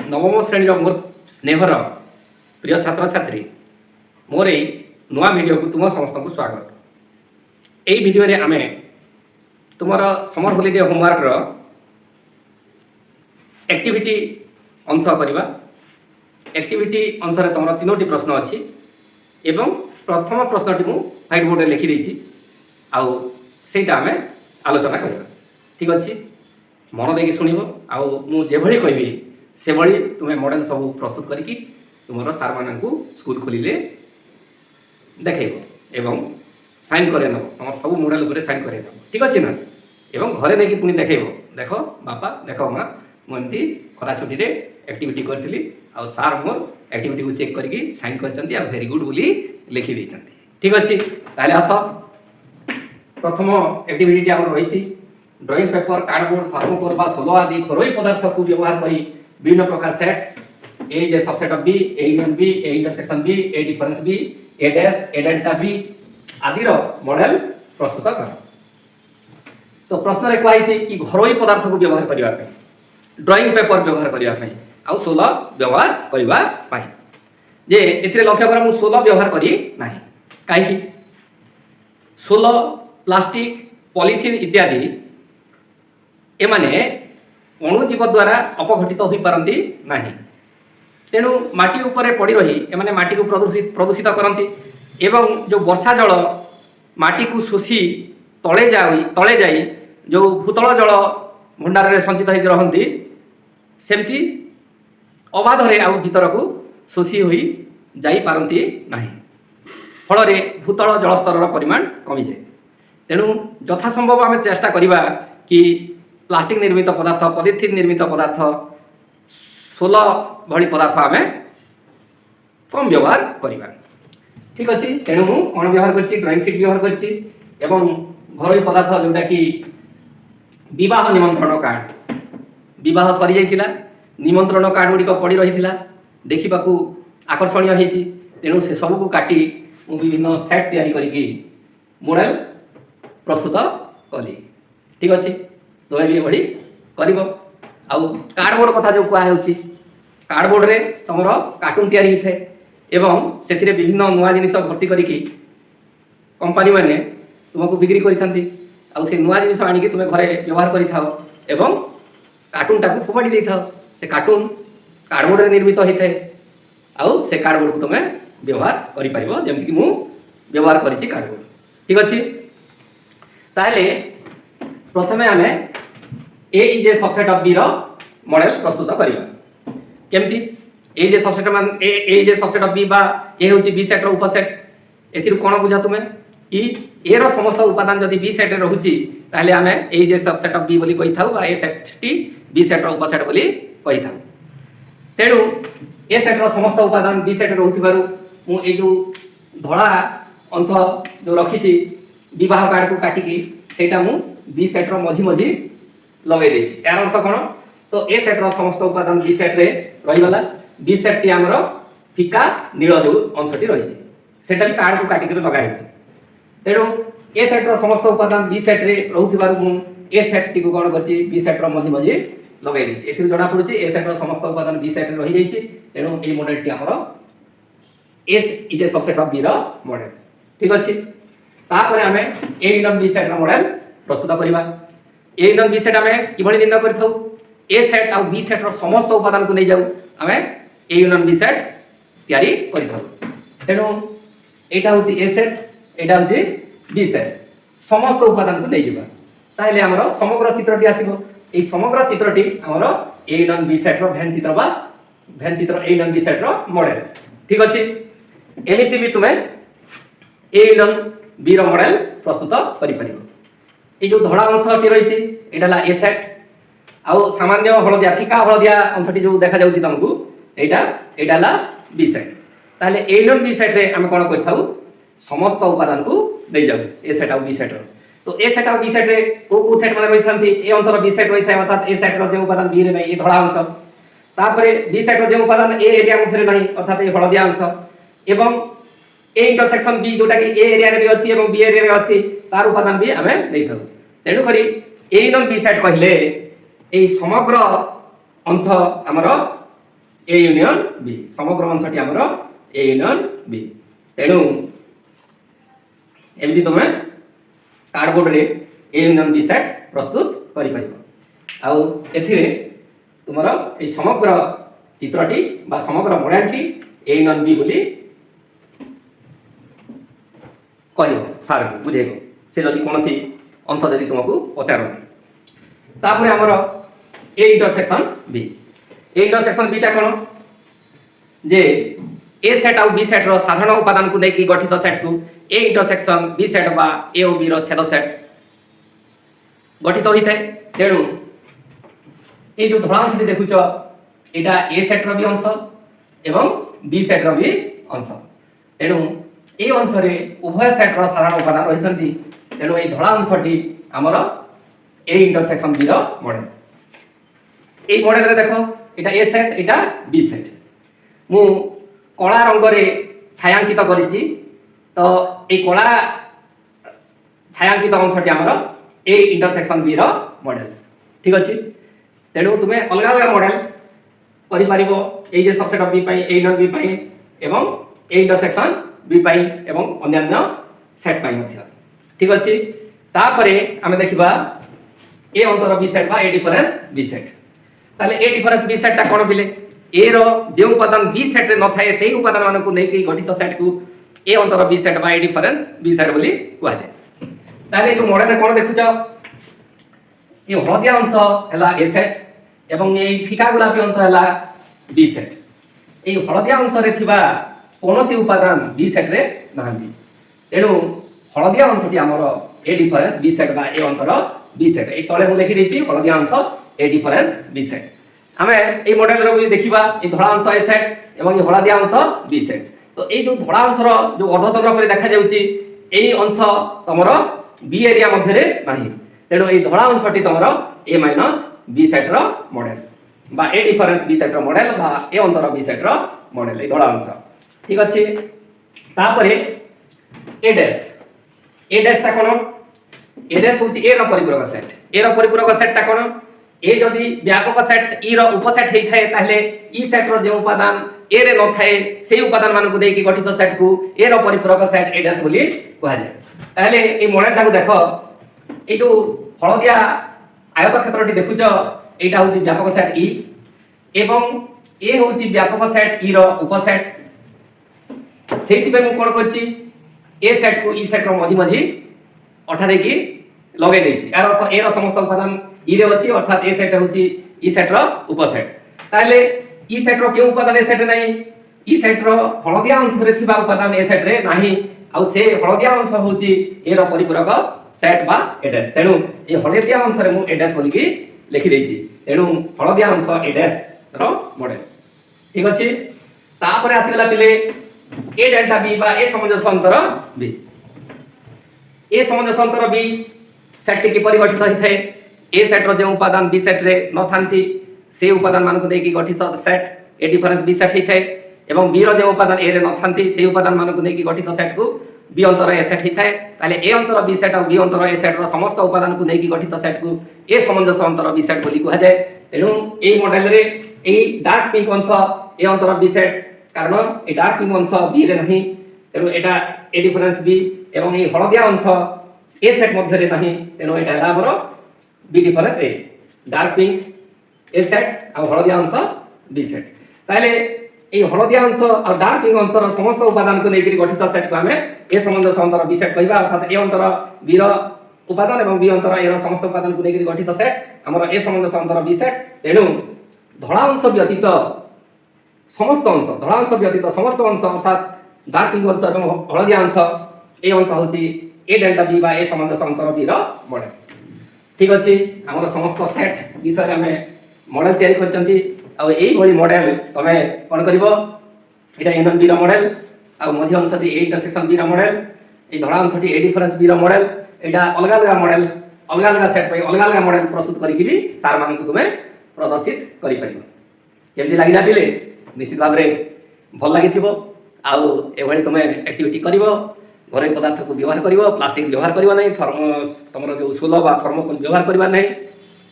नवम श्रेणी मोर स्नेहर प्रिय छात्र छात्री मोर ये नुआ वीडियो को तुम समस्त को स्वागत। यही वीडियो रे आमे तुमर समर हॉलिडे होमवर्क रो एक्टिविटी अंश करवा। एक्टिविटी अंश रे तुमर तीनोटी प्रश्न अच्छी एवं प्रथम प्रश्नटी मु व्हाइट बोर्ड रे लिखि देछि आउ सेटा आमे आलोचना करबा। ठीक अच्छे मन देकी शुणव आउ मु जेभଳି कहबी से भली तुम्हें मॉडल सब प्रस्तुत करके तुम सार मान स्कूल खोलिले देखेब एवं साइन करे नब तुम सब मॉडल उपर साइन करे नब। ठीक अच्छे ना एवं घरे नहीं पुणी देखेब देख बापा देख माँ मुझे खरा छुट्टी रे एक्टिविटी करी आ सार मोर एक्टिविटी को चेक करके साइन कर वेरी गुड बोली लिखि देते। ठीक अच्छे ताले आस प्रथम एक्टिविटी आम रही ड्रॉइंग पेपर कार्डबोर्ड थर्मोकोल बा सोलो आदि घरोई पदार्थ को व्यवहार करी विभिन्न प्रकार सेट ए जे subset of B A union B A intersection B A difference B A dash A delta B आदि रो मॉडल प्रस्तुत कर। तो प्रश्न रे कहै कि घरोई पदार्थ को व्यवहार करिवा पे ड्रॉइंग पेपर व्यवहार करिवा पे आ सोलो व्यवहार करिवा पे जे एथिरे लक्ष्य कर मु सोलो व्यवहार करी नाही काहे कि सोलो प्लास्टिक पॉलिथिन इत्यादि एमाने अणुजीव द्वारा अपघटित हो पारती नहीं। तेणु माटी उपरे पड़ी रही एमाने माटी को प्रदूषित करती एवं जो वर्षा जल माटी को शोषी तले जाई जो भूतल जल भंडार में संचित होकर रहती सेमती अबाधरे आउ भीतर को शोषी हो जाई पारती नहीं। फल भूतल जलस्तर परिमाण कमी जाए। तेणु यथासंभव आम चेष्टा करवा कि प्लास्टिक निर्मित पदार्थ पॉलिथिन निर्मित पदार्थ सोल भली पदार्थ आम कम व्यवहार करवा। ठीक अच्छे तेणु मु कौन व्यवहार कर ड्रॉइंग सीट व्यवहार कर घरोई पदार्थ जोटा कि विवाह निमंत्रण कार्ड विवाह सरी जाइथिला निमंत्रण कार्ड गुड़िक पड़ी रही देखा आकर्षणीय होती तेणु से सब को काटी मु विभिन्न सेट तैयारी करके मॉडल प्रस्तुत कली। ठीक अच्छे तुम्हें भी भली कर कार्डबोर्ड कथा जो कहुच्छी कार्डबोर्ड रे तुम कार्टून तैयारी होता है एवं से विभिन्न नुआ जिनिस भर्ती करके कंपनी मैंने तुमको बिक्री कर नुआ जिनिस आनिकी तुम्हें घरे व्यवहार कर कार्टून टाक फोपाड़ी दे था से कार्टून कार्डबोर्ड रे निर्मित होता है आउ से कार्डबोर्ड को तुम्हें व्यवहार कर जमीक मु व्यवहार करी कार्डबोर्ड। ठीक अच्छे ताहले प्रथमे आमे ए जे सबसेट ऑफ बी रो मॉडल प्रस्तुत करिवा केमती ए जे सबसेट ऑफ बी बा ए होची बी सेट रो उपसेट एथिरु कोन बुझा तुमे ई ए रो समस्त उपादान जदी बी सेट रे रहूची ताहले आमे ए जे सबसेट ऑफ बी बोली कहि थाउ बा ए सेट टी बी सेट रो उपसेट बोली कहि थाउ। तेणु ए सेट रो समस्त उपादान बी सेट रे रहउथिबारु मु ए जो धड़ा अंश जो रखिची विवाह कार्ड को काटिकी सेटा मु बी सेट रो मझी मझी लगे देछि। यार अर्थ कोन तो ए सेट रो समस्त उपादान बी सेट रे रही गला बी सेट टी हमरो फिका नील जो अंशटी रहिछि सेटा भी कार्ड को काटिकी लगा हिछि। तेणु ए सेट रो समस्त उपादान बी सेट रे रहउथिबारु मु ए सेट टी को कोन करछि बी सेट रो मझी मझी लगे देछि। एथिर जणा पडुछि ए सेट रो समस्त उपादान बी सेट रे रहि जाइछि। तेणु ए मॉडल टी हमरो एस is a subset of B रो मॉडल। ठीक अछि तापर आमे ए यूनियन बी सेट रो मॉडल प्रस्तुत करिवा। ए यूनियन बी सेट आमे किभଳି निर्णय करथौ ए सेट आ बी सेट रो समस्त उपादान को नै जाउ आमे ए यूनियन बी सेट तयारी करिथौ। तेणु एटा होची ए सेट एटा होची बी सेट समस्त उपादान को नै जिबा ताहले हमरो समग्र चित्रटी आसीबो। ए समग्र चित्रटी हमरो ए यूनियन बी सेट रो भैन चित्र बा भैन चित्र ए यूनियन बी सेट रो मॉडल। ठीक अछि एमिति भी तुमे ए यूनियन बी रो मॉडल प्रस्तुत करि परिबो। ये जो धड़ा अंशटी रही एटा ए सेट आउ सामान्य हलदिया फिका हलदिया अंशटी जो देखा जाउची तुमको एटा बी सेट ताहले ए यूनियन बी सेट रे हम कोन करथाउ समस्त उपादान को दे जाउ ए सेट आ बी सेट रो। तो ए सेट आ बी सेट रे को सेट माने रहिथांती ए अंतर बी सेट रहिथाय अर्थात ए सेट रो जे उपादान बी रे नै ए धड़ा अंश तापरे बी सेट रो जे उपादान ए एरिया मध्ये नै अर्थात ए हलदिया अंश एवं ए इंटरसेक्शन बी जोटा कि ए एरिया रे भी अछि एवं बी एरिया रे अछि तार उपादान भी हमें नै थाउ। तेणु करी ए यूनियन बी सेट कहले ए समग्र अंश हमर ए यूनियन बी समग्र अंशटी आमर ए यूनियन बी तेणु एमती तुम कार्डबोर्ड रे ए यूनियन बी सेट प्रस्तुत करि परिबो आउ एथिरे तुमर ए समग्र चित्रटी बा समग्र मॉडलटी ए यूनियन बी बोली कहिबो सार बुझेबो से जदि कोनोसी अंश जदि तुमको पचारନ୍ତି तापर हमर A intersection B A intersection B टा कोन जे ए सेट आउ बी सेट रो साधारण उपादान को देखि गठित सेट को ए इंटरसेक्शन बी सेट बा ए और बी रो छेद सेट गठित होई थाए तेणु ए जो धड़ा अंशटी देखुछ एटा ए सेट रो भी अंश एवं बी सेट रो भी अंश तेणु ए अंश रे उभय सेट रो साधारण उपादान रहिसंती तेणु ए धड़ा अंशटी हमर ए इंटरसेक्शन बी रो मॉडल ए मॉडल रे देखो एटा ए सेट एटा बी सेट मु कला रंग रे छायांकित करिसी तो ए कला छायांकित अंशटी हमर ए इंटरसेक्शन बी रो मॉडल ठीक अछि तेणु तुमे अलग अलग मॉडल करि परिबो ए जे सबसेट ऑफ बी पई ए नॉट बी पई एवं ए इंटरसेक्शन बी पई एवं अन्य सेट पई मध्य ठीक अछि तापरे हमें देखिबा ए अंतर बी सेट बा ए डिफरेंस बी सेट ताले ए डिफरेंस बी सेट ता कोन बिले ए रो जे उपादान बी सेट रे न थाए सेही उपादान मान को नै कि गठित सेट को ए अंतर बी सेट बा ए डिफरेंस बी सेट बोली कुआ जाय ताले जो मॉडल रे कोन देखुछ ए हळदिया अंश हला ए सेट एवं ए फिका गुलाबी अंश हला बी सेट ए हळदिया अंश रे थिबा कोनोसी उपादान बी सेट रे नांदी तेणु हळदिया अंशटी हमर ए डिफरेंस बी सेट बा ए अंतर बी सेट ए तळे मु लिखि देछि हळदिया अंश ए डिफरेंस बी सेट हमें ए मॉडल रो भी देखिबा ए धड़ा अंश ए सेट एवं ए हळदिया अंश बी सेट तो ए जो धड़ा अंश रो जो अर्धचंद्र परि देखा जाउची एई अंश तमरो बी एरिया मध्ये रे नाही तेणु ए धड़ा अंशटी तमरो ए माइनस बी सेट रो मॉडल बा ए डिफरेंस बी सेट रो मॉडल बा ए अंतर बी सेट रो मॉडल ए धड़ा अंश ठीक अछि तापरे ए डैश ता कोन ए डैश होची ए रो परिपूरक सेट ए रो परिपूरक सेट ता कोन ए जदि व्यापक सेट ई रो उपसेट हेई थाए ताहले ई सेट रो जे उपादान ए रे न थाए सेही उपादान मान को देकी गठित सेट को ए रो परिपूरक सेट ए डैश बोली कहै जाय ताहले ए मॉडल टाको देखो ए जो हळदिया आयत क्षेत्रटी देखुछ एटा होची व्यापक सेट ई एवं ए होची व्यापक सेट ई रो उपसेट सेति पे मु कोन करछि ए सेट को ई सेट रो मझी मझी अठा देकी लगे देछि यार अर्थ ए रो समस्त उपादान ई रे अछि अर्थात ए सेट होची ई सेट रो उपसेट ताले ई सेट रो के उपादान ए सेट नाही ई सेट रो हळदिया अंश रे थिबा उपादान ए सेट रे नाही आ से हळदिया अंश होची ए रो परिपूरक सेट बा ए डैश तेणु ए हळदिया अंश रे मु ए डैश बोली की लिखि देछि तेणु हळदिया अंश ए डैश रो मॉडल ठीक अछि तापर आसीगला पिले ए डेल्टा बी बा ए सामंजस्य अंतर बी ए सामंजस्य अंतर बी सेट की परिगठित होई थाए ए सेट रो जे उपादान बी सेट रे न थांती से उपादान मान को देकी गठित set A difference B set हेई थाए एवं बी रो जे उपादान ए रे न थांती से उपादान मान को देकी गठित सेट को बी अंतर ए सेट हेई थाए ताले ए अंतर बी सेट और बी अंतर ए सेट रो समस्त उपादान को देकी गठित सेट को ए सामंजस्य अंतर बी सेट बोली कहै जाय तेनु ए मॉडल रे ए डार्क पिंक अंश ए अंतर बी सेट कारण ए डार्क पिंक अंश बी रे नहीं तेनु एटा ए डिफरेंस बी एवं ए हळदिया अंश ए सेट मध्ये रे नहीं तेनु एटा हमर B difference A dark pink A set और हळदिया अंश बी सेट ताले ए हळदिया अंश और डार्क पिंक अंश रो समस्त उपादान को लेकरी गठित सेट को हमें ए सामंजस्य अंतर बी सेट कहबा अर्थात ए अंतर बी रो उपादान एवं बी अंतर ए रो समस्त उपादान को लेकरी गठित सेट हमर ए सामंजस्य अंतर बी सेट तेणु धड़ा अंश व्यतीत समस्त अंश धड़ा अंश व्यतीत समस्त अंश अर्थात डार्क पिंक अंश एवं हळदिया अंश ए अंश होची ए डेल्टा बी बा ए सामंजस्य अंतर बी रो मॉडल ठीक अछि हमर समस्त सेट विषय हमें मॉडल तयारी करचंती आ एई भली मॉडल तमे कोन करबो एटा एनएन बी रो मॉडल आ मझी अंशटी ए इंटरसेक्शन बी रो मॉडल ए धड़ा अंशटी ए डिफरेंस बी रो मॉडल एटा अलग अलग सेट पे अलग अलग मॉडल प्रस्तुत करी कि सार मान को तुमे प्रदर्शित करि परिबो केमति लागि जातिले निश्चित भाव रे भल लागि थिबो आ ए भली तुमे एक्टिविटी करिवो घरे पदार्थ को व्यवहार करिवो प्लास्टिक व्यवहार करिवो नै तमरो जो सोलो बा थर्मोकोल व्यवहार करिबा नै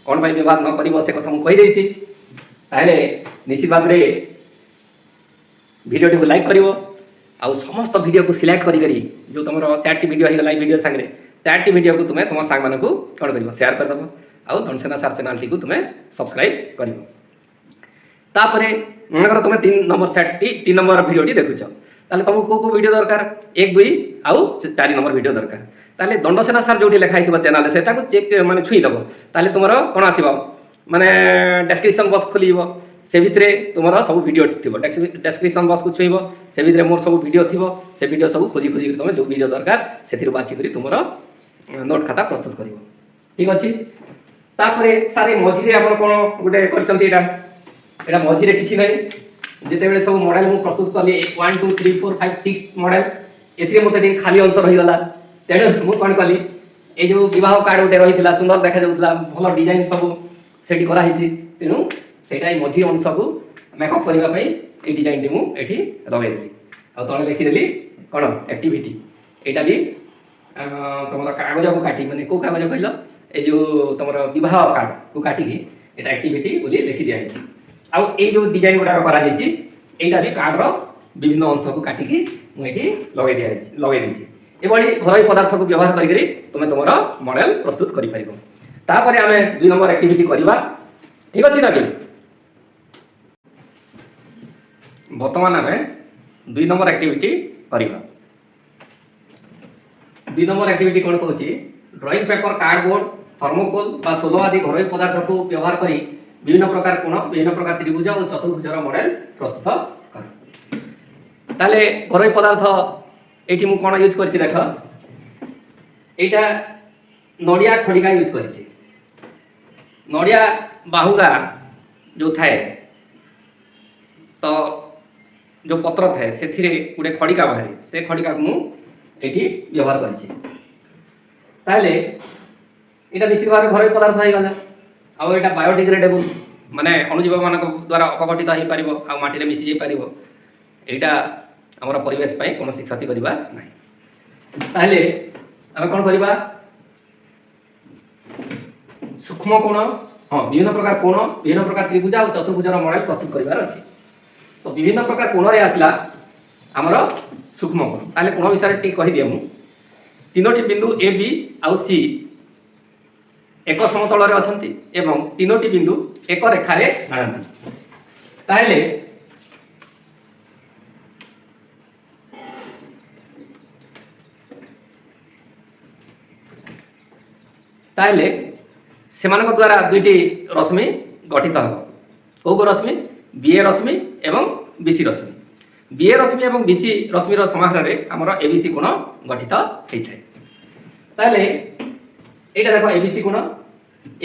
कोन भाई व्यवहार न करिवो से कथा मु कहि देछि ताले निश्चित भाव रे ভিডিওটি লাইক করিব ଆଉ ସମସ୍ତ ଭିଡ଼ିଓକୁ ସିଲେକ୍ଟ କରିକରି ଯେଉଁ ତୁମର 4ଟି ଭିଡ଼ିଓ ହେଇଗଲା ଏଇ ଭିଡ଼ିଓ ସାଙ୍ଗରେ 4ଟି ଭିଡ଼ିଓକୁ ତୁମେ ତୁମ ସାଙ୍ଗମାନଙ୍କୁ କ'ଣ କରିବ ସେୟାର କରିଦେବ ଆଉ ଦଣ୍ଡସେନା ସାର୍ ଚ୍ୟାନେଲଟିକୁ ତୁମେ ସବସ୍କ୍ରାଇବ୍ କରିବ। ତାପରେ ମନେକର ତୁମେ 3 ନମ୍ବର ଭିଡ଼ିଓଟି ଦେଖୁଛ, ତାହେଲେ ତୁମକୁ କେଉଁ ଭିଡ଼ିଓ ଦରକାର 1, 2 ଆଉ 4 ନମ୍ବର ଭିଡ଼ିଓ ଦରକାର। ତାହେଲେ ଦଣ୍ଡସେନା ସାର୍ ଯେଉଁଠି ଲେଖା ହେଇଥିବ ଚ୍ୟାନେଲ ସେଟାକୁ ଚେକ୍ ମାନେ ଛୁଇଁଦେବ, ତାହେଲେ ତୁମର କ'ଣ ଆସିବ ମାନେ ଡେସ୍କ୍ରିପସନ୍ ବକ୍ସ ଖୋଲିଯିବ, ସେ ଭିତରେ ତୁମର ସବୁ ଭିଡ଼ିଓ ଥିବ। ଡେସ୍କ୍ରିପସନ୍ ବକ୍ସକୁ ଛୁଇଁବ, ସେ ଭିତରେ ମୋର ସବୁ ଭିଡ଼ିଓ ଥିବ, ସେ ଭିଡ଼ିଓ ସବୁ ଖୋଜି ଖୋଜିକି ତୁମେ ଯେଉଁ ଭିଡ଼ିଓ ଦରକାର ସେଥିରୁ ବାଛିକରି ତୁମର ନୋଟ୍ ଖାତା ପ୍ରସ୍ତୁତ କରିବ। ଠିକ୍ ଅଛି। ତାପରେ ସାର୍ ଏ ମଝିରେ ଆପଣ କ'ଣ ଗୋଟେ କରିଛନ୍ତି ଏଇଟା ମଝିରେ କିଛି ନାହିଁ। ଯେତେବେଳେ ସବୁ ମଡେଲ ମୁଁ ପ୍ରସ୍ତୁତ କଲି 1, 2, 3, 4, 5, 6 ମଡେଲ, ଏଥିରେ ମୋତେ ଟିକେ ଖାଲି ଅଂଶ ରହିଗଲା। ତେଣୁ ମୁଁ କ'ଣ କଲି, এই ଯେଉଁ ବିବାହ କାର୍ଡ଼ ଗୋଟେ ରହିଥିଲା ସୁନ୍ଦର ଦେଖାଯାଉଥିଲା, ଭଲ ଡିଜାଇନ ସବୁ ସେଠି କରାହେଇଛି, ତେଣୁ ସେଇଟା ଏଇ ମଝି ଅଂଶକୁ ମେକଅପ୍ କରିବା ପାଇଁ ଏଇ ଡିଜାଇନଟି ମୁଁ ଏଠି ଲଗାଇଦେଲି। ଆଉ ତଳେ ଲେଖିଦେଲି କ'ଣ ଆକ୍ଟିଭିଟି। ଏଇଟା ବି ତୁମର କାଗଜକୁ କାଟି, ମାନେ କେଉଁ କାଗଜ କହିଲ, এই ଯେଉଁ ତୁମର ବିବାହ କାର୍ଡ଼କୁ କାଟିକି ଏଇଟା ଆକ୍ଟିଭିଟି ବୋଲି ଲେଖି ଦିଆହେଇଛି। ଆଉ ଏଇ ଯେଉଁ ଡିଜାଇନ ଗୁଡ଼ାକ କରାଯାଇଛି এইটা ବି କାର୍ଡ଼ର ବିଭିନ୍ନ ଅଂଶକୁ କାଟିକି ମୁଁ ଏଠି ଲଗାଇ ଦେଇଛି। ଏଭଳି ଘରୋଇ ପଦାର୍ଥକୁ ବ୍ୟବହାର କରିକି ତୁମେ ତୁମର ମଡେଲ ପ୍ରସ୍ତୁତ କରିପାରିବ। ତାପରେ ଆମେ 2 ନମ୍ବର ଆକ୍ଟିଭିଟି କରିବା। ଠିକ୍ ଅଛି ନା କି? ବର୍ତ୍ତମାନ ଆମେ 2 ନମ୍ବର ଆକ୍ଟିଭିଟି କରିବା। 2 ନମ୍ବର ଆକ୍ଟିଭିଟି କ'ଣ କହୁଛି, ଡ୍ରଇଂ ପେପର, କାର୍ଡ଼ବୋର୍ଡ, थर्मोकोल বা সোলো আদি ঘরোই পদার্থକୁ ବ୍ୟବହାର କରି বিভিন্ন প্রকার কোণ, বিভিন্ন প্রকার ত্রিভুজ ও চতুর্ভুজর মডেল প্রস্তুত কর। তাহলে ঘরোই পদার্থ এটি মু কোণ ইউজ করছি, দেখ এইটা নড়িয়া খড়িকা ইউজ করছি। নড়িয়া বাহুগা যে থাকে, তো যে পত্র থাকে সেথিরে গোটে খড়িকা বাহারে, সে খড়িকা মু এটি ব্যবহার করছি। তাহলে এটা নিশ্চিত ভাবে ঘরোই পদার্থ হয়ে গেল। ଆଉ ଏଇଟା ବାୟୋଡିଗ୍ରେଡେବୁଲ, ମାନେ ଅଣୁଜୀବ ମାନଙ୍କ ଦ୍ୱାରା ଅପଘଟିତ ହେଇପାରିବ ଆଉ ମାଟିରେ ମିଶି ଯାଇପାରିବ। ଏଇଟା ଆମର ପରିବେଶ ପାଇଁ କୌଣସି କ୍ଷତି କରିବା ନାହିଁ। ତାହେଲେ ଆମେ କ'ଣ କରିବା, ସୂକ୍ଷ୍ମ କୋଣ, ବିଭିନ୍ନ ପ୍ରକାର କୋଣ, ବିଭିନ୍ନ ପ୍ରକାର ତ୍ରିଭୁଜ ଆଉ ଚତୁର୍ଭୁଜର ମଡେଲ ପ୍ରସ୍ତୁତ କରିବାର ଅଛି। ତ ବିଭିନ୍ନ ପ୍ରକାର କୋଣରେ ଆସିଲା ଆମର ସୂକ୍ଷ୍ମ କୋଣ। ତାହେଲେ କୋଣ ବିଷୟରେ ଟିକେ କହିଦିଏ ମୁଁ। 3ଟି ବିନ୍ଦୁ ଏ, ବି ଆଉ ସି ଏକ ସମତଳରେ ଅଛନ୍ତି ଏବଂ 3ଟି ବିନ୍ଦୁ ଏକ ରେଖାରେ ଆଣନ୍ତି। ତାହେଲେ ସେମାନଙ୍କ ଦ୍ୱାରା 2ଟି ରଶ୍ମି ଗଠିତ ହେବ। କୋଉ ରଶ୍ମି? ବିଏ ରଶ୍ମି ଏବଂ ବିସି ରଶ୍ମି। ବିଏ ରଶ୍ମି ଏବଂ ବିସି ରଶ୍ମିର ସମାହାରରେ ଆମର ଏବିସି କୋଣ ଗଠିତ ହୋଇଥାଏ। ତାହେଲେ এইটা দেখো এবিসি কোণ,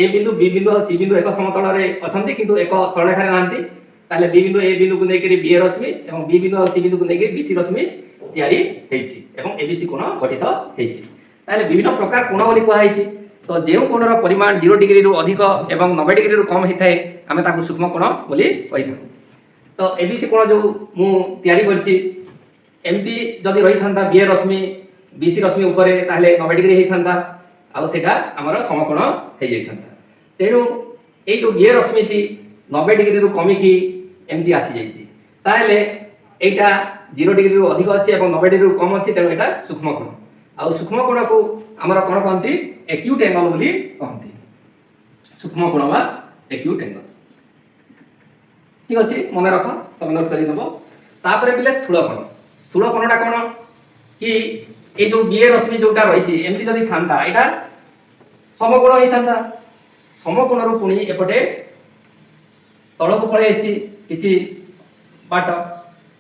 এ বিন্দু, বি বিন্দু আর সি বিন্দু এক সমতଳରେ অଛନ୍ତି কিন্তু এক সরলরেখাରେ নাহাନ୍ତି। তাহলে বি বিন্দু এ বিন্দুକୁ ନେଇକରି বি এ রশ্মি এবং বি বিন্দু আর সি বিন্দুକୁ ନେଇକରି বিসি রশ্মি ତିଆରି ହେଇଛି ଏବଂ এবিসি কোণ গঠিত ହେଇଛି। তাহলে বিভিন্ন প্রকার কোণ ବୋଲି କୁହାଯାଇଛି। তো ଯେଉଁ କୋଣର ପରିମାଣ 0 ଡିଗ୍ରୀରୁ ଅଧିକ ଏବଂ 90 ଡିଗ୍ରୀରୁ କମ ହେଇଥାଏ ଆମେ ତାକୁ ସୂକ୍ଷ୍ମ କୋଣ ବୋଲି କହିଥାଉ। ତ ଏବିସି କୋଣ ଯୋଉ ମୁଁ ତିଆରି କରିଛି, ଏମିତି ଯଦି ରହିଥାନ୍ତା ବିଏ ରଶ୍ମି বিসি রশ্মি উপরে, তাহলে 90 ডিগ্রি ହେଇଥାନ୍ତା ଆଉ সেটা ଆମର সমকোণ ହେଇଯାଇଥାନ୍ତା। ତେଣୁ এই ଯେଉଁ ବିଏ ରଶ୍ମିଟି 90 ଡିଗ୍ରୀରୁ କମିକି ଏମିତି ଆସିଯାଇଛି, ତାହେଲେ এইটা 0 ଡିଗ୍ରୀରୁ ଅଧିକ ଅଛି ଏବଂ 90 ଡିଗ୍ରୀରୁ କମ ଅଛି, ତେଣୁ এটা ସୂକ୍ଷ୍ମ କୋଣ। ଆଉ ସୂକ୍ଷ୍ମ କୋଣକୁ ଆମର କ'ଣ କହନ୍ତି? ଏକ୍ୟୁଟ୍ ଏଙ୍ଗଲ ବୋଲି କହନ୍ତି। ସୂକ୍ଷ୍ମ କୋଣ ବା ଏକ୍ୟୁଟ୍ ଏଙ୍ଗଲ। ଠିକ ଅଛି, ମନେ ରଖ, ତମେ ନୋଟ କରି ନେବ। ତାପରେ ପିଲେ ସ୍ଥୂଳ କୋଣ। ସ୍ଥୂଳ କୋଣଟା କ'ଣ କି এই যে বিয়ে রশ্মি যেটা রয়েছে এমনি যদি থান্তা এটা সমকোণ হইতান্তা। সমকোণর পুনি এপটে তলকু পড়ে আসছি কিছু বাট,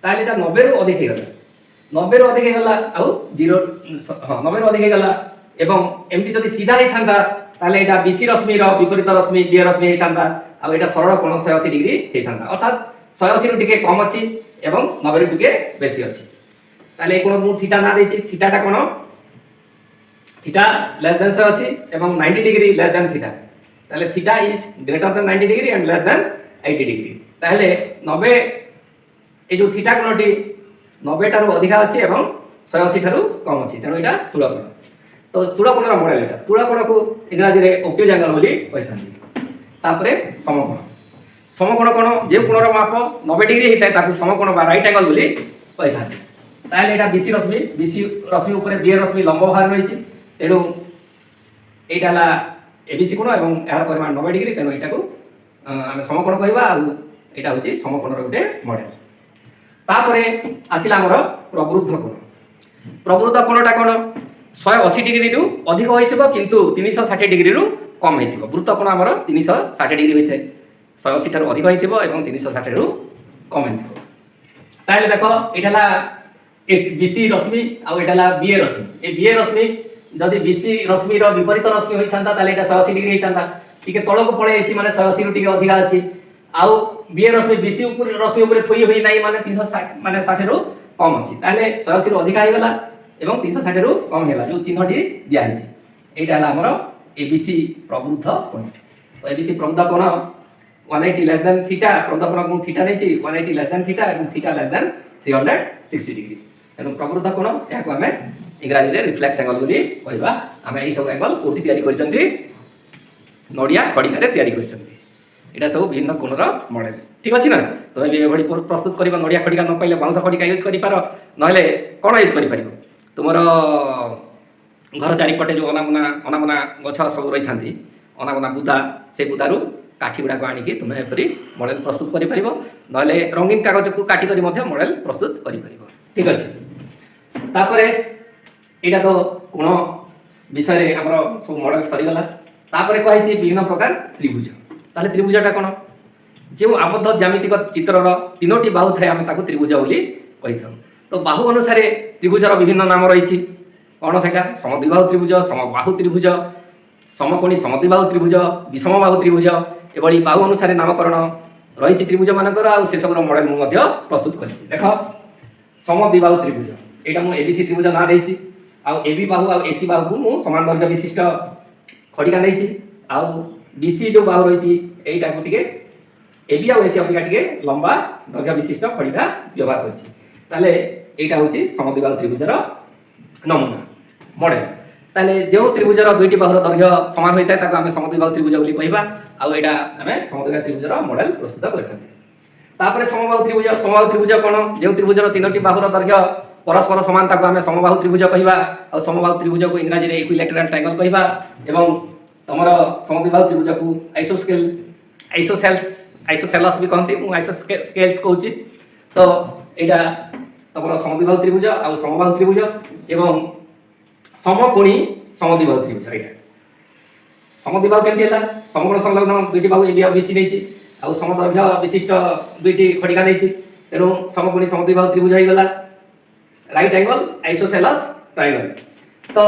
তাহলে এটা 90 রু অধিক হয়ে গেল। 90 রু অধিক হয়ে গেল আউ 0 90 রু অধিক হয়ে গেল এবং এমনি যদি সিধা হইতান্তা তাহলে এটা বিসি রশ্মির বিপরীত রশ্মি বিয়ে রশ্মি হইতান্তা আর এটা সরল কোণ 180 ডিগ্রি হইতান্তা। অর্থাৎ 180 রু টিকে কম আছে এবং 90 রু টিকে বেশি আছে। তাহলে এই কোণ মু থিটা না দিয়েছি, থিটাটা কোণ থিটা লেস দেন 180 এবং 90 ডিগ্রি লেস দেন থিটা। তাহলে theta is greater than 90 degree and less than 80 degree. তাহলে 90 এই যে থিটা কোণটি 90 টারু অধিক আছে এবং 180 ঠারু কম আছে, তেণু এটা স্থূল কোণ। তো স্থূল কোণর মডেল এটা। স্থূল কোণকু ইংরাজীরে অবট্যুজ অ্যাঙ্গল বলি কইথাନ୍ତି। তারপরে সমকোণ। সমকোণ কোণ যে কোণর মাপ 90 ডিগ্রি হইଥାଏ তাকে সমকোণ বা রাইট অ্যাঙ্গল বলি কইথাନ୍ତି। তাহলে এটা বিসি রশ্মি উপরে বি এর রশ্মি লম্ব ভার রয়েছে, তেণু এইটা হলা এবিসি কোণ এবং এর পরিমাণ 90 ডিগ্রি, তেণু এটাকে আমি সমকোণ কইবা। আর এটা হচ্ছে সমকোণর গোটে মডেল। তারপরে আসিলা আমার প্রবৃদ্ধ কোণ। প্রবৃদ্ধ কোণটা কোণ 180 ডিগ্রি রু অধিক হইতিব কিন্তু 360 ডিগ্রি রু কম হইতিব। বৃত্ত কোণ আমার 360 ডিগ্রি হইଥାଏ, 180 ঠাରୁ ଅଧିକ হইতিব এবং 360 রু কম হইতিব। তাহলে দেখো এটা হলা বিসি রশ্মি আর এটা হলা বি এ রশ্মি। এই বি এ রশ্মি যদি বিসি রশ্মির বিপরীত রশ্মি হইতান্তা তাহলে এটা 180 ডিগ্রি হইতান্তা, টিকে তলକୁ পড়ে এসি মানে 180 রু টিকে ଅଧିକା আছে। আউ বি এ রশ্মি বিসি উপরে রশ্মি উপরে থই হই নাই মানে 360 মানে 60 রু কম আছে, তাহলে 180 রু ଅଧିକା হইগলা এবং 360 রু কম হইলা, যে চিহ্নটি দিয়া আছে। এইটা হলা আমার এবিসি প্রবৃদ্ধ কোণ। তো এবিসি প্রবৃদ্ধ কোণ 180 লেস দেন থিটা, প্রবৃদ্ধ কোণ কোণ থিটা দেইছি 180 লেস দেন থিটা এবং থিটা লেস দেন 360 ডিগ্রি। এবং প্রবৃদ্ধ কোণ ইয়াকু আমি ইংরাজীরে রিফ্লেক্স অ্যাঙ্গল বলি কইবা। আমি এই সব অ্যাঙ্গল কোটি তৈরি কৰিছন্তি, নড়িয়া খড়িকারে তৈরি কৰিছন্তি। এটা সব বিভিন্ন কোণর মডেল, ঠিক আছে না? তুমি এভাবে প্রস্তুত করিবা, নড়িয়া খড়িকা ন পাইলে বাউঁশ খড়িকা ইউজ করিপার, নহলে কোণ ইউজ করিপারিব। তোমার ঘর চারিপটে যে অনাবনা গছ সব রইথাନ୍ତି, অনাবনা বুদা, সেই বুদারু কাঠি গুড়াক আনিকি তুমি এপরি মডেল প্রস্তুত করিপারিব, নহলে রঙিন কাগজকু কাটি করি মধ্যে মডেল প্রস্তুত করিপারিব, ঠিক আছে? তারপরে এটা তো কোণ বিষয়ে আমার সব মডেল সরিগলা। তারপরে কয়েছি বিভিন্ন প্রকার ত্রিভুজ। তাহলে ত্রিভুজটা কোণ? যে আবদ্ধ জ্যামিতিক চিত্রর 3টি বাহু থাকে আমি তাকে ত্রিভুজ বলি কইথাম। তো বাহু অনুসারে ত্রিভুজর বিভিন্ন নাম রয়েছে। কোণ সেটা? সমদ্বিবাহু ত্রিভুজ, সমবাহু ত্রিভুজ, সমকোণী সমদ্বিবাহু ত্রিভুজ, বিষমবাহু ত্রিভুজ, এভাবে বাহু অনুসারে নামকরণ রয়েছে ত্রিভুজ মানকর। আর সেসবর মডেল মু মধ্য প্রস্তুত করেছি। দেখ, সমদ্বিবাহু ত্রিভুজ এইটা মু এবিসি ত্রিভুজ না দেইছি। আর এবি বাহু আর এসি বাহুকে মু সমান দৈর্ঘ্য বিশিষ্ট খড়িকা দেইছি। আর বিসি যে বাহু রয়েছে এইটাকে টিকে এবি আর এসি অপেক্ষা টিকে লম্বা দৈর্ঘ্য বিশিষ্ট খড়িকা ব্যবহার করছি। তাহলে এইটা হচ্ছে সমদ্বিবাহু ত্রিভুজের নমুনা মডেল। তাহলে যে ত্রিভুজের 2টি বাহুর দৈর্ঘ্য সমান হয়ে থাকে তাকে আমি সমদ্বিবাহু ত্রিভুজ বলি কইবা। আর এটা আমি সমদ্বিবাহু ত্রিভুজের মডেল প্রস্তুত করছি। তারপরে সমবাহু ত্রিভুজ। সমবাহু ত্রিভুজ কোণ? যে ত্রিভুজের 3টি বাহুর দৈর্ঘ্য পরস্পর সমান তাকে আমি সমবাহু ত্রিভুজ কহিবা। আর সমবাহু ত্রিভুজকে ইংরাজীরে ইকুইল্যাটেরাল ট্রায়াঙ্গল কহিবা। এবং তোমার সমদ্বিবাহু ত্রিভুজকে আইসোসেলস বি কহନ୍ତି, মু আইসোস্কেলস কହୁছি। তো এটা তোমার সমদ্বিবাহু ত্রিভুজ আর সমবাহু ত্রিভুজ এবং সমকোণী সমদ্বিবাহু ত্রিভুজ। এটা সমদ্বিবাহু কেমতি ହେଲା? সমকোণ সংলগ্ন 2টি বাহু এবি আর বিসি নেইছি, আর সমদৈর্ঘ্য বিশিষ্ট 2টি খড়িকা নেইছি, তেণু সমকোণী সমদ্বিবাহু ত্রিভুজ হইগলা, রাইট অ্যাঙ্গল আইসোসেলস ট্রায়াঙ্গল। তো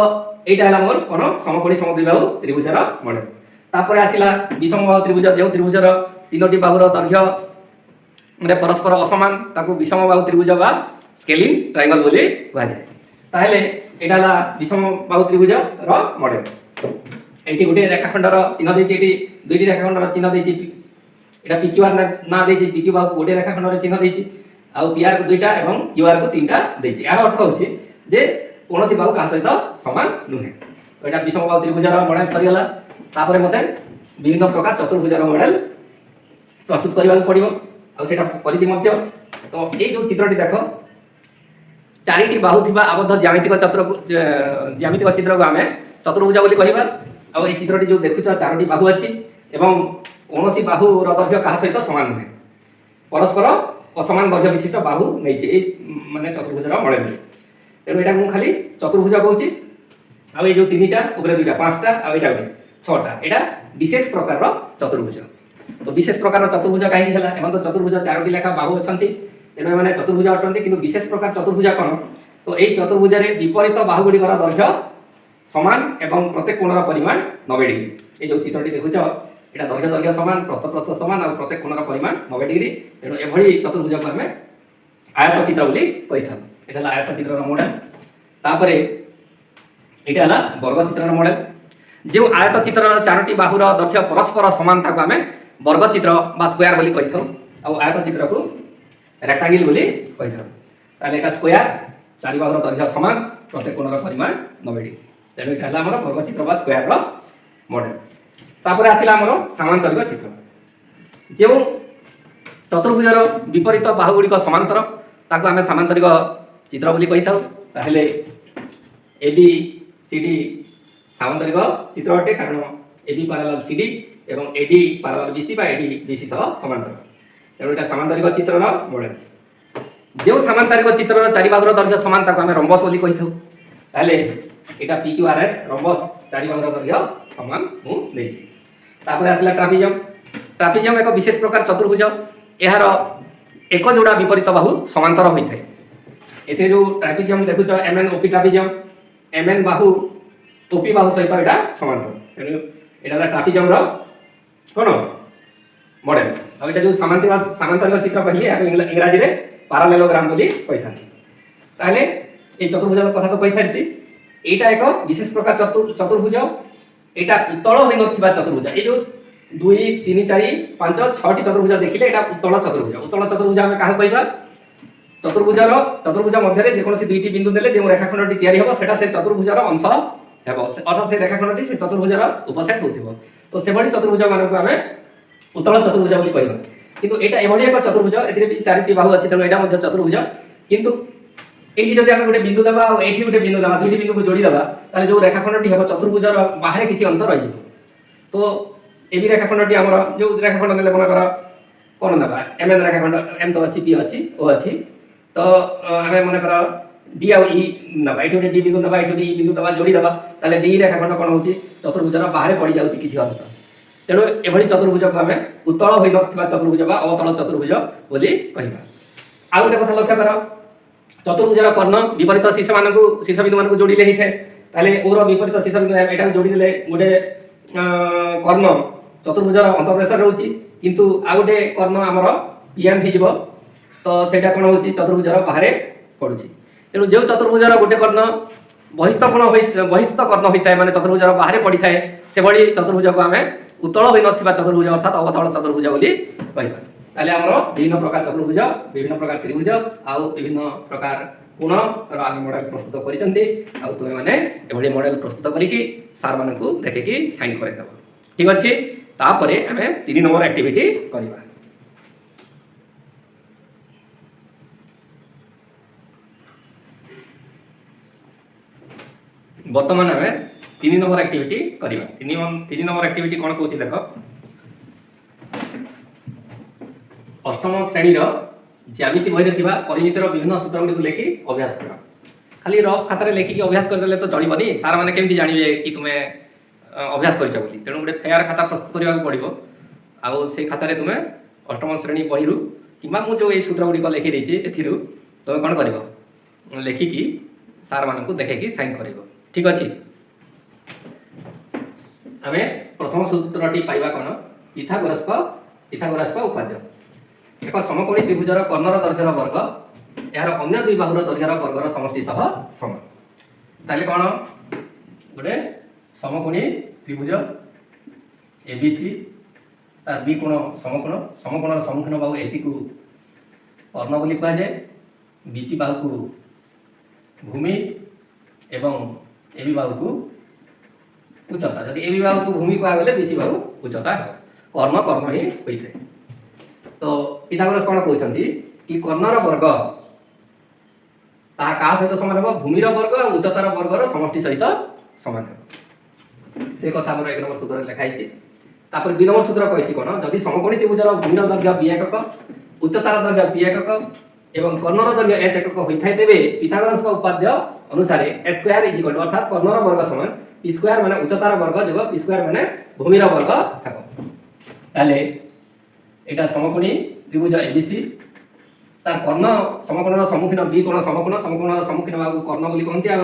এইটা হলা মোর কোন সমকোণী সমদ্বিবাহু ত্রিভুজের মডেল। তারপরে আসিলা বিষমবাহু ত্রিভুজ। যে ত্রিভুজের 3টি বাহুর দৈর্ঘ্য মানে পরস্পর অসমান তাকে বিষমবাহু ত্রিভুজ বা স্কেলিং ট্রায়াঙ্গল বলি কুহাযায়। তাহলে এটা হলা বিষমবাহু ত্রিভুজর মডেল। এইটি গোটে রেখাখণ্ডর চিহ্ন দিয়েছি, এটি 2টি রেখাখণ্ডর চিহ্ন দিয়েছি। এটা পিকিউআর না দিয়েছি, পিকিউ বাহু গোটে রেখাখণ্ডর চিহ্ন দিয়েছি, আর পিআর কু 2টা এবং কিউআর কু 3টা দিয়েছি। এর অর্থ হচ্ছে যে কৌশি বাহু কাହା সহিত সমান নুহে। তো এটা বিষমবাহু ত্রিভুজর মডেল সরিগলা। তারপরে মতে বিভিন্ন প্রকার চতুর্ভুজর মডেল প্রস্তুত କରିବାକୁ পড়িব, আর সেটা করিছি মধ্য। তো এই যে চিত্রটি দেখো, 4টি বাহু থিবা আবদ্ধ জ্যামিতিক চিত্রକୁ ଆମେ চতুর্ভুজ বলি কহিবা। আর এই চিত্রটি যে দেখুছ 4টি বাহু আছে এবং কৌশি বাহুর দৈর্ঘ্য কাହା সহিত সমান নুহে, পরস্পর অসমান দৈর্ঘ্য বিশিষ্ট বাহু নেইছে এই মানে চতুর্ভুজর মডেল। তেণু এটা মু খালি চতুর্ভুজ কହୁছি। আর এই যে 3টা উপরে 2টা 5টা আর এটা গোটে 6টা, এটা বিশেষ প্রকারর চতুর্ভুজ। তো বিশেষ প্রকারর চতুর্ভুজ কাহিকি হলা? এমন তো চতুর্ভুজ 4টি লেখা বাহু অছন্তি, তেণু এমানে চতুর্ভুজ অটন্তি। কিন্তু বিশেষ প্রকার চতুর্ভুজ কোণ? তো এই চতুর্ভুজরে বিপরীত বাহুগুড়িকর দৈর্ঘ্য সমান এবং প্রত্যেক কোণর পরিমাণ 90 ডিগ্রি। এই যে চিত্রটি দেখুছ, এটা দৈর্ঘ্য সমান, প্রস্থ সমান, আর প্রত্যেক কোণর পরিমাণ 90 ডিগ্রি। তেণু এভাবে চতুর্ভুজকে আমি আয়ত চিত্র বলি কইথাম। এটা হলো আয়ত চিত্রর মডেল। তারপরে এটা হলো বর্গ চিত্রর মডেল। যে আয়ত চিত্রর 4টি বাহুর দৈর্ঘ্য পরস্পর সমান তাকে আমি বর্গ চিত্র বা স্কোয়ার বলি কইথাম। আর আয়ত চিত্রকু রেক্টাঙ্গেল বলি কইথাম। তাহলে এটা স্কোয়ার, 4 বাহুর দৈর্ঘ্য সমান, প্রত্যেক কোণর পরিমাণ 90 ডিগ্রি। তেণু এটা হলো আমার বর্গ চিত্র বা স্কোয়ারর মডেল। তারপরে আসিলা আমার সমান্তরিক চিত্র। যে ଚତୁର୍ଭୁଜର ବିପରୀତ ବାହୁଗୁଡ଼ିକ ସମାନ୍ତର, ତାକୁ ଆମେ ସାମାନ୍ତରିକ ଚିତ୍ର ବୋଲି କହିଥାଉ। ତାହେଲେ এবি সিডি ସାମାନ୍ତରିକ ଚିତ୍ର ଅଟେ, କାରଣ এবি ପାରାଲାଲ ସିଡି ଏବଂ ଏଡି ପାରାଲାଲ ବିସି ବା ଏଡି ବିସି ସହ ସମାନ୍ତର। ତେଣୁ ଏଟା ସାମାନ୍ତରିକ ଚିତ୍ରର ମଡେଲ। ଯେଉଁ ସାମାନ୍ତରିକ ଚିତ୍ରର ଚାରି ବାହୁର ଦୈର୍ଘ୍ୟ ସମାନ ତାକୁ ଆମେ ରମ୍ବସ ବୋଲି କହିଥାଉ। ତାହେଲେ এটা PQRS রম্বস চারি বাহুর দৈর্ঘ্য সমান মু নেইছি। তারপরে আসলে ট্রাপিজম। ট্রাপিজম এক বিশেষ প্রকার চতুর্ভুজ, এর এক যোড়া বিপরীত বাহু সমান্তর হয়ে থাকে। এতে যে ট্রাপিজম দেখুছ এমএন ওপি ট্রাপিজম, এমএন বাহু ওপি বাহু সহিত এটা সমান্তর, তেমন এটা হল ট্রাপিজমর কোন মডেল। আর এটা যে সামান্তরিক চিত্র কহিলি এখন ইংরাজিরে প্যারালেলোগ্রাম বলি কইথাନ୍ତି। তাহলে এই চতুর্ভুজের কথা তো কই সারিছি। এইটা এক বিশেষ প্রকার চতুর্ভুজ, এটা উত্তল হয়ে নথিবা চতুর্ভুজ। এই যে 2 3 4 5 6টি চতুর্ভুজ দেখিলে এটা উত্তল চতুর্ভুজ। উত্তল চতুর্ভুজ আমি কাহা কইবা? চতুর্ভুজ মধ্যে যেকোনো দুইটি বিন্দু দেলে যে রেখাখণ্ডটি তৈরি হব সেটা সেই চতুর্ভুজর অংশ ହେବ, অর্থাৎ সেই রেখাখণ্ডটি সেই চতুর্ভুজর উপসেট হউথিব। তো সেভଳି চতুর্ভুজ মানকু আমি উত্তল চতুর্ভুজ বলি কইবা। কিন্তু এটা এভଳି এক চতুর্ভুজ, এতে 4টি বাহু আছে, তেমন এটা মধ্যে চতুর্ভুজ। কিন্তু এইটি যদি আমি গোটে বিন্দু দেবা আর এইটি গোটে বিন্দু দেবা, দুইটি বিন্দুকে যোড়ি দেবা, তাহলে যে রেখাখণ্ডটি হব চতুর্ভুজর বাহারে কিছু অংশ রহিଯିব। তো এবি রেখাখণ্ডটি আমার যে রেখাখণ্ড নেলে মনে কর কোন দেবা এমএন রেখাখণ্ড, এম তো আছে, পি আছে, ও আছে। তো আমি মনে কর ডি আর ই নেবা, এইটি গোটে ডি বিন্দু দেবা, এইটি ই বিন্দু দেবা, যোড়ি দেবা, তাহলে ডি রেখাখণ্ড কোন হচ্ছে চতুর্ভুজর বাহারে পড়ি যাচ্ছে কিছু অংশ। তেণু এভଳି চতুর্ভুজকে আমি উত্তল হয়ে নথিবা চতুর্ভুজ বা অতল চতুর্ভুজ বলি কহিবা। আর গোটে কথা লক্ষ্য কর, চতুর্ভুজর কর্ণ বিপরীত শীর্ষ বিন্দু মানুষ যোড়িলে হয়ে থাকে। তাহলে ওর বিপরীত শীর্ষ বিন্দু এটা যোড়ি দেলে গোটে কর্ণ চতুর্ভুজর অন্তর্দেশ রয়েছে, কিন্তু আর গোটে কর্ণ আমার পিএম হয়ে যাব। তো সেটা কোণ হচ্ছে চতুর্ভুজর বাহারে পড়ুছি। তেমন যে চতুর্ভুজর গোটে কর্ণ বহিস্থ কর্ণ হয়ে থাকে, মানে চতুর্ভুজর বাহারে পড়ি থাকে, সেভাবে চতুর্ভুজকে আমি উত্তল হয়ে নথিবা চতুর্ভুজ অর্থাৎ অবতল চতুর্ভুজ বলি কহিবা। তাহলে আমরা বিভিন্ন প্রকার চতুর্ভুজ, বিভিন্ন প্রকার ত্রিভুজ আউ বিভিন্ন প্রকার কোণর আমি মডেল প্রস্তুত করিছন্তি। আউ তুমি মানে এভଳି মডেল প্রস্তুত করিকি সার মানকু দেখিকি সাইন করে দেব। ঠিক আছে, তারপরে আমি 3 নম্বর অ্যাক্টিভিটি করিবা। বর্তমান আমি 3 নম্বর অ্যাক্টিভিটি করিবা। 3 নম্বর অ্যাক্টিভিটি কোন কହୁଛି দেখ। অষ্টম শ্রেণীর জ্যামিতি বইরে থিবা পরিমিতির বিভিন্ন সূত্রগুড়ি লেখি অভ্যাস কর। খালি রফ খাতারে লেখিকি অভ্যাস করিদেলে তো চলিবনি, সার মানে কেমতি জানিবে কি তুমি অভ্যাস করিছ বলি। তেণু গোটে ফেয়ার খাতা প্রস্তুত করা পড়িব। আউ সেই খাতারে তুমি অষ্টম শ্রেণী বহিরু কিংবা মু যে এই সূত্রগুড়ি লেখি দিয়েছি এথিরু তুমি কোন করিব লেখিকি সার মানকু দেখাইকি সাইন করিব। ঠিক আছে, আমি প্রথম সূত্রটি পাইবা কোন? পিথাগোরাসক উপাদ্য। এক সমকোণী ত্রিভুজর কর্ণর দৈর্ঘ্যর বর্গ এর অন্য দুই বাহুর দৈর্ঘ্যর বর্গর সমষ্টি সহ সমান। তাহলে কোন? গোটে সমকোণী ত্রিভুজ এবিসি, তার বি কোণ সমকোণ, সমকোণর সম্মুখীন বাহু এসি কু কর্ণ বলি কুয়া যায়, বিসি বাহুকু ভূমি এবং এবি বাহুকু উচ্চতা। যদি এবি বাহুকু ভূমি কুয়া গলে বিসি বাহু উচ্চতা হবে, কর্ণ কর্ণ হি হইଥାଏ। তো পিথাগোরাস কোন কହୁଛନ୍ତି কি কর্ণর বর্গ তাহা কাହା সহিত সমান হব? ভূমির বর্গ আর উচ্চতার বর্গর সমষ্টি সহিত সমান হবে। সে কথা আমার 1 নম্বর সূত্রে লেখা হয়েছে। তারপরে 2 নম্বর সূত্র কইছি কোন? যদি সমকোণী ত্রিভুজর ভূমির দৈর্ঘ্য বি একক, উচ্চতার দৈর্ঘ্য পি একক এবং কর্ণর দৈর্ঘ্য h একক হইথাই দেবে পিথাগোরাসক উপাদ্য অনুসারে a square is equal two অর্থাৎ কর্ণর বর্গ সমান p স্কয়ার মানে উচ্চতার বর্গ যোগ p স্কয়ার মানে ভূমির বর্গ থাকো। তাহলে এটা সমকোণী ত্রিভুজ এবিসি, তার কর্ণ সমকোণর সম্মুখীন বি কোণ সমকোণ, সমকোণর সম্মুখীন বাহু কর্ণ বলি কহନ୍ତି। আর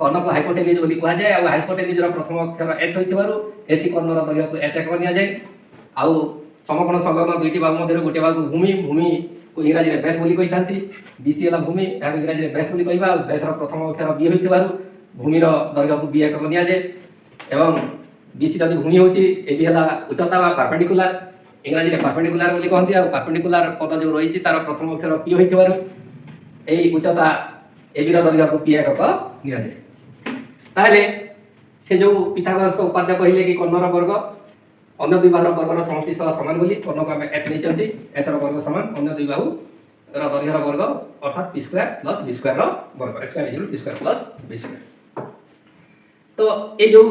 কর্ণকে হাইপোটেনিজ বলি কুয়া যায়। আর হাইপোটেনিজর প্রথম অক্ষর h হইতিবারু এসি কর্ণর দৈর্ঘ্যকে h একক নিয়া যায়। আর সমকোণ সংলগ্ন দুইটি বাহু মধ্যে গোটে বাহু ভূমি, ভূমি ইংরাজীরে ব্যাস বলি কইথাନ୍ତି। বিসি হলা ভূমি, আর ইংরাজীরে ব্যাস বলি কইবা। ব্যাসর প্রথম অক্ষর বি হইতিবারু ভূমির দৈর্ঘ্যকে বি একক নিয়া যায়। এবং বিসি যদি ভূমি হচ্ছে, এবি হলা উচ্চতা বা পারপেন্ডিকুলার, ইংরাজীরে পারপেন্ডিকুলার বলি কহନ୍ତି। আর পারপেন্ডিকুলার পদ যে রয়েছে তার প্রথম অক্ষর পি হইতিবারু এই উচ্চতা এবির দৈর্ঘ্যকে পি একক নিয়া যায়। তাহলে সে যে পিথাগোরাসক উপাদ্য কহিলে কি কর্ণর বর্গ अन्य दुई बाहुर वर्गर समष्टि सह समान बोली कर्णको आम एच नहीं एच वर्ग समान अन्य दुई बाहु दैर्घ्यर वर्ग अर्थात P square plus B square वर्ग square equal P square plus B square. तो ये जो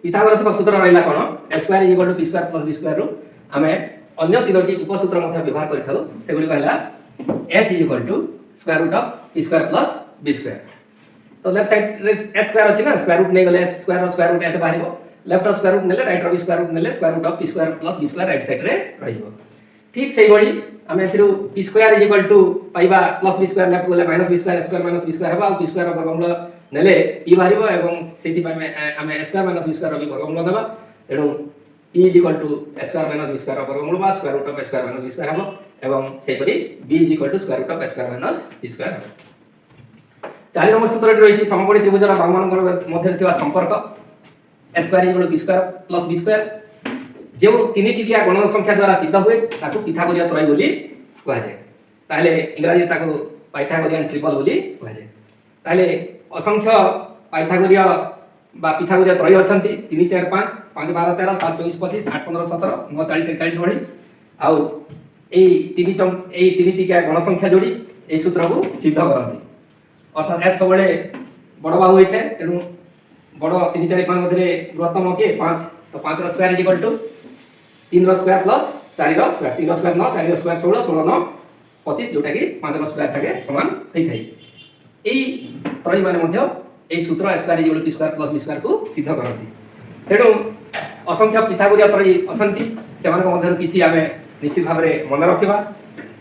पिथागोरस का सूत्र रहा कौन A square equal to P square plus B square आम अन्य तीनोटी उपसूत्र व्यवहार कर H is equal to square root of P square plus B square. तो लेफ्ट साइड रे एच स्क्वायर अछि ना स्क्वायर रूट नै गले स्क्वायर रूट एच बाहरिबो लेफ्ट रो स्क्वायर रूट नेले राइट रो स्क्वायर रूट नेले square root of P square plus B square right side रे रहिबो। ठीक सेही बडी आमे एथिरु P square is equal to पाइबा प्लस बी स्क्वायर लेफ्ट गले minus B square minus B square हबा पी स्क्वायर रो वर्गमूल नेले पी बाहरिबो एवं सेति पाइ आमे स्क्वायर माइनस बी स्क्वायर रो वर्गमूल देबा तेनु p is equal to square minus B square रो वर्गमूल बा square root of square minus B square हबो एवं सेही परि b is equal to square root of square minus B square हबो। 4 नंबर सूत्रটি রয়েছে সমকোণী ত্রিভুজৰ বাহুমানকৰ মধ্যে থকা সম্পৰ্ক a square equal to b square plus b square যে তিনিটিকিয়া গণন সংখ্যা দ্বারা সিদ্ধ হয় তাকে পিথাগোৰীয় ত্ৰয় বুলি কোৱা যায়। তাহলে ইংৰাজী তাকে পাইথাগোৰিয়ান ট্রিপল বুলি কোৱা যায়। তাহলে অসংখ্য পাইথাগোৰীয় বা পিথাগোৰীয় ত্ৰয় অছন্তি 3 4 5 5 12 13 7 24 25 8 15 17 9 40 41 বঢ়ি ଆଉ এই তিনিটিকিয়া গণ সংখ্যা যোଡ଼ି এই সূত্রକୁ সিদ্ধ କରନ୍ତି। अर्थात एच सब बड़ बाहु होता है तेणु बड़ 3 4 5 मध्य बृहत्तम किए 5 तो 5 रो स्क्वायर इज इक्वल टू 3 रो स्क्वायर प्लस 4 रो स्क्वायर 3 रो स्क्वायर 9 4 रो स्क्वायर 16 16 9 25 जोटा कि 5 रो स्क्वायर संगे समान होई थाई। एई त्रय माने मध्य एई सूत्र square is equal to square plus B square को सिद्ध करନ୍ତି। तेणु असंख्य पिथागोरीय त्रय असंति सेमान मध्य किछि आमे निश्चित भाव में मन रखिबा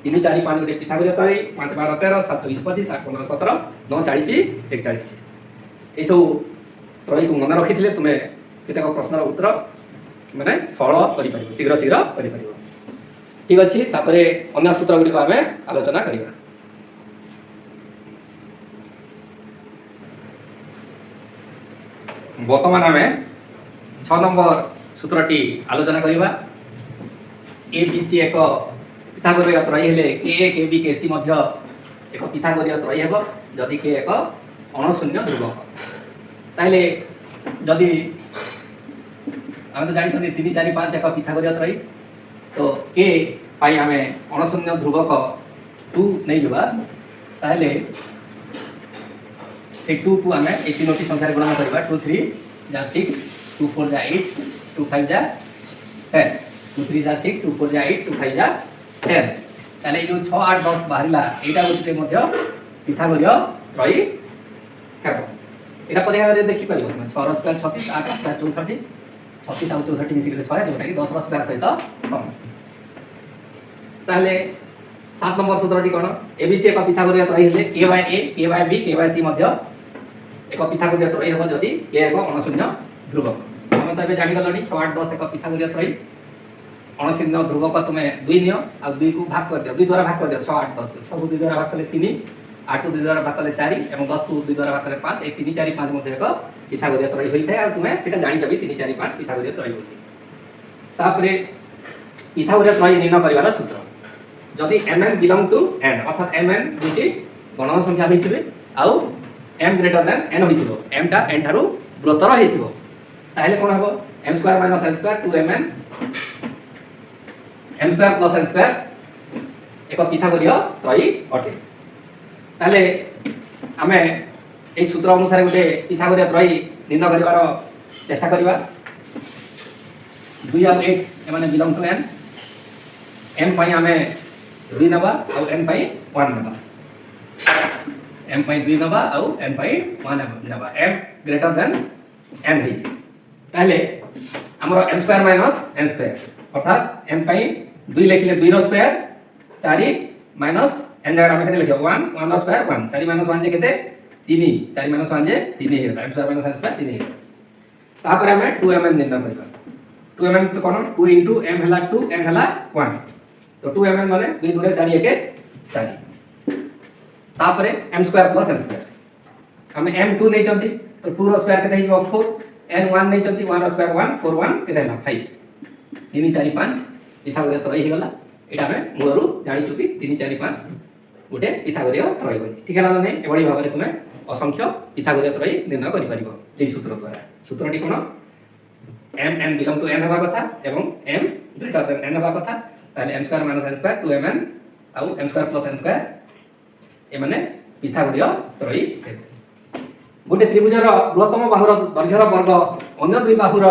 3 4 5 गोटे पिथागोरीय त्रय 5 12 13 7 24 25 8 15 17 9 40 41 ए सब त्रय को मन रखिथिले तुमे केतेक प्रश्नर उत्तर माने सरल करि परिबो शीघ्र शीघ्र करि परिबो। ठीक अछि तापरे अन्य सूत्र गुडी को आमे आलोचना करिबा। वर्तमान आमे 6 नंबर सूत्रटी आलोचना करिबा। एबीसी एक पिथागोरीय त्रय हेले के के बी के सी मध्य एक पिथागोरीय त्रय हेबो जदि के एक अणशून्य ध्रुवक। ताहले जदि हम तो जानि 3 4 5 एक पिथागोरीय त्रय तो के पाई हमें अणशून्य ध्रुवक 2 नै जबा ताहले से 2 को हमें ए तीनोटी संख्या रे गुणन करबा 2 3 जा 6 2 4 जा 8 2 5 जा 10 2 3 जा 6 2 4 जा 8 2 5 जा 10 ताले जो 6 8 10 बाहरिला एटा गोटे मध्य पिथागोरीय त्रय हेबो। एटा परिहार रे देखि परिबो 6 रो स्क्वायर 36 8 8 64 36 और 64 मिसिक 100 जोटा कि 10 रो स्क्वायर सहित समान। ताले 7 नंबर सूत्रटी कोन एबीसी एक पिथागोरीय त्रय हेले के बाय ए के बाय बी के बाय सी मध्य एक पिथागोरीय त्रय हेबो जदि के एक अणशून्य ध्रुवक। हम त एबे जानि गलनी 6 8 10 एक पिथागोरीय त्रय अणशून्य ध्रुवक तुमे 2 नियो आ 2 को भाग कर दियो 2 द्वारा भाग कर दियो 6 8 10 6 को 2 द्वारा भाग करले 3 8 को 2 द्वारा भाग करले 4 एवं 10 को 2 द्वारा भाग करले 5 ए 3 4 5 मध्ये एक पिथागोरीय त्रय होई थाय आ तुमे सेटा जानि जबि 3 4 5 पिथागोरीय त्रय होई। तापरे पिथागोरीय त्रय निर्णय करिवार सूत्र जदि mn बिलोंग टू n अर्थात mn जेटी गणन संख्या होइथिबे आउ m greater than n होइथिबो m टा n थारु बृहत्तर होइथिबो ताहेले कोन हबो m square minus n square 2mn m square plus n square एक पिथागोरीय त्रय अटे। ताले आमे ए सूत्र अनुसार गोटे पिथागोरीय त्रय निर्णय करिवार चेष्टा करिवा। 2 और 8 एमाने बिलोंग टू n m पई आमे 2 नबा और n पई 1 नबा m पई 2 नबा और n पई 1 नबा m ग्रेटर देन n है। ताले हमरो m square minus n square अर्थात m पई 2 लिखले 2 रो स्क्वायर 4 माइनस n जगह हम केते लिखो 1 1 रो स्क्वायर 1 4 माइनस 1 जे केते 3 4 माइनस 1 जे 3 हे m square minus n square 3 हे। तापर हमें 2mn निर्णय करबा 2mn तो कोन 2 into m हला 2 n हला 1 तो 2mn माने 2 2 4 1 4 तापर m square plus n square हम m2 नै चंती तो 2 रो स्क्वायर केते हिबो 4 n1 नै चंती 1 रो स्क्वायर 1 4 1 केते हला 5 3 4 5 पिथागोरीय त्रय हिगला एटा हम मूलरू जानि चुकी 3 4 5 गोटे पिथागोरीय त्रय होई। ठीक है ना नै एबडी भाबरे तुमे असंख्य पिथागोरीय त्रय निर्णय करि परिबो ए सूत्र द्वारा। सूत्रटी कोन m n belong to n हेबा कथा एवं m ग्रेटर देन n हेबा कथा ताले m square minus n square 2mn आउ m square plus n square ए माने पिथागोरीय त्रयी हेबे गोटे त्रिभुजर बृहत्तम बाहुर दैर्घ्यर वर्ग अन्य दुई बाहुर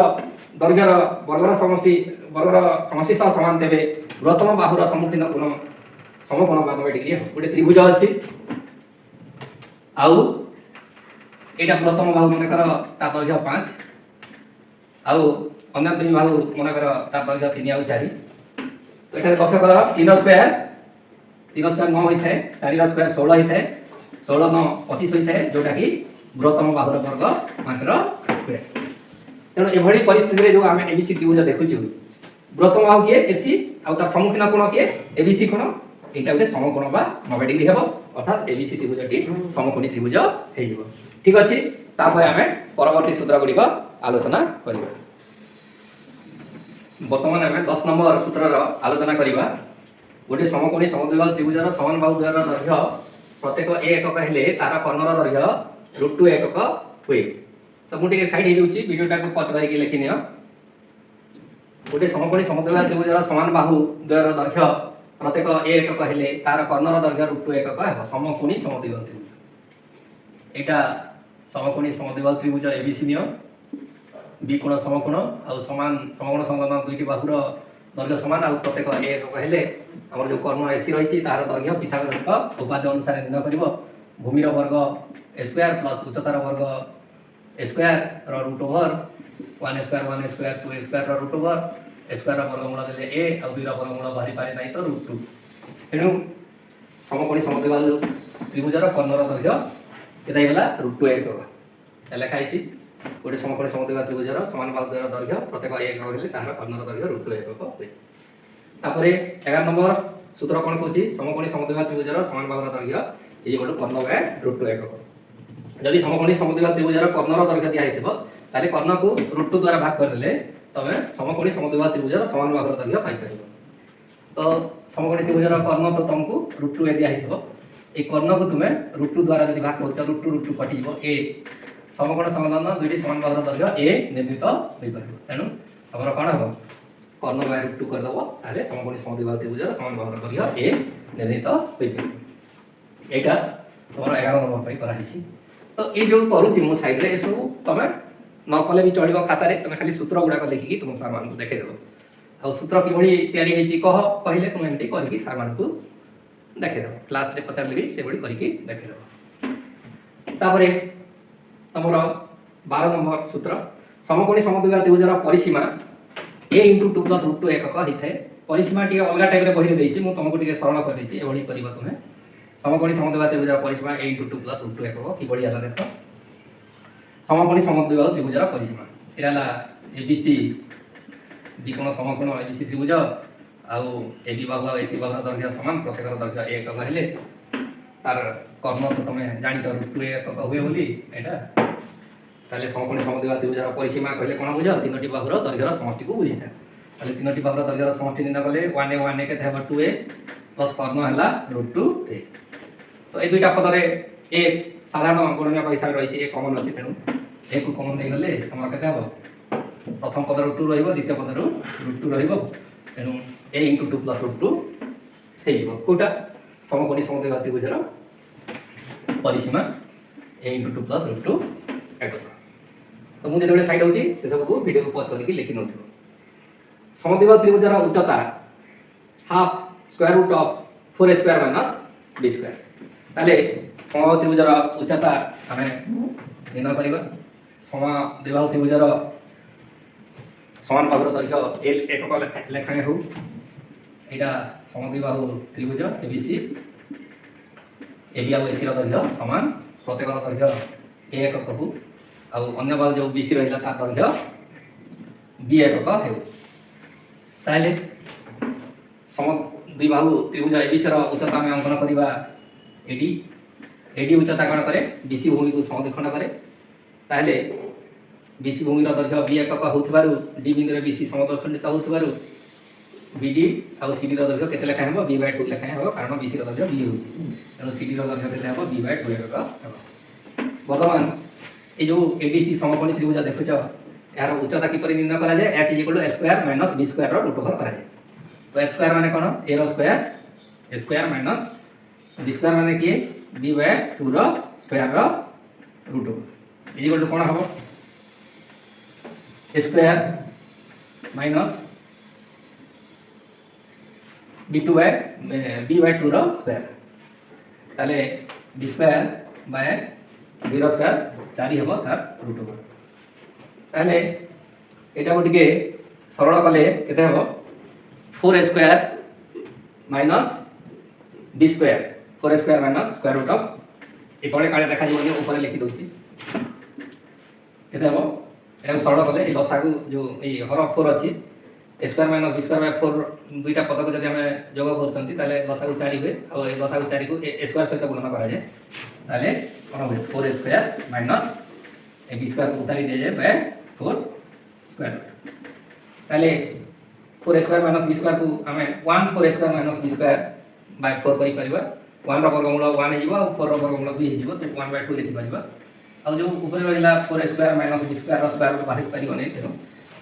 दैर्घ्यर वर्गर समष्टि सह समान देबे बृहत्तम बाहुर सम्मुखीन कोण समकोण बा 90 डिग्री गोटे त्रिभुज अछि आउ एटा बृहत्तम बाहु मन कर ता दैर्घ्य 5 आउ अन्य दुई बाहु मन कर ता दैर्घ्य 3 आउ 4 तो एटा लक्ष्य कर 3 स्क्वायर 9 होई थाए 4 स्क्वायर 16 होई थाए 16 9 25 होई थाए जोटा कि बृहत्तम बाहुर वर्ग 5 रो स्क्वायर तेणु एभली परिस्थिति रे जो आमे एबीसी त्रिभुज देखुछु बृहत्तम बाहु के एसी आउ तार सम्मुखीन कोण के एबीसी कोण एटा गोटे समकोण बा 90 डिग्री हेबो अर्थात एबीसी त्रिभुजटी समकोणी त्रिभुज हेइबो ठीक अछि तापर आमे परवर्ती सूत्र गुडी को आलोचना करिबा वर्तमान आमे 10 नंबर सूत्र रो आलोचना करिबा गोटे समकोणी समद्विबाहु त्रिभुजर समान बाहु द्वयर दैर्घ्य प्रत्येक a एकक हेले तार कर्णर दैर्घ्य √2 एकक हुए तो मुझे साइड हो जाउची वीडियोटा को पच करके लिखि नियो गोटे समकोणी समद्विबाहु त्रिभुजर समान बाहु द्वयर दैर्घ्य प्रत्येक a एकक हेले तार कर्णर दैर्घ्य √2 एकक हेबो समकोणी समद्विबाहु त्रिभुज एटा समकोणी समद्विबाहु त्रिभुज एबीसी नियो बी कोण समकोण आ समान समकोण संलग्न दुईटी बाहुर दैर्घ्य समान आ प्रत्येक a एकक हेले हमर जो कर्ण एसी रहिछि तार दैर्घ्य पिथागोरस उपाद्य अनुसार निर्णय करिवो भूमिर वर्ग a स्क्वायर प्लस उच्चतार वर्ग a स्क्वायर रो रूट ओवर 1 स्क्वायर 2 स्क्वायर रो रूट ओवर a स्क्वायर रो वर्गमूल देले a आ 2 रो वर्गमूल बाहरी पारे नाही तो √2 एनु समकोणी समद्विबाहु त्रिभुजर कर्णर दैर्घ्य केता गेला √2 एकक लेखा आइछि गोटे समकोणी समद्विबाहु त्रिभुजर समान बाहु द्वयर दैर्घ्य प्रत्येक a एकक हेले तार कर्णर दैर्घ्य √2 एकक होय तापरे 11 नंबर सूत्र कोन कहछि समकोणी समद्विबाहु त्रिभुजर समान बाहुर दैर्घ्य ए गोटे कर्ण बाय √2 एकक जदि समकोणी समद्विबाहु त्रिभुजर कर्णर दैर्घ्य दिया हेतिबो ताले कर्ण को √2 द्वारा भाग कर देले तमे समकोणी समद्विबाहु त्रिभुजर समान बाहुर दैर्घ्य पाइ परिबो तो समकोणी त्रिभुजर कर्ण तो तुमको √2 दिया हेतिबो ए कर्ण को तुमे √2 द्वारा जदि भाग करछ √2 कटि जिवो ए समकोण संलग्न दुईटी समान बाहुर दैर्घ्य ए निर्णीत होई परिबो तेनु हमर कोन हबो कर्ण बाय √2 कर दबो ताले समकोणी समद्विबाहु त्रिभुजर समान बाहुर दैर्घ्य ए निर्णीत होई परिबो एटा तमर 11 नंबर पई करा हिची तो ये जो करूची मो साइड रे सब तमे न कले भी चढ़िबो खाता रे तमे खाली सूत्र गुडा को लिखि तुम सार मान को देखे देबो आ सूत्र कि भली तयारी हेची कह पहिले तुम एमटी करके सार मान को देखे देबो क्लास रे पचार लेबी से बडी करके देखे देबो तापरे तमरो 12 नंबर सूत्र समकोणी समद्विबाहु त्रिभुजर परिसीमा a * 2 + √2 एकक हिथाय परिसीमा टी अलगा टाइप रे बहिरे देछि मु तुमको टिके सरल कर देछि एभली करबा तुमे समकोणी समद्विबाहु त्रिभुजर परिसीमा a * 2 + √2 एकक कि बढिया ला देखो समकोणी समद्विबाहु त्रिभुजर परिसीमा एराला एबीसी बी कोण समकोण एबीसी त्रिभुज आउ एबी बाहु आ एसी बाहु दैर्घ्य समान प्रत्येक दैर्घ्य a एकक हेले तार कर्ण तो तमे जानि छ √2 एकक हुए बोली एटा ताले समकोणी समद्विबाहु त्रिभुजर परिसीमा कहले कोन बुझ तीनोटी बाहुर दैर्घ्यर समष्टि को बुझिता ताले तीनोटी बाहुर दैर्घ्यर समष्टि निर्णय कले 1 केते हेबा 2a प्लस कर्ण हला √2a तो ए दुईटा पद रे ए साधारण गुणनीय हिसाब रही ए कमन अछि तेनु ए को कमन दे गले हमर केते हबो प्रथम पद √2 रहइबो द्वितीय पद √2 रहइबो तेनु a * 2 + √2 हेइबो कोटा समकोणी समद्विबाहु त्रिभुजर परिसीमा a * 2 + √2 एकक तो मु जेते साइड होची से सब को वीडियो को पॉज करके लिखि नथु समद्विबाहु त्रिभुजर उच्चता half square root of 4a square minus b square ताले समबाहु त्रिभुजर उच्चता हमें निर्णय करिबा समद्विबाहु त्रिभुजर समान बाहुर दैर्घ्य l एकक लेखाए हो एटा समद्विबाहु त्रिभुज एबीसी एबी आ एसी रो दैर्घ्य समान प्रत्येक रो दैर्घ्य a एकक हो आ अन्य बाहु जो बीसी रहिला ता दैर्घ्य b एकक हेउ ताले समद्विबाहु त्रिभुज एबीसी रो उच्चता में अंकन करिबा एडी उच्चता कोन करे बीसी भूमि को समद्विखंड करे ताले बीसी भूमि रो दैर्घ्य b एकक होतबारु d बिंदु रे बीसी समद्विखंडित होतबारु बीडी आ सीडी रो दैर्घ्य केते लेखा हेबो b/2 लेखा हेबो कारण बीसी रो दैर्घ्य b होची तेनो सीडी रो दैर्घ्य केते हेबो b/2 एकक हेबो वर्तमान ए जो एबीसी समकोणी त्रिभुज देखुछ यार उच्चता किपरि निर्णय करा जाए h = a square minus b square रो रूट ओवर करा जाए। तो h स्क्वायर माने कोन a रो square a square minus b square माने कि b/2 रो स्क्वायर रो रूट ओवर इज कोन हबो a स्क्वायर माइनस b/2 रो स्क्वायर ताले b स्क्वायर बाय b रो स्क्वायर 4 हबो तार रूट ओवर ताले एटा को टिके सरल कले केते हबो 4a square minus b square 4a square minus square root of ए तळे काळे देखा जिवो जे ऊपर लिखि दोछि केते हबो एटा सरल कले ए लसागु जो ए हर 4 अछि a square minus b square bye 4 दुईटा पद को जदि हमें जोग करछंती ताले लसागु 4 हुए और ए लसागु 4 को a स्क्वायर सहित गुणन करा जाय ताले कोन होय 4a स्क्वायर माइनस ए b स्क्वायर को उतारी दे जाए बाय 4 स्क्वायर ताले 4a square minus b square को हमें 1 4a square minus b square bye 4 करि परिबा 1 रो वर्गमूल 1 हे जिवो और 4 रो वर्गमूल 2 हे जिवो तो 1/2 लिखि परिबा और जो ऊपर रहिला 4a square minus b square रो स्क्वायर रूट बाहर परिबो नै तेनो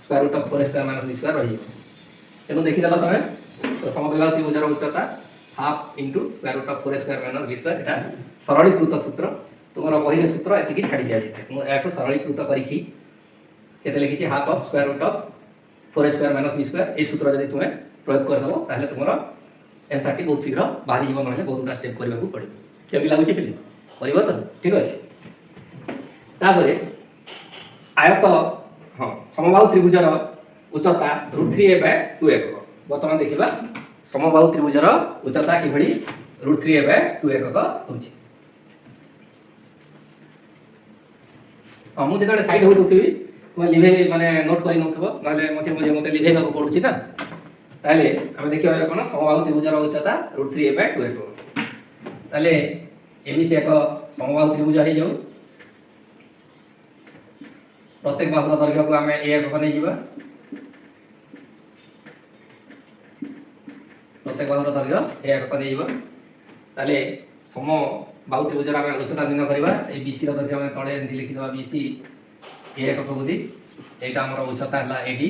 square root of 4a square minus b square रही तेनो देखि दला तमे तो समद्विबाहु त्रिभुजर उच्चता half into square root of 4a square minus b square एटा सरलीकृत सूत्र तुमरो बहिर सूत्र एतिकी छाडी दिया जेते मु एटो सरलीकृत करिखि केते लिखिछि half of square root of 4a square minus b square ए सूत्र जदि तुमे प्रयोग कर दबो ताहले तुमरो आंसर टी बहुत शीघ्र बाहरी जीवन नहे बहुत गुडा स्टेप करबा को पड़े केबि लागुछि पिले करबो त ठीक अछि तापरे आयत हां समबाहु त्रिभुजर उच्चता √3a/2 एकक वर्तमान देखिबा समबाहु त्रिभुजर उच्चता कि भली √3a/2 एकक होछि मु जेतले साइड होई उठिबी तुम लिभे माने नोट करि नथबो नाले मचे मजे मते लिभेबा को पडुछि ना ताले हम देखिबा कोन समबाहु त्रिभुजर उच्चता √3a/2 एकक ताले एबी से एक समबाहु त्रिभुज हे जो प्रत्येक बाहुर दैर्घ्य को हमें a एकक नै जिबा प्रत्येक बाहुर दैर्घ्य a एकक नै जिबा ताले सम बाहु त्रिभुजर हमें उच्चता निर्णय करबा ए BC रो दैर्घ्य हमें तळे एंती लिखि दबा BC a एकक बुद्धि एटा हमर उच्चता हला AD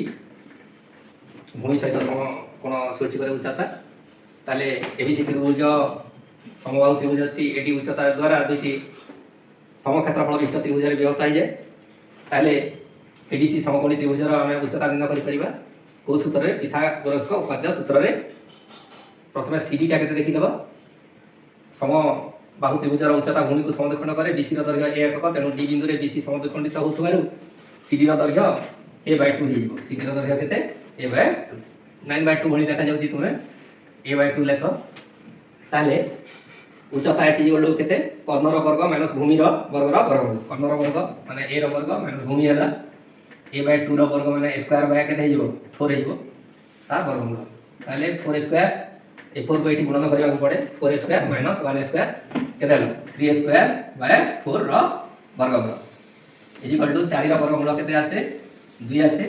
भूमि सहित सम कोन सृष्टि करे उच्चता ताले ABC त्रिभुज समबाहु त्रिभुजति AD उच्चता द्वारा दुटी समक्षेत्रफल विशिष्ट त्रिभुजरे विभक्त हो जाय ताले ADC समकोणी त्रिभुजर हमें उच्चता निर्णय करि परिबा को सूत्र रे पिथागोरस को उपाद्य सूत्र रे प्रथमे CD टा केते देखि दबा सम बाहु त्रिभुजर उच्चता भूमि को समद्विखंड करे BC रो दैर्घ्य a एकक तेनु D बिंदु रे BC समद्विखंडित होथुवारु CD रो दैर्घ्य a/2 हे जिवो CD रो दैर्घ्य केते a/2 9/2 भली देखा जाउची तुमे a/2 लेख ताले उच्चता h इक्वल टू केते कर्ण रो वर्ग माइनस भूमि रो वर्ग रो वर्ग कर्ण रो वर्ग माने a रो वर्ग माइनस भूमि हला a/2 रो वर्ग माने a स्क्वायर बाय केते हे जिवो 4 हे जिवो तार वर्गमूल ताले 4 स्क्वायर ए 4 को एठी गुणन करिया को पड़े 4 स्क्वायर माइनस 1 स्क्वायर केते हला 3 स्क्वायर बाय 4 रो वर्गमूल इज इक्वल टू 4 रो वर्गमूल केते आसे 2 आसे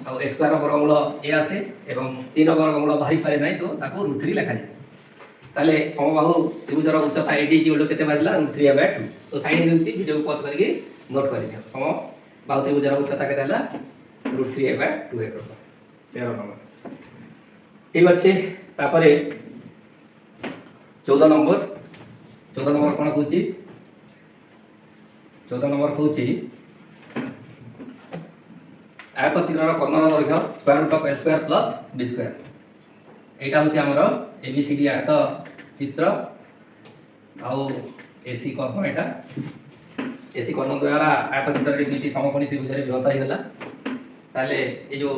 आ स्क्वायर रो वर्गमूल a आसे एवं 3 रो वर्गमूल बाहरी पारे नै तो ताको √3 लिखा जाय ताले समबाहु त्रिभुजर उच्चता AD इक्वल केते बाजिला √3a/2 तो साइड हेउची वीडियो को पॉज करके नोट करि दियो समबाहु त्रिभुजर उच्चता केते हला √3a/2 एकक 13 नंबर ठीक अछि तापरे 14 नंबर कोन कहूची 14 नंबर कहूची आयत चित्रर कर्णर दैर्घ्य square root of a square plus b square एटा होची हमरो ABCD आयत चित्र आउ AC कर्ण एटा AC कर्ण द्वारा आयत चित्र रे दुईटी समकोणी त्रिभुज रे विभक्त होइला ताले ए जो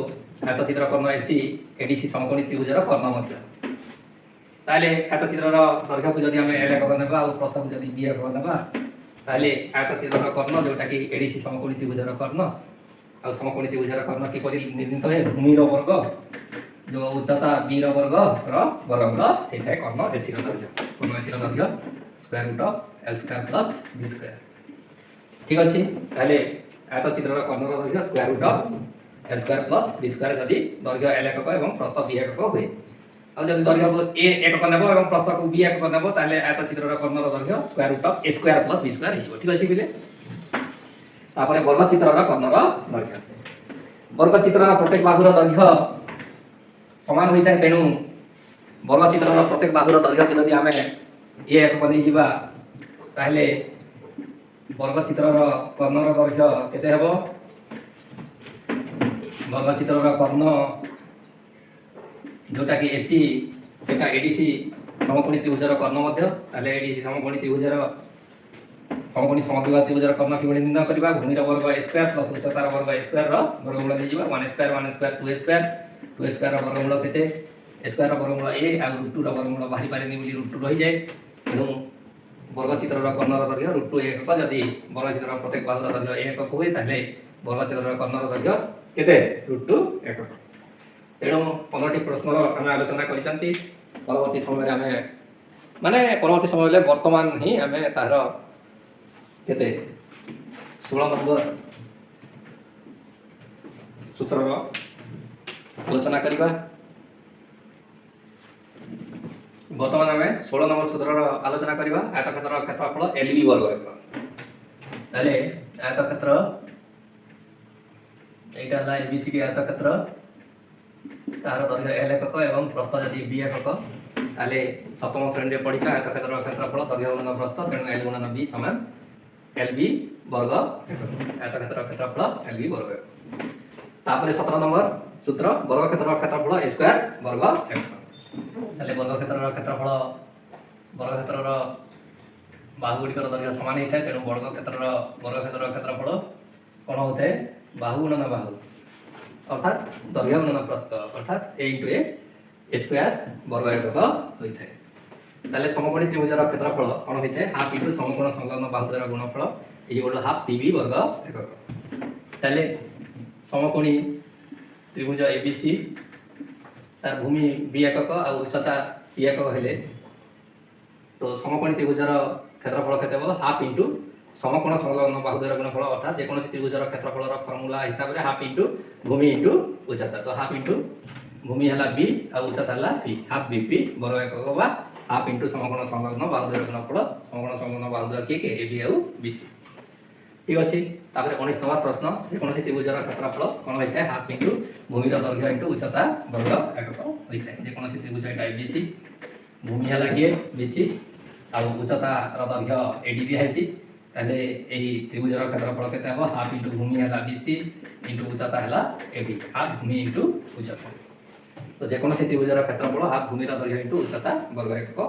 आयत चित्र कर्ण AC ADC समकोणी त्रिभुज रो कर्ण मध्य ताले आयत चित्र रो दैर्घ्य को जदि हमें l एकक नेबा और प्रस्थ को जदि b एकक नेबा ताले आयत चित्र रो कर्ण जोटा कि ADC समकोणी त्रिभुज रो कर्ण और समकोणी त्रिभुज रो कर्ण कि परि निर्णीत है भूमि रो वर्ग जो उच्चता b रो वर्ग रो वर्गमूल हेतै कर्ण AC रो दैर्घ्य कर्ण AC रो दैर्घ्य square root of l square plus b square ठीक अछि ताले आयत चित्र रो कर्ण रो दैर्घ्य square root of l square plus b square जदि दैर्घ्य l एकक एवं प्रस्थ b एकक होय और जदि दैर्घ्य को a एकक नेबो एवं प्रस्थ को b एकक नेबो ताले आयत चित्र रो कर्ण रो दैर्घ्य square root of a square plus b square हिबो ठीक अछि बिले तापरे वर्ग चित्र रो कर्ण रो दैर्घ्य ବର୍ଗଚିତ୍ରର ପ୍ରତ୍ୟେକ ବାହୁର ଦୈର୍ଘ୍ୟ ସମାନ ହୋଇଥାଏ। ତେଣୁ ବର୍ଗଚିତ୍ରର ପ୍ରତ୍ୟେକ ବାହୁର ଦୈର୍ଘ୍ୟକୁ ଯଦି ଆମେ ଏ ଏକକ ନେଇଯିବା ତାହେଲେ ବର୍ଗଚିତ୍ରର କର୍ଣ୍ଣର ଦୈର୍ଘ୍ୟ କେତେ ହେବ? ବର୍ଗଚିତ୍ରର କର୍ଣ୍ଣ ଯୋଉଟାକି ଏସି ସେଟା ଏଡିସି ସମକୋଣୀ ତ୍ରିଭୁଜର କର୍ଣ୍ଣ ମଧ୍ୟ। ତାହେଲେ ଏଡିସି ସମକୋଣୀ ତ୍ରିଭୁଜର ସମକୋଣୀ ସମଦ୍ୱିବାହୁ ତ୍ରିଭୁଜର କର୍ଣ୍ଣ କିଭଳି ନିର୍ଣ୍ଣୟ କରିବା? ଭୂମିର ବର୍ଗ a ସ୍କୋୟାର ପ୍ଲସ୍ ଉଚ୍ଚତାର ବର୍ଗ a ସ୍କୋୟାରର ବର୍ଗମୂଳ ନେଇଯିବା। 1 ସ୍କୋୟାର 2a ସ୍କୋୟାର 2a ସ୍କୋୟାରର ବର୍ଗମୂଳ କେତେ? a ସ୍କୋୟାରର ବର୍ଗମୂଳ a ଆଉ √2ର ବର୍ଗମୂଳ ବାହାରି ପାରେନି ବୋଲି √2 ରହିଯାଏ। ତେଣୁ ବର୍ଗଚିତ୍ରର କର୍ଣ୍ଣର ଦୈର୍ଘ୍ୟ √2 a ଏକକ। ଯଦି ବର୍ଗଚିତ୍ରର ପ୍ରତ୍ୟେକ ବାହୁର ଦୈର୍ଘ୍ୟ a ଏକକ ହୁଏ ତାହେଲେ ବର୍ଗଚିତ୍ରର କର୍ଣ୍ଣର ଦୈର୍ଘ୍ୟ କେତେ? √2 ଏକକ। ତେଣୁ 15ଟି ପ୍ରଶ୍ନର ଆମେ ଆଲୋଚନା କରିଛନ୍ତି। ପରବର୍ତ୍ତୀ ସମୟରେ ଆମେ ପରବର୍ତ୍ତୀ ସମୟ ହେଲେ ବର୍ତ୍ତମାନ ହିଁ ଆମେ ତାହାର କେତେ 16 ନମ୍ବର ସୂତ୍ରର ଆଲୋଚନା କରିବା। ବର୍ତ୍ତମାନ ଆମେ 16 ନମ୍ବର ସୂତ୍ରର ଆଲୋଚନା କରିବା। ଆୟତକ୍ଷେତ୍ରର କ୍ଷେତ୍ରଫଳ LB ବର୍ଗ ଏକକ। ତାହେଲେ ଆୟତକ୍ଷେତ୍ର এইটা ହେଲା ABCD ଆୟତକ୍ଷେତ୍ର, ତାର ଦୈର୍ଘ୍ୟ L ଏକକ ଏବଂ ପ୍ରସ୍ଥ ଯଦି B ଏକକ, ତାହେଲେ ସପ୍ତମ ଶ୍ରେଣୀରେ ପଢିଛ ଆୟତକ୍ଷେତ୍ରର କ୍ଷେତ୍ରଫଳ ଦୈର୍ଘ୍ୟ ଗୁଣନ ପ୍ରସ୍ଥ, ତେଣୁ L ଗୁଣନ B ସମାନ LB ବର୍ଗ ଏକକ। ଆୟତକ୍ଷେତ୍ରର କ୍ଷେତ୍ରଫଳ LB ବର୍ଗ ଏକକ। ତାପରେ 17 ନମ୍ବର ସୂତ୍ର ବର୍ଗକ୍ଷେତ୍ରର କ୍ଷେତ୍ରଫଳ A ସ୍କୋୟାର ବର୍ଗ ଏକକ। ତାହେଲେ ବର୍ଗକ୍ଷେତ୍ରର କ୍ଷେତ୍ରଫଳ ବର୍ଗକ୍ଷେତ୍ରର ବାହୁ ଗୁଡ଼ିକର ଦୈର୍ଘ୍ୟ ସମାନ ହେଇଥାଏ। ତେଣୁ ବର୍ଗକ୍ଷେତ୍ରର କ୍ଷେତ୍ରଫଳ କ'ଣ ହୋଇଥାଏ? ବାହୁ ଗୁଣନ ବାହୁ ଅର୍ଥାତ୍ ଦୈର୍ଘ୍ୟ ଗୁଣନ ପ୍ରସ୍ଥ ଅର୍ଥାତ୍ a × a ସ୍କୋୟାର ବର୍ଗ ଏକକ ହୋଇଥାଏ। ତାହେଲେ ସମକୋଣୀ ତ୍ରିଭୁଜର କ୍ଷେତ୍ରଫଳ କ'ଣ ହୋଇଥାଏ? ହାଫ୍ ଇଣ୍ଟୁ ସମକୋଣ ସଂଲଗ୍ନ ବାହୁ ଦ୍ୱାରା ଗୁଣଫଳ ହାଫ୍ PB ବର୍ଗ ଏକକ। ତାହେଲେ ସମକୋଣୀ ତ୍ରିଭୁଜ ABC ତାର ଭୂମି B ଏକକ ଆଉ ଉଚ୍ଚତା P ଏକକ ହେଲେ ତ ସମକୋଣୀ ତ୍ରିଭୁଜର କ୍ଷେତ୍ରଫଳ କେତେ ହେବ? ହାଫ୍ ଇଣ୍ଟୁ ସମକୋଣ ସଂଲଗ୍ନ ବାହୁ ଦ୍ୱାରା ଗୁଣଫଳ ଅର୍ଥାତ୍ ଯେକୌଣସି ତ୍ରିଭୁଜର କ୍ଷେତ୍ରଫଳର ଫର୍ମୁଲା ହିସାବରେ ହାଫ୍ ଇଣ୍ଟୁ ଭୂମି ଇଣ୍ଟୁ ଉଚ୍ଚତା। ତ ହାଫ୍ ଇଣ୍ଟୁ ଭୂମି ହେଲା B ଆଉ ଉଚ୍ଚତା ହେଲା P, ହାଫ୍ BP ବର୍ଗ ଏକକ ବା ହାଫ୍ ଇଣ୍ଟୁ ସମକୋଣ ସଂଲଗ୍ନ ବାହୁ ଦ୍ୱାରା ଗୁଣଫଳ। ସମକୋଣ ସଂଲଗ୍ନ ବାହୁ ଦ୍ୱାରା କିଏ AB ଆଉ BC। ঠিক ଅଛି। ତାପରେ 19 ନମ୍ବର ପ୍ରଶ୍ନ ଯେକୌଣସି ତ୍ରିଭୁଜର କ୍ଷେତ୍ରଫଳ କ'ଣ ହୋଇଥାଏ? ହାଫ୍ ଇଣ୍ଟୁ ଭୂମିର ଦୈର୍ଘ୍ୟ ଇଣ୍ଟୁ ଉଚ୍ଚତା ବର୍ଗ ଏକକ ହୋଇଥାଏ। ଯେକୌଣସି ତ୍ରିଭୁଜ ଏଇଟା ABC, ଭୂମି ହେଲା କିଏ? BC ଆଉ ଉଚ୍ଚତାର ଦୈର୍ଘ୍ୟ AD ଦିଆହେଇଛି। ତାହେଲେ ଏହି ତ୍ରିଭୁଜର କ୍ଷେତ୍ରଫଳ କେତେ ହେବ? ହାଫ୍ ଇଣ୍ଟୁ ଭୂମି ହେଲା BC ଇଣ୍ଟୁ ଉଚ୍ଚତା ହେଲା AD, ହାଫ୍ ଭୂମି ଇଣ୍ଟୁ ଉଚ୍ଚତା। ତ ଯେକୌଣସି ତ୍ରିଭୁଜର କ୍ଷେତ୍ରଫଳ ହାଫ୍ ଭୂମିର ଦୈର୍ଘ୍ୟ ଇଣ୍ଟୁ ଉଚ୍ଚତା ବର୍ଗ ଏକକ।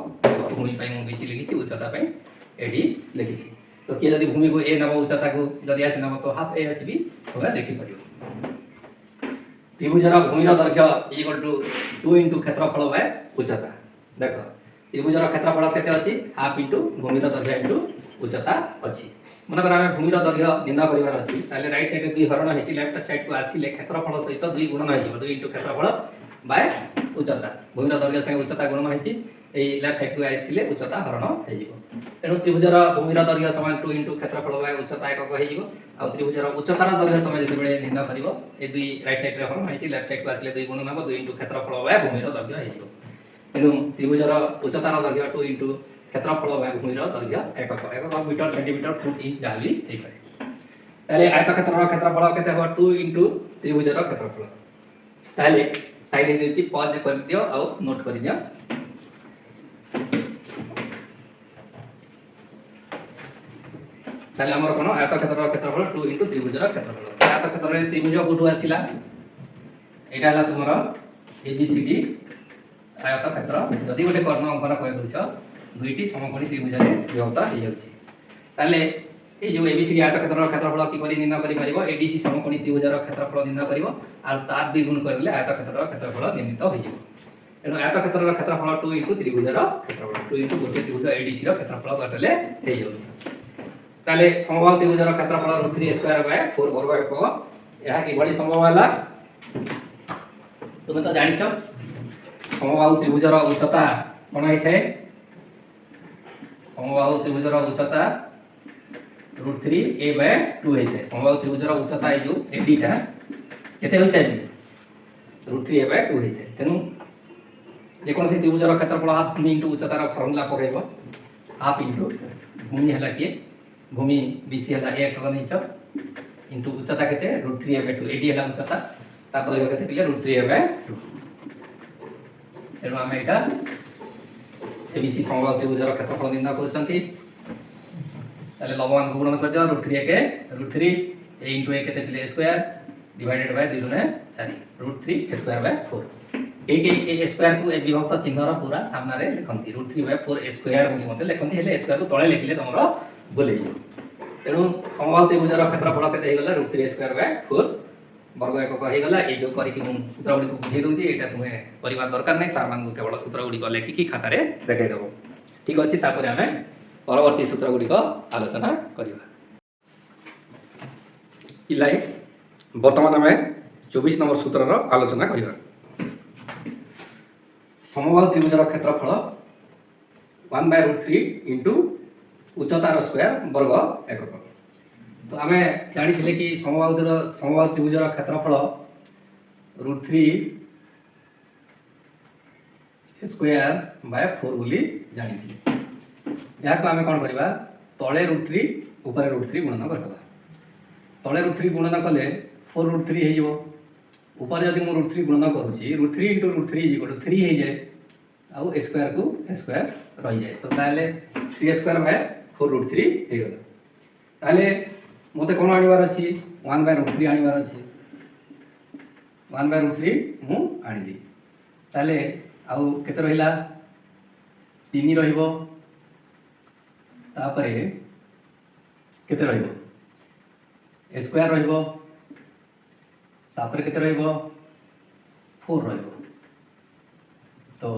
ଭୂମି ପାଇଁ ମୁଁ BC ଲେଖିଛି, ଉଚ୍ଚତା ପାଇଁ AD ଲେଖିଛି। ତ କିଏ ଯଦି ଭୂମିକୁ A ନେବ, ଉଚ୍ଚତାକୁ ଯଦି H ନେବ ତ ହାଫ୍ A H ବି ତମେ ଦେଖିପାରିବ। ତ୍ରିଭୁଜର ଭୂମିର ଦୈର୍ଘ୍ୟ ଇକ୍ୱାଲ୍ ଟୁ 2 ଇଣ୍ଟୁ କ୍ଷେତ୍ରଫଳ ବାଇ ଉଚ୍ଚତା। ଦେଖ ତ୍ରିଭୁଜର କ୍ଷେତ୍ରଫଳ କେତେ ଅଛି? ହାଫ୍ ଇଣ୍ଟୁ ଭୂମିର ଦୈର୍ଘ୍ୟ ଇଣ୍ଟୁ ଉଚ୍ଚତା ଅଛି। ମନେକର ଆମେ ଭୂମିର ଦୈର୍ଘ୍ୟ ନିର୍ଣ୍ଣୟ କରିବାର ଅଛି, ତାହେଲେ ରାଇଟ୍ ସାଇଡ୍ରେ 2 ହରଣ ହେଇଛି, ଲେଫ୍ଟ ସାଇଡ୍କୁ ଆସିଲେ କ୍ଷେତ୍ରଫଳ ସହିତ 2 ଗୁଣନ ହେଇଯିବ। 2 ଇଣ୍ଟୁ କ୍ଷେତ୍ରଫଳ ବାଇ ଉଚ୍ଚତା। ଭୂମିର ଦୈର୍ଘ୍ୟ ସାଙ୍ଗେ ଉଚ୍ଚତା ଗୁଣନ ହେଇଛି, এই লেফট সাইডକୁ ଆସିଲେ ଉଚ୍ଚତା ହରଣ ହେଇଯିବ। ତେଣୁ ତ୍ରିଭୁଜର ଭୂମିର ଦୈର୍ଘ୍ୟ ସମାନ 2 ଇଣ୍ଟୁ କ୍ଷେତ୍ରଫଳ ବାଇ ଉଚ୍ଚତା ଏକକ ହେଇଯିବ। ଆଉ ତ୍ରିଭୁଜର ଉଚ୍ଚତାର ଦୈର୍ଘ୍ୟ ତମେ ଯେତେବେଳେ ନିର୍ଣ୍ଣୟ କରିବ, এই 2 ରାଇଟ୍ ସାଇଡ୍ରେ ହରଣ ହେଇଛି, ଲେଫ୍ଟ ସାଇଡ୍କୁ ଆସିଲେ 2 ଗୁଣନ ହେବ, 2 ଇଣ୍ଟୁ କ୍ଷେତ୍ରଫଳ ବାଇ ଭୂମିର ଦୈର୍ଘ୍ୟ ହେଇଯିବ। ତେଣୁ ତ୍ରିଭୁଜର ଉଚ୍ଚତାର ଦୈର୍ଘ୍ୟ 2 ଇଣ୍ଟୁ କ୍ଷେତ୍ରଫଳ ବାଇ ଭୂମିର ଦୈର୍ଘ୍ୟ ଏକକ। ଏକକ ମିଟର, ସେଣ୍ଟିମିଟର, ଫୁଟ, ଇଞ୍ଚ ଯାହା ବି ହେଇପାରେ। ତାହେଲେ ଆୟତକ୍ଷେତ୍ରର କ୍ଷେତ୍ରଫଳ କେତେ ହେବ? 2 ଇଣ୍ଟୁ ତ୍ରିଭୁଜର କ୍ଷେତ୍ରଫଳ। ତାହେଲେ ସାଇଡ୍ ହେଇଯାଇଛି, ପଜ କରିଦିଅ ଆଉ ନୋଟ୍ କରିଦିଅ। তাহলে আমার কোন আয়তক্ষেত্রের ক্ষেত্রফল 2 ইনটু ত্রিভুজের ক্ষেত্রফল। আয়তক্ষেত্রের ত্রিভুজ কোঠু আসিলা? এটা হলা তোমার ABCD আয়তক্ষেত্র। যদি গোটে কর্ণ অঙ্কন করে দউছ, দুইটি সমকোণী ত্রিভুজের বিভক্ত হই যাচ্ছে। তাহলে এই যে ABCD আয়তক্ষেত্রের ক্ষেত্রফল কিপরি নির্ণয় করি পারিব? ADC সমকোণী ত্রিভুজের ক্ষেত্রফল নির্ণয় করিব, আর তার দ্বিগুণ করলে আয়তক্ষেত্রের ক্ষেত্রফল নির্ণীত হই যাব। তেণু আয়তক্ষেত্রের ক্ষেত্রফল 2 ইনটু ত্রিভুজের ক্ষেত্রফল, 2 ইনটু গোটে ত্রিভুজ ADC র ক্ষেত্রফল কাটলে হই যাচ্ছে। তাহলে সমবাহু ত্রিভুজের ক্ষেত্রফল √3 স্কয়ার বাই 4 বর্গ একক। ଏହା কিভাবে সম্ভব ହେଲା? তুমি তো জানিছ সমবাহু ত্রিভুজের উচ্চতা কোন হইଥାଏ? সমবাহু ত্রিভুজের উচ্চতা √3a বাই 2 হইଥାଏ। সমবাহু ত্রিভুজের উচ্চতা এই যে AD টা কেতে হইଥାଏ? √3a by 2 হইଥାଏ। তেনু যে কোনসি ত্রিভুজের ক্ষেত্রফল হাফ ভূমি ইনটু উচ্চতার ফর্মুলা পকাইব। হাফ ইনটু ভূমি হলা কি? ভূমি BC হলা a একক নেইছ, इंटू उच्चता केते √3/2 एडी हला उच्चता ता दৈর্ঘ্য केते थिले √3/2 तेणु आम एटा एबीसी समबाहु त्रिभुजर क्षेत्रफल निर्णय करछंती ताले लंबमान को गुणन कर दियो √3 a इंटू a केते थिले स्क्वायर डिवाइडेड बाय 2 गुणे 4 √3 a² 4 ए स्क्वायर को ए विभक्त चिन्हर पूरा सामना रे लिखंती √3/4 a स्क्वायर बोली मते लिखंती हेले स्क्वायर को तळे लिखिले तमरो बोले तेणु समबाहु त्रिभुजर क्षेत्रफल केते हे गला √3 a² 4 वर्ग एकक हे गला ए जो करी कि सूत्र गुडी को बुझे दोची एटा तुमे परिवार दरकार नै सार मान को केवल सूत्र गुडी को लेखि कि खाता रे देखाइ देबो ठीक अछि तापर हमें परवर्ती सूत्र गुडी को आलोचना करिबा इलाई वर्तमान हमें 24 नंबर सूत्र रो आलोचना करिबा समबाहु त्रिभुजर क्षेत्रफल 1/√3 इंटू उच्चतार स्क्वायर वर्ग एकक तो आम जानी कि समबाहु त्रिभुजर क्षेत्रफल √3 स्क्वायर बाय 4 बोली जानी या को आम कौन करवा तले √3 ऊपर √3 गुणन करदबा तले √3 गुणन कले 4√3 हो ऊपर जदि मु √3 गुणन करूची √3 इंटू √3 3 हो जाए आउ a स्क्वायर को a स्क्वायर रही जाए तो ताले 3 बाय 4√3 हे गला ताले मते कोन आनिबार अछि 1/√3 आनिबार अछि 1/√3 मु आनि दी ताले आउ केते रहिला 3 रहिबो तापरे केते रहिबो a स्क्वायर रहिबो तापरे केते रहिबो 4 रहिबो तो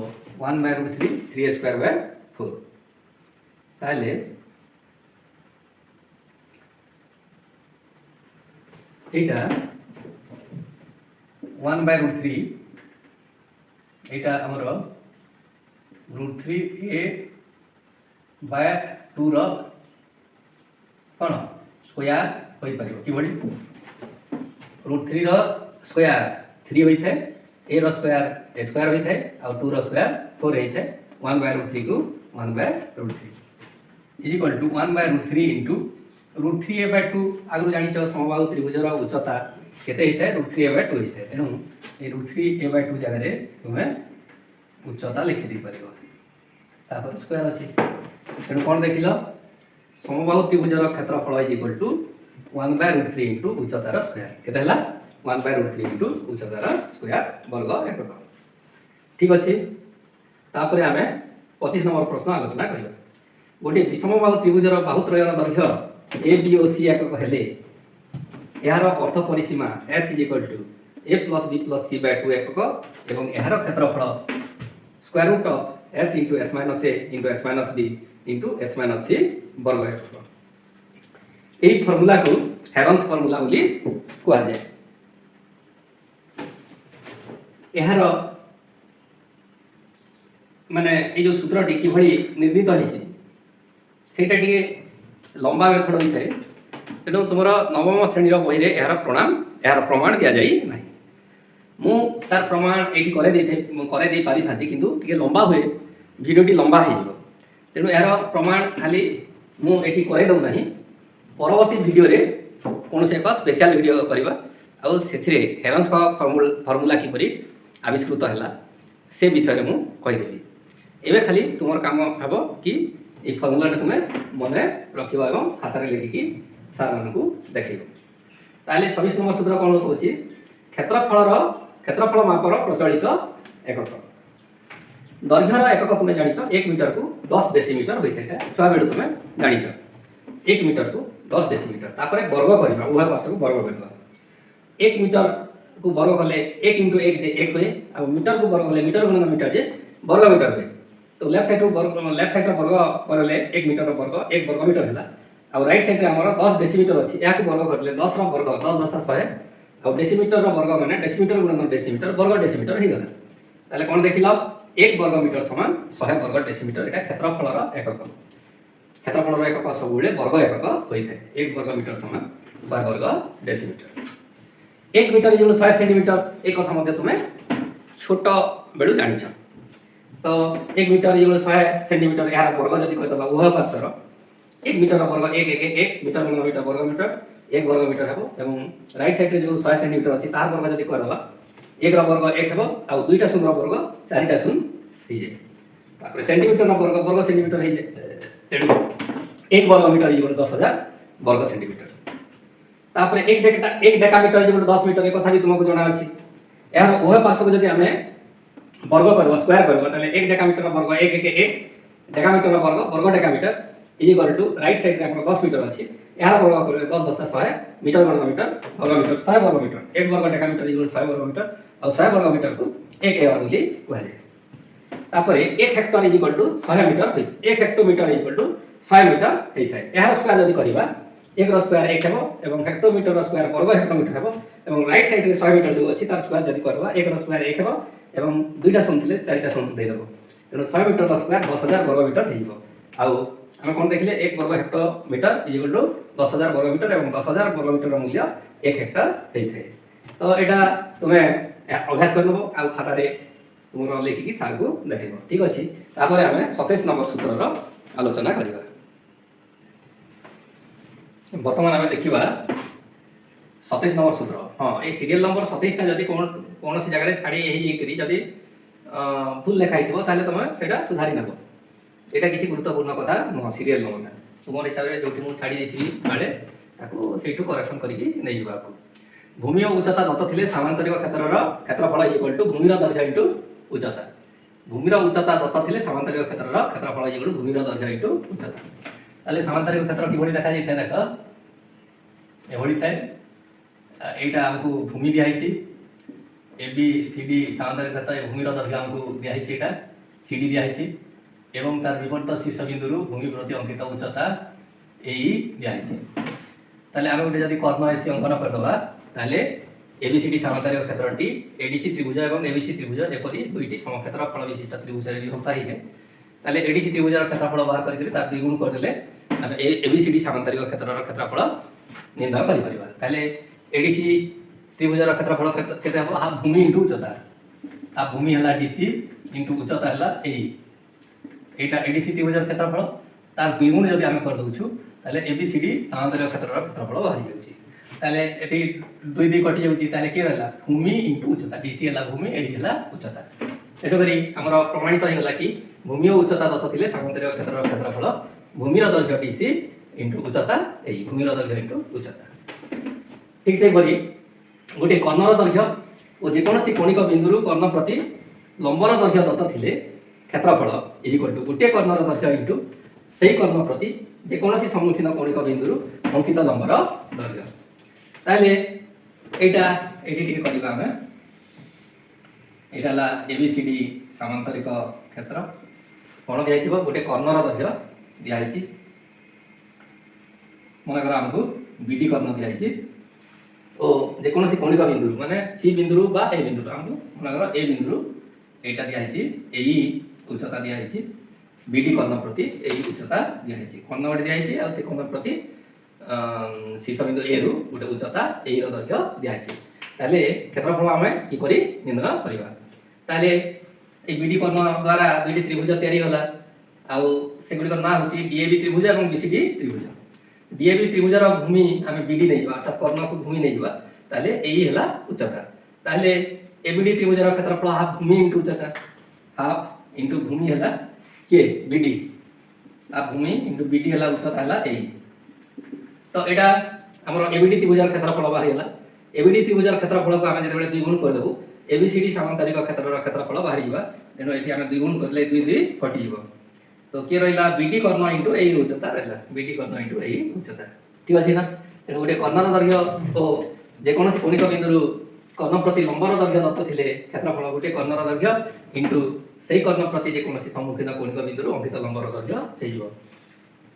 1/√3 3a² 4 ताले एटा 1/√3 एटा हमर √3a/2 रो कोन स्क्वायर होई परिबो कि बडी √3 रो स्क्वायर 3 होई थे a रो स्क्वायर a स्क्वायर होई थे और 2 रो स्क्वायर 4 होई थे 1/√3 को 1/√3 is equal to 1/√3 into √3a/2 आगु जानि छ समबाहु त्रिभुजर उच्चता केते हिते √3a/2 हिते तेनु ए √3a/2 जगह रे तुमे उच्चता लिखि दी परिबो तापर स्क्वायर अछि तेनु कोन देखिलो समबाहु त्रिभुजर क्षेत्रफल इज इक्वल टू 1/√3 इंटू उच्चतार स्क्वायर केते हला 1/√3 इंटू उच्चतार स्क्वायर वर्ग एकक ठीक अछि तापर हमें 25 नंबर प्रश्न आलोचना करिबा गोटे विषमबाहु त्रिभुजर बाहुत्रयर दैर्घ्य ए बी ओ सी एकक हेले यार अर्थ परिसीमा s = a + b + c/2 एकक एवं यार क्षेत्रफल square root of s * s - a * s - b * s - c वर्ग एकक एई फार्मूला को हेरन्स फार्मूला बोली कुआ जाय यार माने ए जो सूत्रटी कि भली निर्मित होइछि सेटा टिके लंबा मेथड होइथे तेणु तुम नवम श्रेणी बही में यार प्रमाण दि जाए ना मु तार प्रमाण ये करे पारि था किंतु टिके लंबा हुए भिडियोटी लंबा हो तेणु यार प्रमाण खाली मुझे करे दौना परवर्ती भिडियो रे कौन से एक स्पेशल भिडियो करवा आउ से हेरन्स फर्मूला किपरि आविष्कृत है से विषय में मुझे कहीदेवी एवं खाली तुम काम हम कि ये फर्मूला तुम्हें मन रख खाता लिखिकी सार मान को देख ताले 26 नंबर सूत्र कौन कौन क्षेत्रफल मापर प्रचलित एकक दैर्घ्यर एकक तुम्हें जान 1 मीटर को 10 डेसीमीटर होता है छुआ बेलू तुम्हें जान 1 मीटर को 10 डेसीमीटर तापर वर्ग करवा उभय पार्श्व को वर्ग करवा 1 मीटर को वर्ग कले 1 * 1 जे 1 हुए और मीटर को वर्ग कले मीटर गुणन मीटर जे वर्ग मीटर हुए तो लेफ्ट साइड वर्ग करले 1 मीटर वर्ग 1 वर्ग मीटर है और राइट साइड रे हमर 10 डेसीमीटर अछि या को वर्ग करले 10 रो वर्ग 10 10 100 और डेसीमीटर रो वर्ग माने डेसीमीटर गुणन डेसीमीटर वर्ग डेसीमीटर हे गला ताले कोन देखिलो 1 वर्ग मीटर समान 100 वर्ग डेसीमीटर एटा क्षेत्रफल रो एकक सब गुले वर्ग एकक होइथे 1 वर्ग मीटर समान 100 वर्ग डेसीमीटर 1 मीटर जे 100 सेंटीमीटर एक कथा मध्ये तुमे छोट बेलू जानि छ तो 1 मीटर जे 100 सेंटीमीटर यार वर्ग जदि कहि दबा उभय पार्श्व 1 मीटर वर्ग 1 1 1 मीटर गुणन मीटर वर्ग मीटर 1 वर्ग मीटर हेबो एवं राइट साइड रे जो 100 सेंटीमीटर अछि तार वर्ग जदी करबा 1 रो वर्ग 1 हेबो आ 2टा शून्य रो वर्ग 4टा शून्य हे जे तापर सेंटीमीटर रो वर्ग वर्ग सेंटीमीटर हे जे तेणु 1 वर्ग मीटर इक्वल 10000 वर्ग सेंटीमीटर तापर 1 डेकामीटर इक्वल 10 मीटर ए कथा भी तुमको जणा अछि यार ओहे पार्श्व को जदी हमें वर्ग करबा स्क्वायर करबा ताले 1 डेकामीटर रो वर्ग 1 1 1 डेकामीटर रो वर्ग वर्ग decametre equal to right side रे अपन 10 मीटर अछि यार वर्ग करले 10 10 100 मीटर वर्ग मीटर 100 वर्ग मीटर 1 वर्ग डेकामीटर इक्वल 100 वर्ग मीटर और 100 वर्ग मीटर को 1 एआर बोली कहले तापर 1 hectare equal to 100 metre 1 hectometre equal to 100 metre हेइ थाए यार स्क्वायर जदी करबा 1 रो स्क्वायर 1 हेबो एवं हेक्टोमीटर रो स्क्वायर वर्ग हेक्टोमीटर हेबो एवं राइट साइड रे 100 मीटर जो अछि तार स्क्वायर जदी करबा 1 रो स्क्वायर 1 हेबो एवं दुईटा शून्य थिले चारिटा शून्य दे देबो तेणु 100 मीटर रो स्क्वायर 10000 वर्ग मीटर हेइबो आउ हम कोन देखले 1 वर्ग हेक्टोमीटर इक्वल टू 10000 वर्ग मीटर एवं 10000 वर्ग मीटर रो मूल्य 1 हेक्टर हेइ थाए तो एटा तुमे अभ्यास करनबो आ खाता रे तुमरो लेखि की सार को देखैबो ठीक अछि तापर हमें 27 नंबर सूत्र रो आलोचना करिबा वर्तमान हमें देखिबा 27 नंबर सूत्र हां ए सीरियल नंबर 27 का जदी कोन सी जगह रे छाडी एही करी जदी भूल लिखाई थिबो ताले तुम सेटा सुधारी नबो एटा किछि गुरुत्वपूर्ण कथा न सीरियल नंबर तुमर हिसाब रे जोटी मु छाडी देथिबी बाले ताको सेटू करेक्शन करिकि नै जिबाको भूमि और उच्चता दत्त थिले सामांतरिक क्षेत्रफल इक्वल टू भूमि दैर्घ्य इनटू उच्चता भूमि उच्चता दत्त थिले सामांतरिक क्षेत्रफल इक्वल टू भूमि दैर्घ्य इनटू उच्चता ताले सामांतरिक क्षेत्र किबोली देखा जाय थाए देखो एबोली थाए एटा हमकु भूमि दिया हिची ए बी सी डी सामांतरिक क्षेत्र भूमि दैर्घ्य हमकु दिया हिची एटा सी डी दिया हिची एवं तार विवर्त शीर्ष बिंदु भूमि प्रति अंकित उच्चता एई दिया हिची ताले हम गोटे जदी कर्ण एसी अंकन करदबा ताले एबीसीडी सामांतरिक क्षेत्रटी एडीसी त्रिभुज एवं एबीसी त्रिभुज एपरि दुईटी समक्षेत्रफल विशिष्ट त्रिभुज रे विभक्त है ताले एडीसी त्रिभुजर क्षेत्रफल बाहर करके तार द्विगुण कर देले हम एबीसीडी सामांतरिक क्षेत्रर क्षेत्रफल निर्णय करि परिबा ताले एडीसी त्रिभुजर क्षेत्रफल केते हो हाफ भूमि इनटू उच्चता आ भूमि हला डीसी इनटू उच्चता हला एई एटा एडीसी त्रिभुजर क्षेत्रफल तार द्विगुण जदी हम कर दउछु ताले एबीसीडी सामांतरिक क्षेत्रर क्षेत्रफल बाहर जाउची ताले एती दुई दुई कटि जाउची ताले के रहला भूमि इनटू उच्चता डीसी हला भूमि एई हला उच्चता एटो करी हमर प्रमाणित हो गला कि भूमि और उच्चता दत्त थिले सामांतरिक क्षेत्रर क्षेत्रफल भूमि रो दैर्घ्य डीसी इनटू उच्चता एई भूमि रो दैर्घ्य इनटू उच्चता ठीक से बरी गोटे कर्णर दैर्घ्य और जेकोसी कोणिक बिंदु कर्ण प्रति लंबर दैर्घ्य दत्त थिले क्षेत्रफल इक्वल टू गोटे कर्णर दैर्घ्य इनटू सेही कर्ण प्रति जेकोसी सम्मुखीन कोणिक बिंदु अंकित लंबर दैर्घ्य ताले एटा एटी टिके करिबा हम एटा ला एबीसीडी सामांतरिक क्षेत्र कोन दिया थिबो गोटे कर्णर दैर्घ्य दिया हिची मन कर हमको बीडी कर्ण दिया हिची ओ जेकोसी कोणिक बिंदु माने सी बिंदु बा ए बिंदु हमको मन कर ए बिंदु एटा दिया हिची एई उच्चता दिया हिची बीडी कर्ण प्रति एई उच्चता दिया हिची कर्ण वड दिया हिची आ से कर्ण प्रति शीर्ष बिंदु ए रु गोटे उच्चता ए रो दैर्घ्य दिया हिची ताले क्षेत्रफल हमें की करी निर्णय करबा ताले ए बीडी कर्ण द्वारा बीडी त्रिभुज तयारी होला आ से गुडी ना होची डीएबी त्रिभुज एवं बीसीडी त्रिभुज डीएबी त्रिभुजर भूमि हमें बीडी नै जबा अर्थात कर्ण को भूमि नै जबा ताले एई हला उच्चता ताले एबीडी त्रिभुजर क्षेत्रफल हाफ भूमि इनटू उच्चता हाफ इनटू भूमि हला के बीडी आ भूमि इनटू बीडी हला उच्चता हला एई तो एटा हमर एबीडी त्रिभुजर क्षेत्रफल बाहर हला एबीडी त्रिभुजर क्षेत्रफल को हम जेते दुई गुण कर देबो एबीसीडी सामांतरिक क्षेत्रर क्षेत्रफल बाहर जिबा एनो एठी हम दुई गुण करले दुई दुई कटि जिवो तो के रहिला बीडी कर्ण इनटू एई उच्चता रहिला बीडी कर्ण इनटू एई उच्चता ठीक अछि ना एनो गोटे कर्णर दैर्घ्य तो जे कोनोसी कोणिक बिंदु कर्ण प्रति लंबर दैर्घ्य दत्त थिले क्षेत्रफल गोटे कर्णर दैर्घ्य इनटू सेही कर्ण प्रति जे कोनोसी सम्मुखीन कोणिक बिंदु अंकित लंबर दैर्घ्य हे जिवो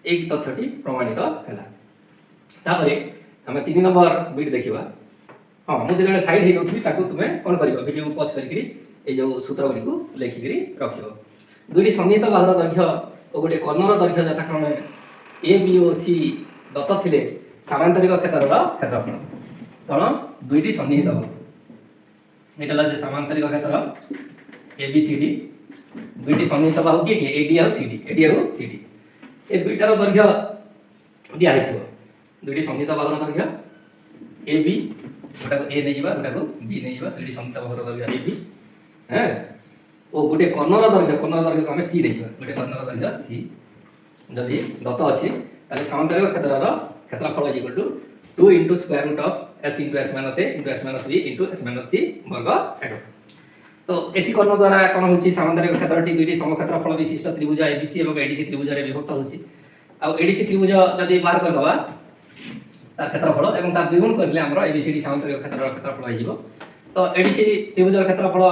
एई तथ्यटी प्रमाणित हैला तापरे हम 3 नंबर बिट देखिबा हां मु जेले साइड हे नथि ताको तुमे कोन करिवो वीडियो को पॉज करिकरी ए जो सूत्र गुडी को लेखिकरी रखिवो दुईटी सन्निहित बाहुर दैर्घ्य और गोटे कर्णर दैर्घ्य यथाक्रमे ए बी और सी दत्त थिले सामांतरिक क्षेत्रर क्षेत्रफल कौन दुईटी सन्निहित बाहु एटा जे सामांतरिक क्षेत्र ए बी सी डी दुईटी सन्निहित बाहु के एडी और सी डी ए दुईटार दैर्घ्य दिया हेतिबो দুইটি সমৃদ্ধ বাহুর দৈর্ঘ্য এ বি, গোটাকে এ নেই যা গোটাকে বি নেই যা, দুইটি সমৃদ্ধ বাহুর দৈর্ঘ্য এ বি। হ্যাঁ, ও গোটে কর্ণর দৈর্ঘ্য আমি সি নেই যা, গোটে কর্ণর দৈর্ঘ্য সি যদি দত্ত ଅଛି তাহলে ସାମନ୍ତରିକ କ୍ଷେତ୍ରର କ୍ଷେତ୍ରଫଳ is equal to 2 into square root of s into s minus a into s minus b into s minus c ବର୍ଗ ଏকক। তো এসি কর্ণ দ্বারা কোন হচ্ছে সামান্তরিক ক্ষেত্রটি দুইটি সমক্ষেত্রফল বিশিষ্ট ত্রিভুজ এবিসি এবং এডিসি ত্রিভুজরে বিভক্ত হচ্ছে। আর এডিসি ত্রিভুজ যদি বাহার করে দেবা তার ক্ষেত্রফল এবং তার দ্বিগুণ করলে আমরা এবিসিডি সামান্তরিক ক্ষেত্রর ক্ষেত্রফল হয়ে যাব। তো এডিসি ত্রিভুজর ক্ষেত্রফল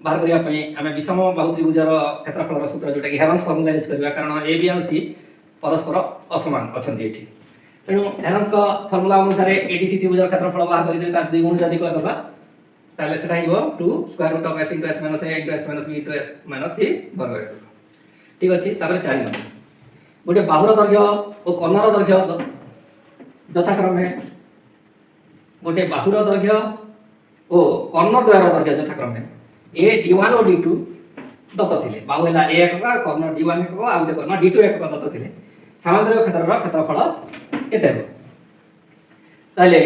বাহার করিয়া পাই আমি বিষম বাহু ত্রিভুজর ক্ষেত্রফলর সূত্র যেটা কি হেরন্স ফর্মুলা ইউজ করিবা, কারণ এ বি আর সি পরস্পর অসমান অছন্তি এটি। তেণু হেরন্স ফর্মুলা অনুসারে এডিসি ত্রিভুজর ক্ষেত্রফল বাহার করি তার দ্বিগুণ যদি করে দেবা তাহলে সেটা হইব 2 square root of s into s minus a into s minus b into s minus c বর্গ একক। ঠিক আছে, তারপরে 4 নম্বর গোটে বাহুর দৈর্ঘ্য ও কর্ণর দৈর্ঘ্য যথাক্রমে গোটে বাহুর দৈর্ঘ্য ও কর্ণদ্বয়ের দৈর্ঘ্য যথাক্রমে a d1 O d2 Dutta থিলে। বাহু হেলা a একক, কর্ণ d1 একক আর গোটে কর্ণ d2 একক দত্ত থিলে সামান্তরিক ক্ষেত্রর ক্ষেত্রফল কেতে হবে? তাহলে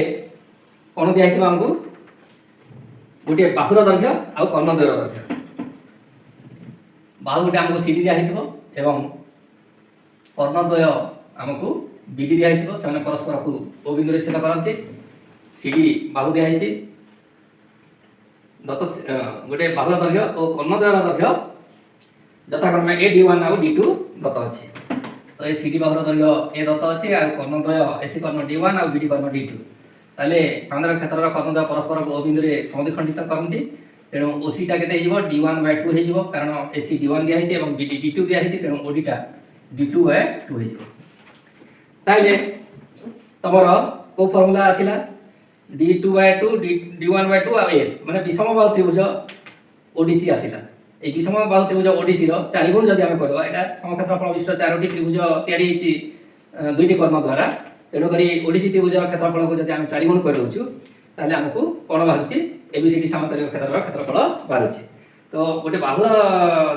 কোন দিয়া হইছে আমকু গোটে বাহুর দৈর্ঘ্য আর কর্ণদ্বয়ের দৈর্ঘ্য। বাহু গোটে আমকু সিডি দিয়া হইতিব এবং কর্ণদ্বয় আমকু বিডি দিয়া হইতিব, সেমানে পরস্পরকু ও বিন্দুরে ছেদ করନ୍ତି। সিডি বাহু দিয়া হইছে দত্ত গোটে বাহুর দৈর্ঘ্য ও কর্ণদ্বয়ের দৈর্ঘ্য যথাক্রমে a d1 R d2 Dutta আছে। তো এই সিডি বাহুর দৈর্ঘ্য a দত্ত আছে আর কর্ণদ্বয় এসি কর্ণ d1 আর বিডি কর্ণ d2। তাহলে সামান্তরিক ক্ষেত্রর কর্ণদ্বয় পরস্পরকু ও বিন্দুরে সমদ্বিখণ্ডিত করନ୍ତି। তেণু ওসিটা কেতে হইব d1/2 হইব, কারণ এসি d1 দিয়া হইছে এবং বিডি d2 দিয়া হইছে, তেণু ওডিটা d2/2 হইব। তাহলে তোমার কো ফর্মুলা আসিলা d2/2 d1/2 আর a মানে বিষম বাহু ত্রিভুজ ওডিসি আসিলা। এই বিষম বাহু ত্রিভুজ ওডিসি র 4 গুণ যদি আমি করবা, এটা সমক্ষেত্রফল বিশিষ্ট 4টি ত্রিভুজ তৈরি হইছি দুইটি কর্ণ দ্বারা। তেণু করি ওডিসি ত্রিভুজর ক্ষেত্রফলকে যদি আমি 4 গুণ করে দউছু তাহলে আমকু কোণ বাহুছি এবিসিডি সামান্তরিক ক্ষেত্রর ক্ষেত্রফল বাহুছি। তো গোটে বাহুর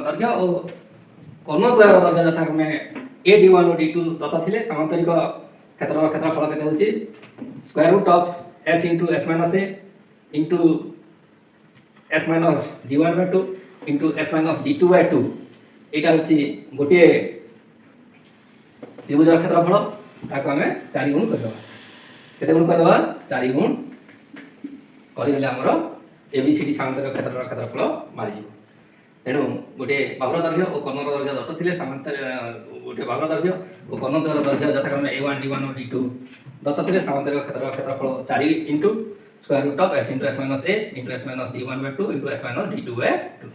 দৈর্ঘ্য ও কর্ণদ্বয়ের দৈর্ঘ্য যথাক্রমে a d1 O d2 Dutta থিলে সামান্তরিক ক্ষেত্রর ক্ষেত্রফল কেতে হচ্ছে square root of s into s minus a into s minus d1/2 into s minus d2/2। এটা হচ্ছে গোটে ত্রিভুজর ক্ষেত্রফল, তাকে আমি 4 গুণ করে দেবা। কেতে গুণ করে দেবা? 4 গুণ করে দিলে আমরা এবিসিডি সামান্তরিক ক্ষেত্রর ক্ষেত্রফল বাহারি যাব। তেণু গোটে বাহুর দৈর্ঘ্য ও কর্ণর দৈর্ঘ্য দত্ত থিলে গোটে বাহুর দৈর্ঘ্য ও কর্ণদ্বয়ের দৈর্ঘ্য যথাক্রমে a1 d1 ও d2 দত্ত থিলে সামান্তরিক ক্ষেত্রর ক্ষেত্রফল 4 into square root of s into s minus a into s minus d1/2 into s minus d2/2।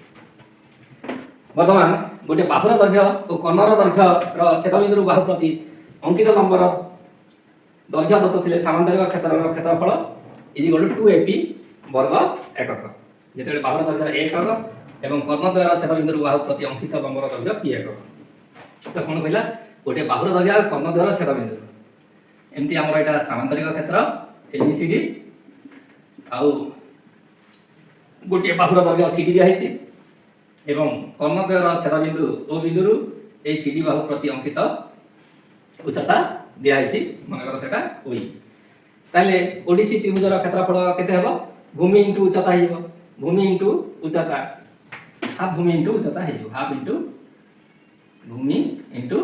বর্তমান গোটে বাহুর দৈর্ঘ্য ও কর্ণর দৈর্ঘ্যর ছেদবিন্দুর বাহু প্রতি অঙ্কিত লম্বর দৈর্ঘ্য দত্ত থিলে সামান্তরিক ক্ষেত্রর ক্ষেত্রফল ইজ ইকুয়াল টু 2ap বর্গ একক। যেতବେଳେ বাহুর দৈর্ঘ্য 1 একক এবং কর্ণদ্বয়ের ছেদবিন্দুর বাহু প্রতি অঙ্কিত লম্বর দৈর্ঘ্য p একক। তো কোন কইলা গোটে বাহুর দৈর্ঘ্য আর কর্ণদ্বয়ের ছেদবিন্দু এমতি আমরা এটা সামান্তরিক ক্ষেত্র ABCD ଆଉ গোটিଏ বাহুর দৈর্ঘ্য সিডি দিয়া হইছে এবং কর্ণদ্বয়ের ছেদবিন্দু ও বিন্দুরু এই সিডি বাহু প্রতি অঙ্কিত উচ্চতা দিয়া হইছে, মনে করো সেটা ওই। তাহলে ওডিসি ত্রিভুজর ক্ষেত্রফল কেতে হবে? ভূমি ইনটু উচ্চতা হইব, ভূমি ইনটু উচ্চতা হাফ ভূমি ইনটু উচ্চতা হইব, হাফ ইনটু ভূমি ইনটু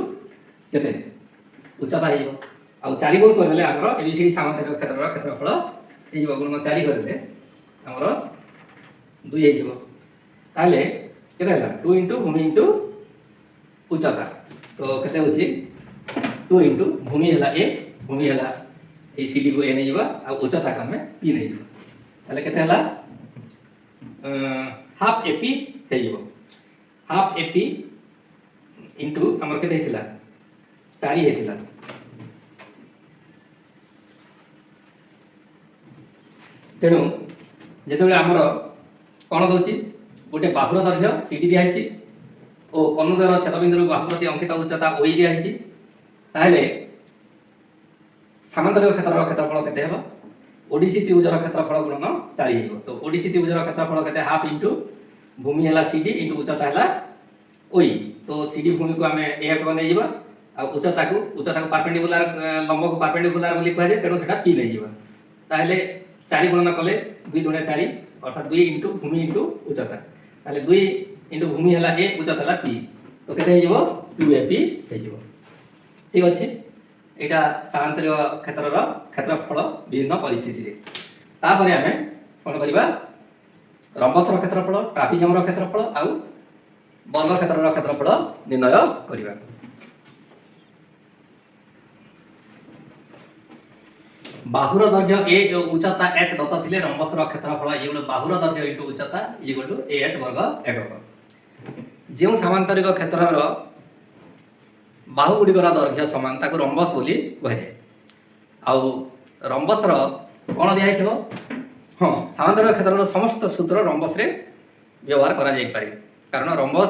কেতে উচ্চতা হইব। ଆଉ 4 গুণ করে দিলে আমরা এবিসিডি সামান্তরিক ক্ষেত্রর ক্ষেত্রফল এই যাব, গুণ 4 করে দিলে আমরা 2 হই যাব। তাহলে কেতে হলা 2 ইনটু ভূমি ইনটু উচ্চতা। তো কেতে হচ্ছে 2 ইনটু ভূমি হলা a, ভূমি হলা এই সিডি को a নেই যাবা আর উচ্চতা কে আমি p নেই যাব। তাহলে কেতে হলা হাফ ap হই যাব। হাফ ap ইনটু আমার কেতে হইতিলা 4 হইতিলা। তেণু যেতବେଳେ ଆମର কোণ দଉଛି গোটে বাহুর দৈর্ঘ্য সিডি দিয়া হইছি ও কর্ণদ্বয়ের ছেদবিন্দুর বাহু প্রতি অঙ্কিত উচ্চতা ওই দিয়া হইছি, তাহলে সামান্তরিক ক্ষেত্রর ক্ষেত্রফল কেতে হবে? ওডিসি ত্রিভুজর ক্ষেত্রফল গুণন 4 হইব। তো ওডিসি ত্রিভুজর ক্ষেত্রফল কেতে হাফ ইনটু ভূমি হলা সিডি ইনটু উচ্চতা হলা ওই। তো সিডি ভূমি को আমি a একক নেই যাবা आ उच्चता को परपेंडिकुलर लंब को परपेंडिकुलर बोली कह जाए तेणु सेटा पी नहीं जीवा ताहले 4 गुणन कले 2 दुणे 4 अर्थात 2 इनटू भूमि इनटू उच्चता ताहले 2 इनटू भूमि हला a उच्चता हला p तो केते हे जीवो 2ap हे जीवो ठीक अछि एटा समांतरिक क्षेत्रर क्षेत्रफल विभिन्न परिस्थिति रे तापरे हमें कोन करिबा रंबसर क्षेत्रफल ट्रापिजियमर क्षेत्रफल आउ वर्ग क्षेत्रर क्षेत्रफल निर्णय करिबा बाहुर दैर्घ्य a जो उच्चता h दत्त थिले रंबसर क्षेत्रफल ये गुलो बाहुर दैर्घ्य इनटू उच्चता ये गुलो ah वर्ग एकक जेउ समांतरिक क्षेत्रर बाहु गुडिकर दैर्घ्य समान ताको रंबस बोली कहे आउ रंबसर कोन दिया हिथबो हां समांतरिक क्षेत्रर समस्त सूत्र रंबस रे व्यवहार करा जाई पारे कारण रंबस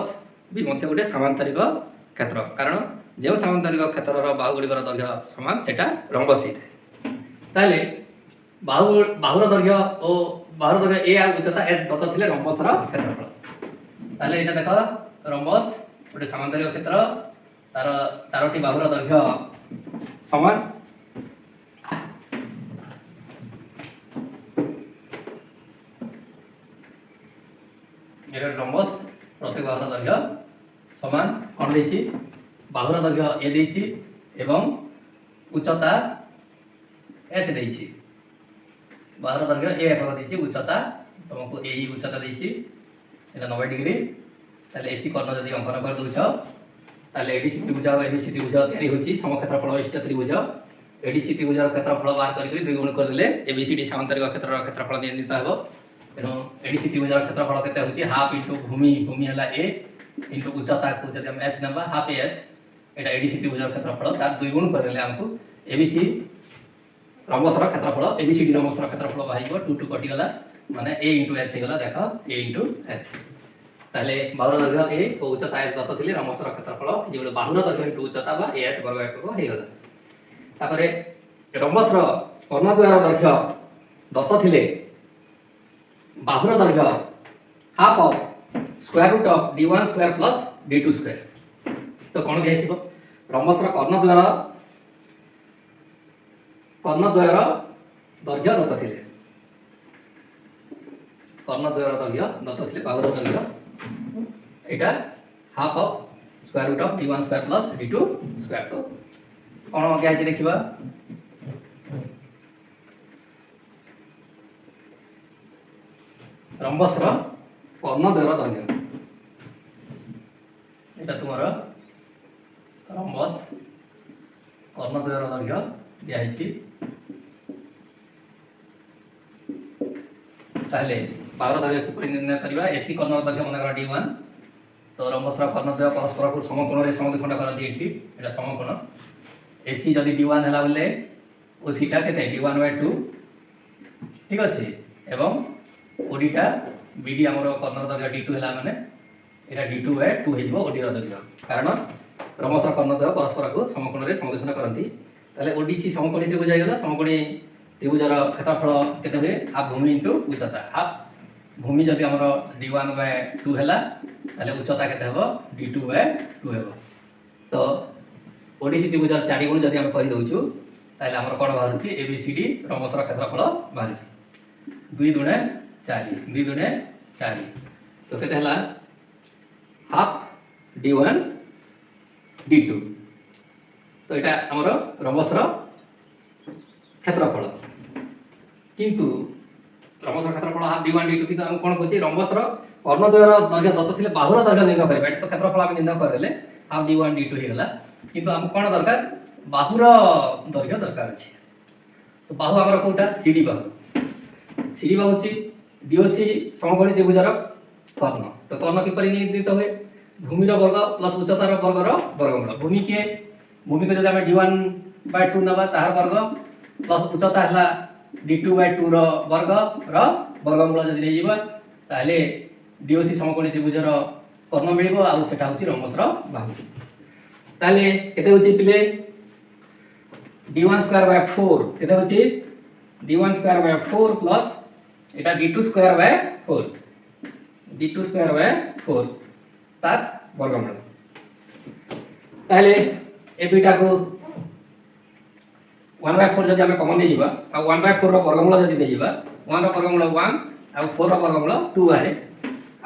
भी मध्य गोटे समांतरिक क्षेत्र कारण जेउ समांतरिक क्षेत्रर बाहु गुडिकर दैर्घ्य समान सेटा रंबस हिथाय ताले बाहुर दैर्घ्य और बाहुर दैर्घ्य a आ उच्चता h दत्त थिले रंबसर क्षेत्रफल ताले एटा देखो रंबस गोटे समांतरिक क्षेत्र तार चारोटी बाहुर दैर्घ्य समान एटा रंबस प्रत्येक बाहुर दैर्घ्य समान कोन देछि बाहुर दैर्घ्य a देछि एवं उच्चता h देछि बाहुर दैर्घ्य a एकक देछि उच्चता तुमको a उच्चता देछि सेटा 90 डिग्री ताले ac कर्ण जदि अंकन कर दोछ ताले एडीसी त्रिभुज और एबीसी त्रिभुज तयारी होछि समक्षेत्रफल इष्ट त्रिभुज एडीसी त्रिभुजर क्षेत्रफल बाहर करी 2 गुण कर देले एबीसीडी समांतरिक क्षेत्रर क्षेत्रफल निर्णीत हेबो तेनो एडीसी त्रिभुजर क्षेत्रफल केते होछि हाफ इनटू भूमि हला a इनटू उच्चता को जदि हम h नबा हाफ h एटा एडीसी त्रिभुजर क्षेत्रफल ता 2 गुण कर देले हमको एबीसी रंबसर क्षेत्रफल एबीसीडी रंबसर क्षेत्रफल बाहिबो 2 2 कटि गला माने a h हे गला देखो a h ताले बाहुर दैर्घ्य a और उच्चता h दत्त थिले रंबसर क्षेत्रफल जे बोले बाहुर दैर्घ्य इनटू उच्चता बा ah वर्ग एकक हे गला तापरे रंबसर कर्णद्वयर दैर्घ्य दत्त थिले बाहुर दैर्घ्य half of square root of d1 square plus d2 square तो कोन दियाइथिबो रंबसर कर्णद्वयर दैर्घ्य दत्त थिले कर्णद्वयर दैर्घ्य दत्त थिले बाहुर दैर्घ्य एटा half of square root of d1 square plus d2 square तो कोन क्या है देखिबा रंबसर कर्णद्वयर दैर्घ्य एटा तुम्हारा रंबस कर्णद्वयर दैर्घ्य दिया है ताले बाहुर दैर्घ्य किपरि निर्णय करबा एसी कर्ण दैर्घ्य मन कर d1 तो रंबसर कर्णद्वय परस्पर को समकोण रे समद्विखंड करନ୍ତି एठी एटा समकोण एसी जदि d1 हला बोले ओ सीटा केते d1/2 ठीक अछि एवं ओडीटा बीडी हमरो कर्ण दैर्घ्य d2 हला माने एटा d2/2 हे जिवो ओडी र दैर्घ्य कारण रंबसर कर्णद्वय परस्पर को समकोण रे समद्विखंड करନ୍ତି ताले ओडीसी समकोणी त्रिभुज आइगला समकोणी त्रिभुजर क्षेत्रफल केते हुए हाफ भूमि इनटू उच्चता हाफ भूमि जदि हमर d1/2 हला ताले उच्चता केते हबो d2/2 हेबो तो ओडीसी त्रिभुजर 4 गुण जदि हम करि दउछु ताले हमर कोन बाहरुछि एबीसीडी रंबसर क्षेत्रफल बाहरुछि 2 दुणे 4 तो केते हला हाफ d1 d2 तो एटा हमर रंबसर क्षेत्रफल किंतु रंबसर क्षेत्रफल हाफ d1 d2 किंतु हम कोन कहछि रंबसर कर्णद्वयर दैर्घ्य दत्त थिले बाहुर दैर्घ्य निर्णय करबा एटा तो क्षेत्रफल हम निर्णय कर देले हाफ d1 d2 हे गला किंतु हम कोन दरकार बाहुर दैर्घ्य दरकार अछि तो बाहु हमर कोटा सीडी बाहु अछि डीओसी समकोणी त्रिभुजर कर्ण तो कर्ण किपरि निर्णीत होय भूमिर वर्ग प्लस उच्चतार वर्गर वर्गमूल भूमि को जदि हम d1/2 नबा तार वर्ग प्लस उच्चता हला d2/2 रो वर्गमूल जदि नै जिबा ताले डीओसी समकोणी त्रिभुजर कर्ण मिलिबो आ सेटा होछि रंबसर बाहु ताले केते होछि पिले d1/4 केते होछि d1/4 प्लस एटा d2/4 तार वर्गमूल ताले ए दुईटा को 1/4 जदि आम कमन नहीं जावा आ 1/4 वर्गमूल जदि नहीं जावा 1 वर्गमूल 1 आ 4 वर्गमूल 2 बाहर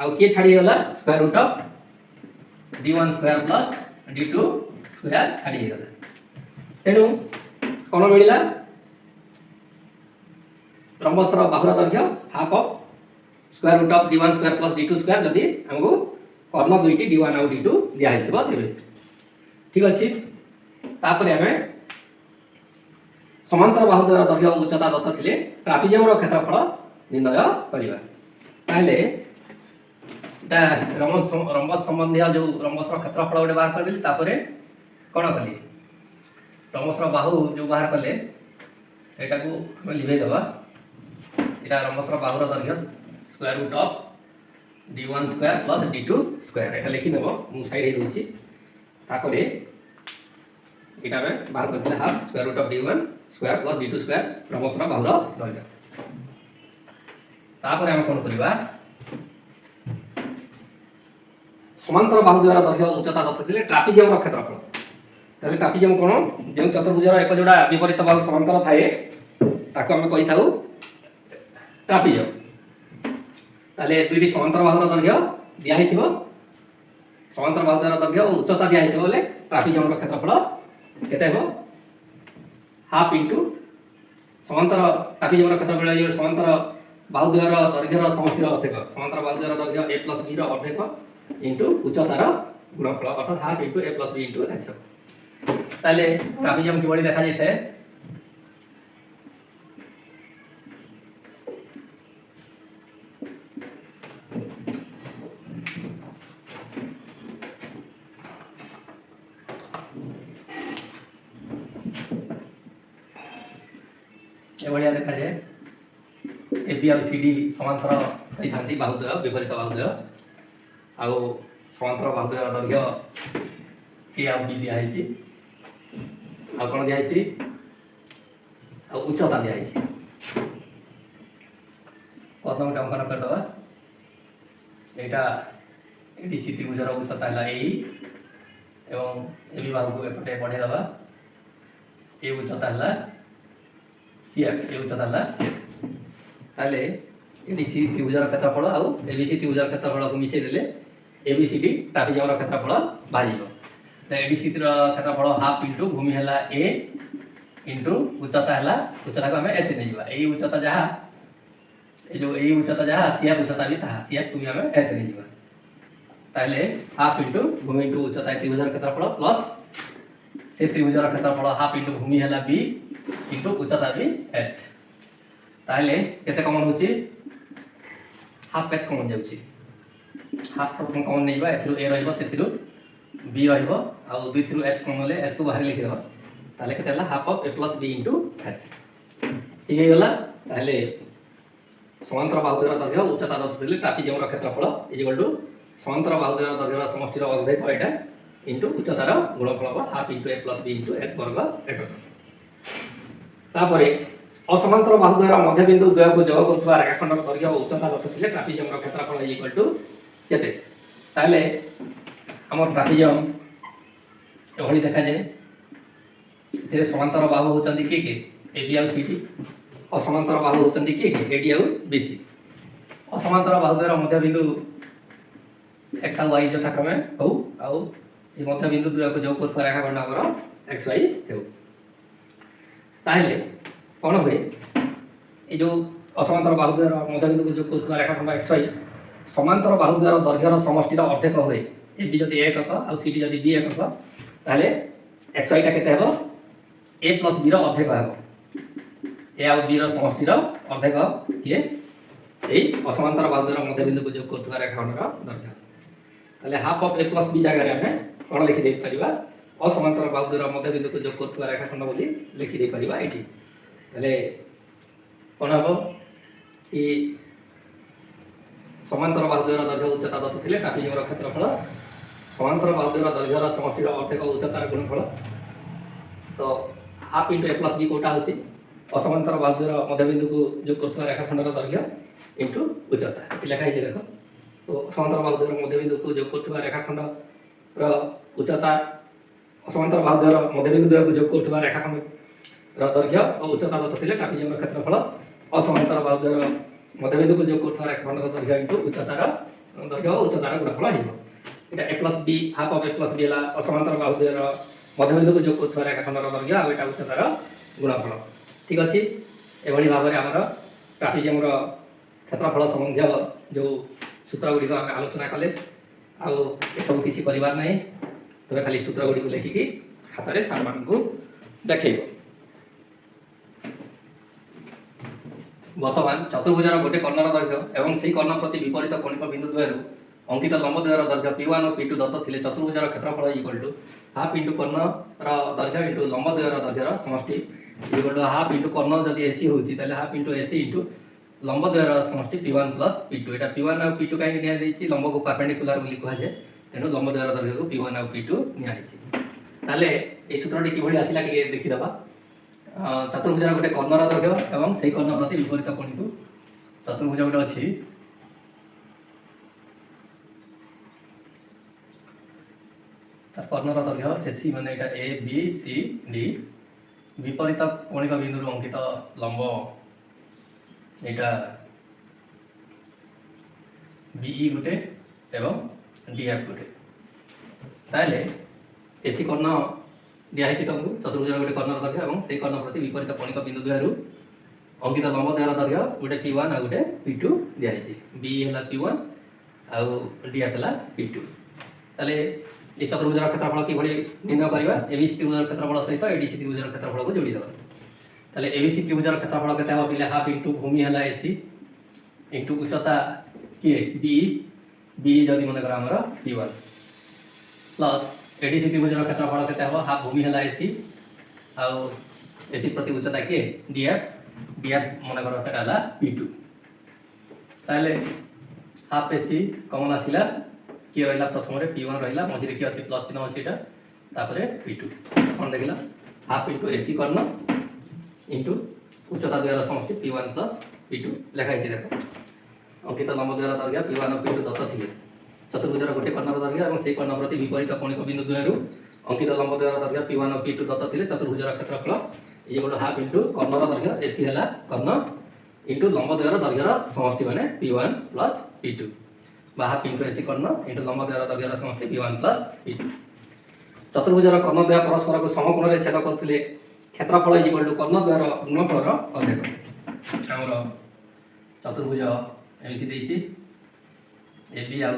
आ किए छाड़ी गला square root of d1 square plus d2 square छाड़ी गला तेणु कौन मिलला रंबस बाहुर दैर्घ्य half of square root of d1 square plus d2 square जदि हमको कर्ण दुईटी d1 और d2 दिया हितबा ठीक अछि तापर हमें समांतर बाहु द्वारा दैर्घ्य उच्चता दत्त थिले ट्रापिजियम रो क्षेत्रफल निर्णय करिबा ताले ता रंबस संबंधी जो रंबस रो क्षेत्रफल गोटे बाहर कर देली तापरे कोन कली रंबस रो बाहु जो बाहर कले सेटा को हम लिभे दबा एटा रंबस रो बाहु रो दैर्घ्य square root of d1 square plus d2 square एटा लिखि देबो मु साइड हे दोछि तापरे एटा में बाहर कर दिला half square root of d1 square plus d2 square rhombus रो बाहु रो दैर्घ्य तापरे हम कोन करिबा समांतर बाहु द्वारा दैर्घ्य उच्चता दत्त थिले ट्रापिजियम रो क्षेत्रफल ताले ट्रापिजियम कोन जे चतुर्भुजर एक जोड़ा विपरीत बाहु समांतर थाए ताको हम कहि थाउ ट्रापिजियम ताले दुईटी समांतर बाहुर दैर्घ्य दिया हिथिबो समांतर बाहु द्वारा दैर्घ्य उच्चता दिया हिथिबो बोले ट्रापिजियम रो क्षेत्रफल केते हो हाफ इनटू समांतर ट्रापिजियम रो क्षेत्रफल जे समांतर बाहु द्वारा दैर्घ्य रो समष्टि रो अर्धेक समांतर बाहु द्वारा दैर्घ्य a + b रो अर्धेक इनटू उच्चता रो गुणनफल अर्थात half into a + b into h ताले ट्रापिजियम कि बड़ी देखा जाय बढ़िया देखा जाए ए बी और सी डी समांतर होई थांती बाहुद्वय विपरीत बाहुद्वय आउ समांतर बाहुद्वय दैर्घ्य ए और बी दिया है आ कोन दिया है आ उच्चता दिया है प्रथम अंकन कर दवा एटा एडी सी त्रिभुजर उच्चता है ए एवं ए बी बाहु को एपटे बढ़े दवा ए उच्चता है सीएफ ए उच्चता है सीएफ ताले एडीसी त्रिभुजर क्षेत्रफल आउ एबीसी त्रिभुजर क्षेत्रफल को मिसै देले एबीसीडी ट्रापिजियम रो क्षेत्रफल बाजिबो त एडीसी रो क्षेत्रफल हाफ इनटू भूमि हला ए इनटू उच्चता हला उच्चता को हम एच नै जिबा ए उच्चता जहा ए जो ए उच्चता जहा सीएफ उच्चता भी ताहा सीएफ को भी हम एच नै जिबा ताले हाफ इनटू भूमि इनटू उच्चता त्रिभुजर क्षेत्रफल प्लस से त्रिभुजर क्षेत्रफल हाफ इनटू भूमि हला बी इनटू उच्चता भी h ताले केते कमन होची हाफ h कमन जाउची हाफ प्रथम कमन नैबा एथरु a रहइबो सेथिरु b रहइबो आ दुई थिरु h कमन ले h को बाहर लिखि देबो ताले केते हला half of a + b * h ठीक है गला ताले समांतर बाहु द्वारा दैर्घ्य उच्चता दत्त दिले ट्रापिजियम रो क्षेत्रफल = समांतर बाहु द्वारा दैर्घ्य समष्टि रो अर्धेक एटा into उच्चतार गुणफल half * a + b * h वर्ग एकक तापरे असमांतर बाहु द्वारा मध्य बिंदु द्वय को जोग करथवा रेखाखंडर दैर्घ्य और उच्चता दत्त थिले ट्रापिजियम रो क्षेत्रफल = केते ताले हमर ट्रापिजियम एभली देखा जाय एते समांतर बाहु होचंदी के AB और CD असमांतर बाहु होचंदी के AD और BC असमांतर बाहु द्वारा मध्य बिंदु x और y जथा क्रमे हो आउ ए मध्य बिंदु द्वय को जोग करथवा रेखाखंड हमर xy हेउ ताहले कोन होय ए जो असमांतर बाहु द्वारा मध्य बिंदु को जोग करथवा रेखाखंड xy समांतर बाहु द्वारा दैर्घ्यर समष्टि रो अर्धेक होय AB जदि a एकक और CD जदि b एकक ताहले xy टा केते हेबो a + b रो अर्धेक हेबो a और b रो समष्टि रो अर्धेक के ए असमांतर बाहु द्वारा मध्य बिंदु को जोग करथवा रेखाखंड रो दैर्घ्य ताहले हाफ ऑफ a + b जगह रे हमें कोन लिखि दे परिबा असमांतर बाहु द्वारा मध्य बिंदु को जोग करथवा रेखाखंड बोली लिखि दे परिबा एठी ताले कोन हबो कि समांतर बाहु द्वारा दैर्घ्य उच्चता दत्त थिले ट्रापिजियम रो क्षेत्रफल समांतर बाहु द्वारा दैर्घ्यर समष्टि रो अर्धेक उच्चतार गुणफल तो हाफ * a + b कोटा होची असमांतर बाहु द्वारा मध्य बिंदु को जोग करथवा रेखाखंड रो दैर्घ्य इनटू उच्चता लिखा है देखो तो समांतर बाहु द्वारा मध्य बिंदु को जोग करथवा रेखाखंड रो उच्चता ଅସମାନ୍ତର ବାହୁ ଦ୍ୱୟର ମଧ୍ୟବିନ୍ଦୁ ଦ୍ୱୟକୁ ଯୋଗ କରୁଥିବା ରେଖାଖଣ୍ଡର ଦୈର୍ଘ୍ୟ ଓ ଉଚ୍ଚତା ଦତ୍ତ ଥିଲେ ଟ୍ରାପିଜିୟମର କ୍ଷେତ୍ରଫଳ ଅସମାନ୍ତର ବାହୁ ଦ୍ୱୟର ମଧ୍ୟବିନ୍ଦୁକୁ ଯୋଗ କରୁଥିବା ରେଖାଖଣ୍ଡର ଦୈର୍ଘ୍ୟ ଇଣ୍ଟୁ ଉଚ୍ଚତାର ଦୈର୍ଘ୍ୟ ଓ ଉଚ୍ଚତାର ଗୁଣଫଳ ହେଇଯିବ। এটা a plus b half of a plus b ହେଲା ଅସମାନ୍ତର ବାହୁ ଦ୍ୱୟର ମଧ୍ୟବିନ୍ଦୁକୁ ଯୋଗ କରୁଥିବା ରେଖାଖଣ୍ଡର ଦୈର୍ଘ୍ୟ ଆଉ ଏଟା ଉଚ୍ଚତାର ଗୁଣଫଳ। ଠିକ୍ ଅଛି, ଏଭଳି ଭାବରେ ଆମର ଟ୍ରାପିଜିୟମର କ୍ଷେତ୍ରଫଳ ସମ୍ବନ୍ଧୀୟ ଯେଉଁ ସୂତ୍ର ଗୁଡ଼ିକ ଆମେ ଆଲୋଚନା କଲେ। ଆଉ ଏସବୁ କିଛି କରିବାର ନାହିଁ, ତୁମେ ଖାଲି ସୂତ୍ର ଗୁଡ଼ିକୁ ଲେଖିକି ଖାତାରେ ସାରମାନଙ୍କୁ ଦେଖେଇବ। ବର୍ତ୍ତମାନ ଚତୁର୍ଭୁଜର ଗୋଟେ କର୍ଣ୍ଣର ଦୈର୍ଘ୍ୟ ଏବଂ ସେହି କର୍ଣ୍ଣ ପ୍ରତି ବିପରୀତ କୌଣିକ ବିନ୍ଦୁ ଦ୍ୱୟରୁ ଅଙ୍କିତ ଲମ୍ବ ଦ୍ୱୟର ଦୈର୍ଘ୍ୟ P1 ଓ P2 ଦତ୍ତ ଥିଲେ ଚତୁର୍ଭୁଜର କ୍ଷେତ୍ରଫଳ ଇକ୍ୱାଲ୍ ଟୁ ହାଫ୍ ଇଣ୍ଟୁ କର୍ଣ୍ଣର ଦୈର୍ଘ୍ୟ ଇଣ୍ଟୁ ଲମ୍ବ ଦ୍ୱୟର ଦୈର୍ଘ୍ୟର ସମଷ୍ଟି ଇକ୍ୱାଲ୍ ଟୁ ହାଫ୍ ଇଣ୍ଟୁ କର୍ଣ୍ଣ ଯଦି AC ହେଉଛି ତାହେଲେ ହାଫ୍ ଇଣ୍ଟୁ AC ଇଣ୍ଟୁ ଲମ୍ବ ଦ୍ୱୟର ସମଷ୍ଟି P1 ପ୍ଲସ୍ P2। এটা P1 ଆଉ P2 କାହିଁକି ନିଆଯାଇଛି, ଲମ୍ବକୁ ପରପେଣ୍ଡିକୁଲାର ବୋଲି କୁହାଯାଏ, ତେଣୁ ଲମ୍ବ ଦ୍ୱୟର ଦୈର୍ଘ୍ୟକୁ P1 ଆଉ P2 ନିଆଯାଇଛି। ତାହେଲେ এই ସୂତ୍ରଟି କିଭଳି ଆସିଲା ଟିକେ ଦେଖିଦେବା। ଚତୁର୍ଭୁଜର ଗୋଟେ କର୍ଣ୍ଣର ଦୈର୍ଘ୍ୟ ଏବଂ ସେହି କର୍ଣ୍ଣ ପ୍ରତି ବିପରୀତ କୋଣକୁ ଚତୁର୍ଭୁଜ ଗୋଟେ ଅଛି, তার কর্ণর দৈর্ঘ্য এসি মানে এটা এ বি সি ডি, বিপরীত কৌণিক বিন্দুর অঙ্কিত লম্ব এটা বিই গোটে এবং ডিএফ গোটে। তাহলে এসি কর্ণ দিয়া হয়েছে তোমাকে চতুর্ভুজের গোটে কর্ণর দৈর্ঘ্য এবং সেই কর্ণ প্রতি বিপরীত কৌণিক বিন্দু দ্বয়রু অঙ্কিত লম্ব দ্বয়র দৈর্ঘ্য গোটে P1 আর গোটে P2 দিয়া হয়েছে। বি হল P1 আর ডিএফ হল P2। তাহলে এই চতুর্ভুজের ক্ষেত্রফল কিভাবে নির্ণয় করা, এবিসি ত্রিভুজের ক্ষেত্রফল সহিত এডিসি ত্রিভুজের ক্ষেত্রফলকে যোড়ি দেওয়া। তাহলে এবিসি ত্রিভুজের ক্ষেত্রফল কেতে হবে বলে হাফ ইন্টু ভূমি হল এসি ইন্টু উচ্চতা কিয়ে বি, বি যদি মনে করা আমার P1 প্লস এডিসি ত্রিভুজের ক্ষেত্রফল কেতে হবে হাফ ভূমি হল এসি আর এসি প্রতি উচ্চতা কিয়ে ডিএফ, ডিএফ মনে করা সেটা হল P2। তাহলে হাফ এসি কমন আসিলা, কিয়ে রহিলা প্রথমে P1 রহিলা, মঝিরে কি আছে প্লস চিহ্ন আছে এটা, তারপরে P2 কোন দেখিলা হাফ ইন্টু এসি কর্ণ ইন্টু উচ্চতা দ্বয়ের সমষ্টি P1 প্লস P2 লেখা হয়েছে। দেখো অঙ্কিত লম্ব দ্বয়ের দৈর্ঘ্য P1 ও P2 দত্ত ଥିଲେ চতুর্ভুজের গোটে কর্ণর দৈর্ঘ্য এবং সেই কর্ণ প্রতি বিপরীত কৌণিক বিন্দু দ্বয়রু অঙ্কিত লম্ব দ্বয়ের দৈর্ঘ্য P1 ও P2 দত্ত ଥିଲେ চতুর্ভুজের ক্ষেত্রফল এই গোটে হাফ ইন্টু কর্ণর দৈর্ঘ্য এসি হেলা কর্ণ ইন্টু লম্ব দ্বয়ের দৈর্ঘ্যর সমষ্টি মানে P1 প্লস P2 বা হাফ ইন্টু এসি কর্ণ ইন্টু লম্ব দ্বয়ের দৈর্ঘ্যর সমষ্টি P1 প্লস P2। চতুর্ভুজর কর্ণ দ্বয় পরস্পরক সমকোণরে ছেদ করুলে ক্ষেত্রফল ইকুয়াল টু কর্ণ দ্বয়ের গুণফলর অর্ধেক। আমার চতুর্ভুজ এমিতি দিয়েছি এবি আর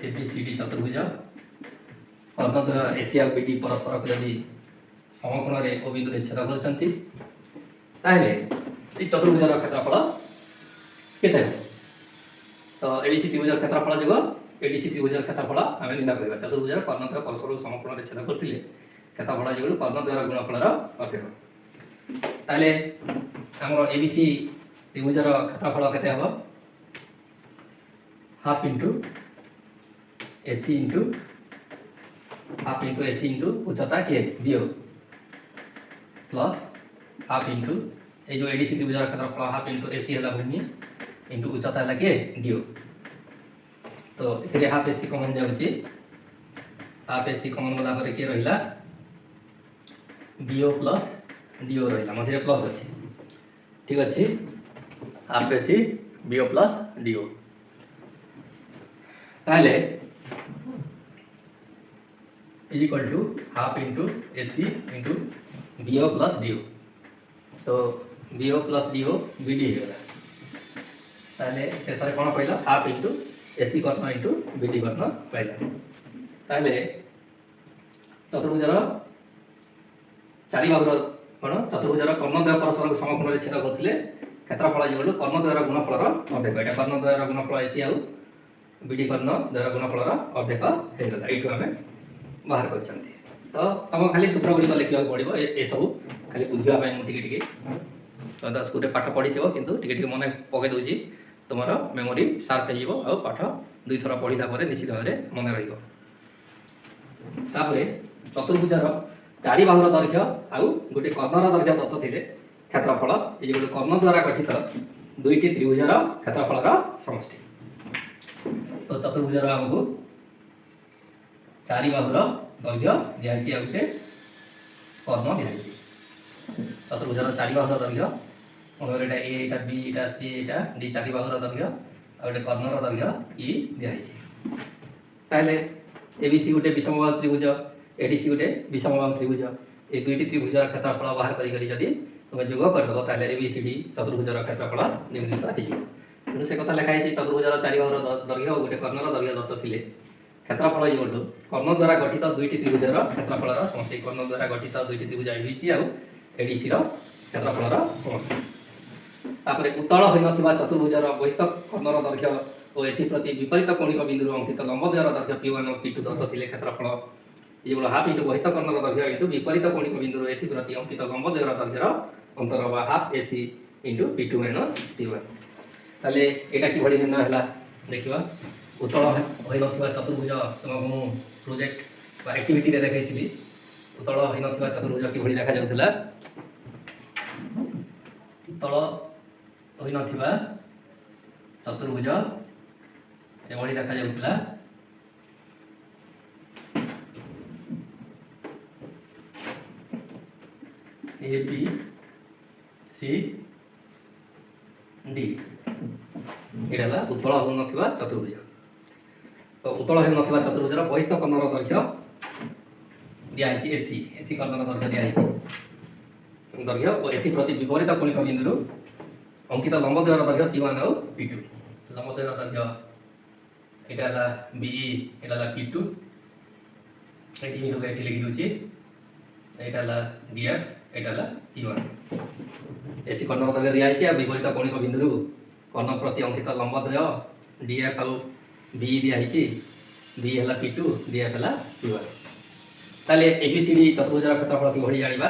এবিসিডি চতুর্ভুজ, কর্ণ দ্বয় এসি আর বিডি পরস্পরক যদি সমকোণরে ও বিন্দুরে ছেদ করছেন তাহলে এই চতুর্ভুজর ক্ষেত্রফল কেতে হবে। তো এবিসি ত্রিভুজের ক্ষেত্রফল যোগ এডিসি ত্রিভুজের ক্ষেত্রফল আমি নির্ণয় করা। চতুর্ভুজের কর্ণদ্বয় পরস্পর সমকোণরে ছেদ করলে ক্ষেত্রফল যোগ কর্ণদ্বয়ের গুণফলর অর্ধেক। তাহলে আমার এবিসি ত্রিভুজের ক্ষেত্রফল কেতে হব half into AC into half into AC into উচ্চতা কে বিয়োগ প্লস হাফ ইন্টু এই যে এডিসি ত্রিভুজের ক্ষেত্রফল হাফ ইন্টু এসি হল ভূমি ইন্টু উচ্চতা হল কে ডিও। তো এতে হাফ এসি কমন যাচ্ছে, হাফ এসি কমন গলা পরে কি রহিলা ডিও প্লস ডিও রহিলা, মঝিরে প্লস আছে। ঠিক আছে, half AC BO plus DO. তাহলে is equal to half into AC into BO plus DO. তো বিও প্লস ডিও বিডি হয়ে গেল। তাহলে শেষে কোণ পাইলা হাফ ইন্টু এসি কর্ণ ইন্টু বিডি কর্ণ পাইলা। তাহলে চতুর্ভুজর চারিবাহুর কোণ চতুর্ভুজর কর্ণদ্বয় পরস্পর সমকোণরে ছেদ করলে ক্ষেত্রফল যেগুলো কর্ণদ্বয়ের গুণফলর অর্ধেক। এটা কর্ণদ্বয়ের গুণফল এসি আউ বিডি কর্ণ দ্বয়ের গুণফলর অর্ধেক হয়ে গেল। এইটু আমি বাহার করছেন। তো তোমাকে খালি সূত্র গুড়িক লেখা পড়ব, এসবু খালি বুঝা টিকে টিকে তো স্কুলে পাঠ পড়িথিব কিন্তু টিকে টিকে মনে পকাই দেছি, তোমার মেমোরি সার্প হয়ে যাব আর পাঠ দুই থর পড়িলা পরে নিশ্চিত ভাবে মনে রহব। তারপরে চতুর্ভুজর চারিবাহুর দৈর্ঘ্য আউ গোটে কর্ণর দৈর্ঘ্য দত্ত ଥିଲେ ক্ষেত্রফল এই গোটে কর্ণ দ্বারা গঠিত দুইটি ত্রিভুজর ক্ষেত্রফলর সমষ্টি। তো চতুর্ভুজর আমাকে চারিবাহুর ଦୈର୍ଘ୍ୟ ଦିଆଯାଇଛି ଆଉ ଗୋଟେ କର୍ଣ୍ଣ ଦିଆଯାଇଛି। ଚତୁର୍ଭୁଜର ଚାରି ବାହୁର ଦୈର୍ଘ୍ୟ ମନେକର ଏଇଟା ଏ, ଏଇଟା ବି, ଏଇଟା ସି, ଏଇଟା ଡି, ଚାରି ବାହୁର ଦୈର୍ଘ୍ୟ ଆଉ ଗୋଟେ କର୍ଣ୍ଣର ଦୈର୍ଘ୍ୟ ଇ ଦିଆଯାଇଛି। ତାହେଲେ ଏବିସି ଗୋଟେ ବିଷମବାହୁ ତ୍ରିଭୁଜ, ଏଡିସି ଗୋଟେ ବିଷମବାହୁ ତ୍ରିଭୁଜ। এই দুইটি ত্রিভুজের ক্ষেত্রফল বাহার করি যদি তুমি যোগ করিদেব তাহলে এবিসিডি চতুর্ভুজের ক্ষেত্রফল নির্ণীত হয়ে যাব। তেমন সে কথা লেখা হয়েছে চতুর্ভুজর চারি বাহুর দৈর্ঘ্য ও গোটে কর্ণর দৈর্ঘ্য দত্ত লে ক্ষেত্রফল ইকুয়াল কর্ণ দ্বারা গঠিত দুইটি ত্রিভুজের ক্ষেত্রফলর সমষ্টি। কর্ণ দ্বারা গঠিত দুইটি ত্রিভুজ এবিসি আর এডিসির ক্ষেত্রফলর সমষ্টি। তারপরে উত্তল হয়ে নথিবা চতুর্ভুজর বহিস্থ কর্ণর দৈর্ঘ্য ও এথিপ্রতি বিপরীত কৌণিক বিন্দুর অঙ্কিত লম্বদ্বয়ের দৈর্ঘ্য P1 ও P2 দত্ত লে ক্ষেত্রফল যেগুলো হাফ ইন্টু বহিস্থ কর্ণর দৈর্ঘ্য ইন্টু বিপরীত কৌণিক বিন্দুর এথিপ্রতি অঙ্কিত লম্বদ্বয়ের দৈর্ঘ্যর অন্তর বা half AC into P2 minus P1। তাহলে এটা কিভাবে নির্ণয় হলা দেখিবা। উত্তল হয়ে নথিবা চতুর্ভুজ তোমাকে মু প্রজেক্ট বা আক্টিভিটিরে দেখাইছিলি। উত্তল হয়ে নথিবা চতুর্ভুজ কিভাবে দেখা যাউଥିଲା। উত্তল হয়ে নথিবা চতুর্ভুজ এভাবে দেখা যাউଥିଲା। ए बी सी डी এটা হল উত্তল হয়ে নথিবা চতুর্ভুজ। তো উত্তল হয়ে নথিবা চতুর্ভুজর বহিস্থ কর্ণর দৈর্ঘ্য দিয়া হয়েছে এসি, এসি কর্ণর দৈর্ঘ্য দিয়া হয়েছে দৈর্ঘ্য ও এথিপ্রতি বিপরীত কৌণিক বিন্দুর অঙ্কিত লম্বদ্বয়ের দৈর্ঘ্য P1 আর P2। লম্বদ্বয়ের দৈর্ঘ্য এটা হল বিই, এটা হল P2, এটি মিলকে এটি লিখি দিচ্ছি, এটা হল ডিএফ, এটা হল P1। এসি কর্ণর দৈর্ঘ্য দিয়া হয়েছে আর বিপরীত কৌণিক বিন্দুর কর্ণ প্রতি অঙ্কিত লম্বদ্বয় ডিএফ আর বি দিয়া হয়েছে, বি হল P2, ডিএফ হল P1। তাহলে এবিসিডি চতুর্ভুজের ক্ষেত্রফল কিভাবে জানিবা।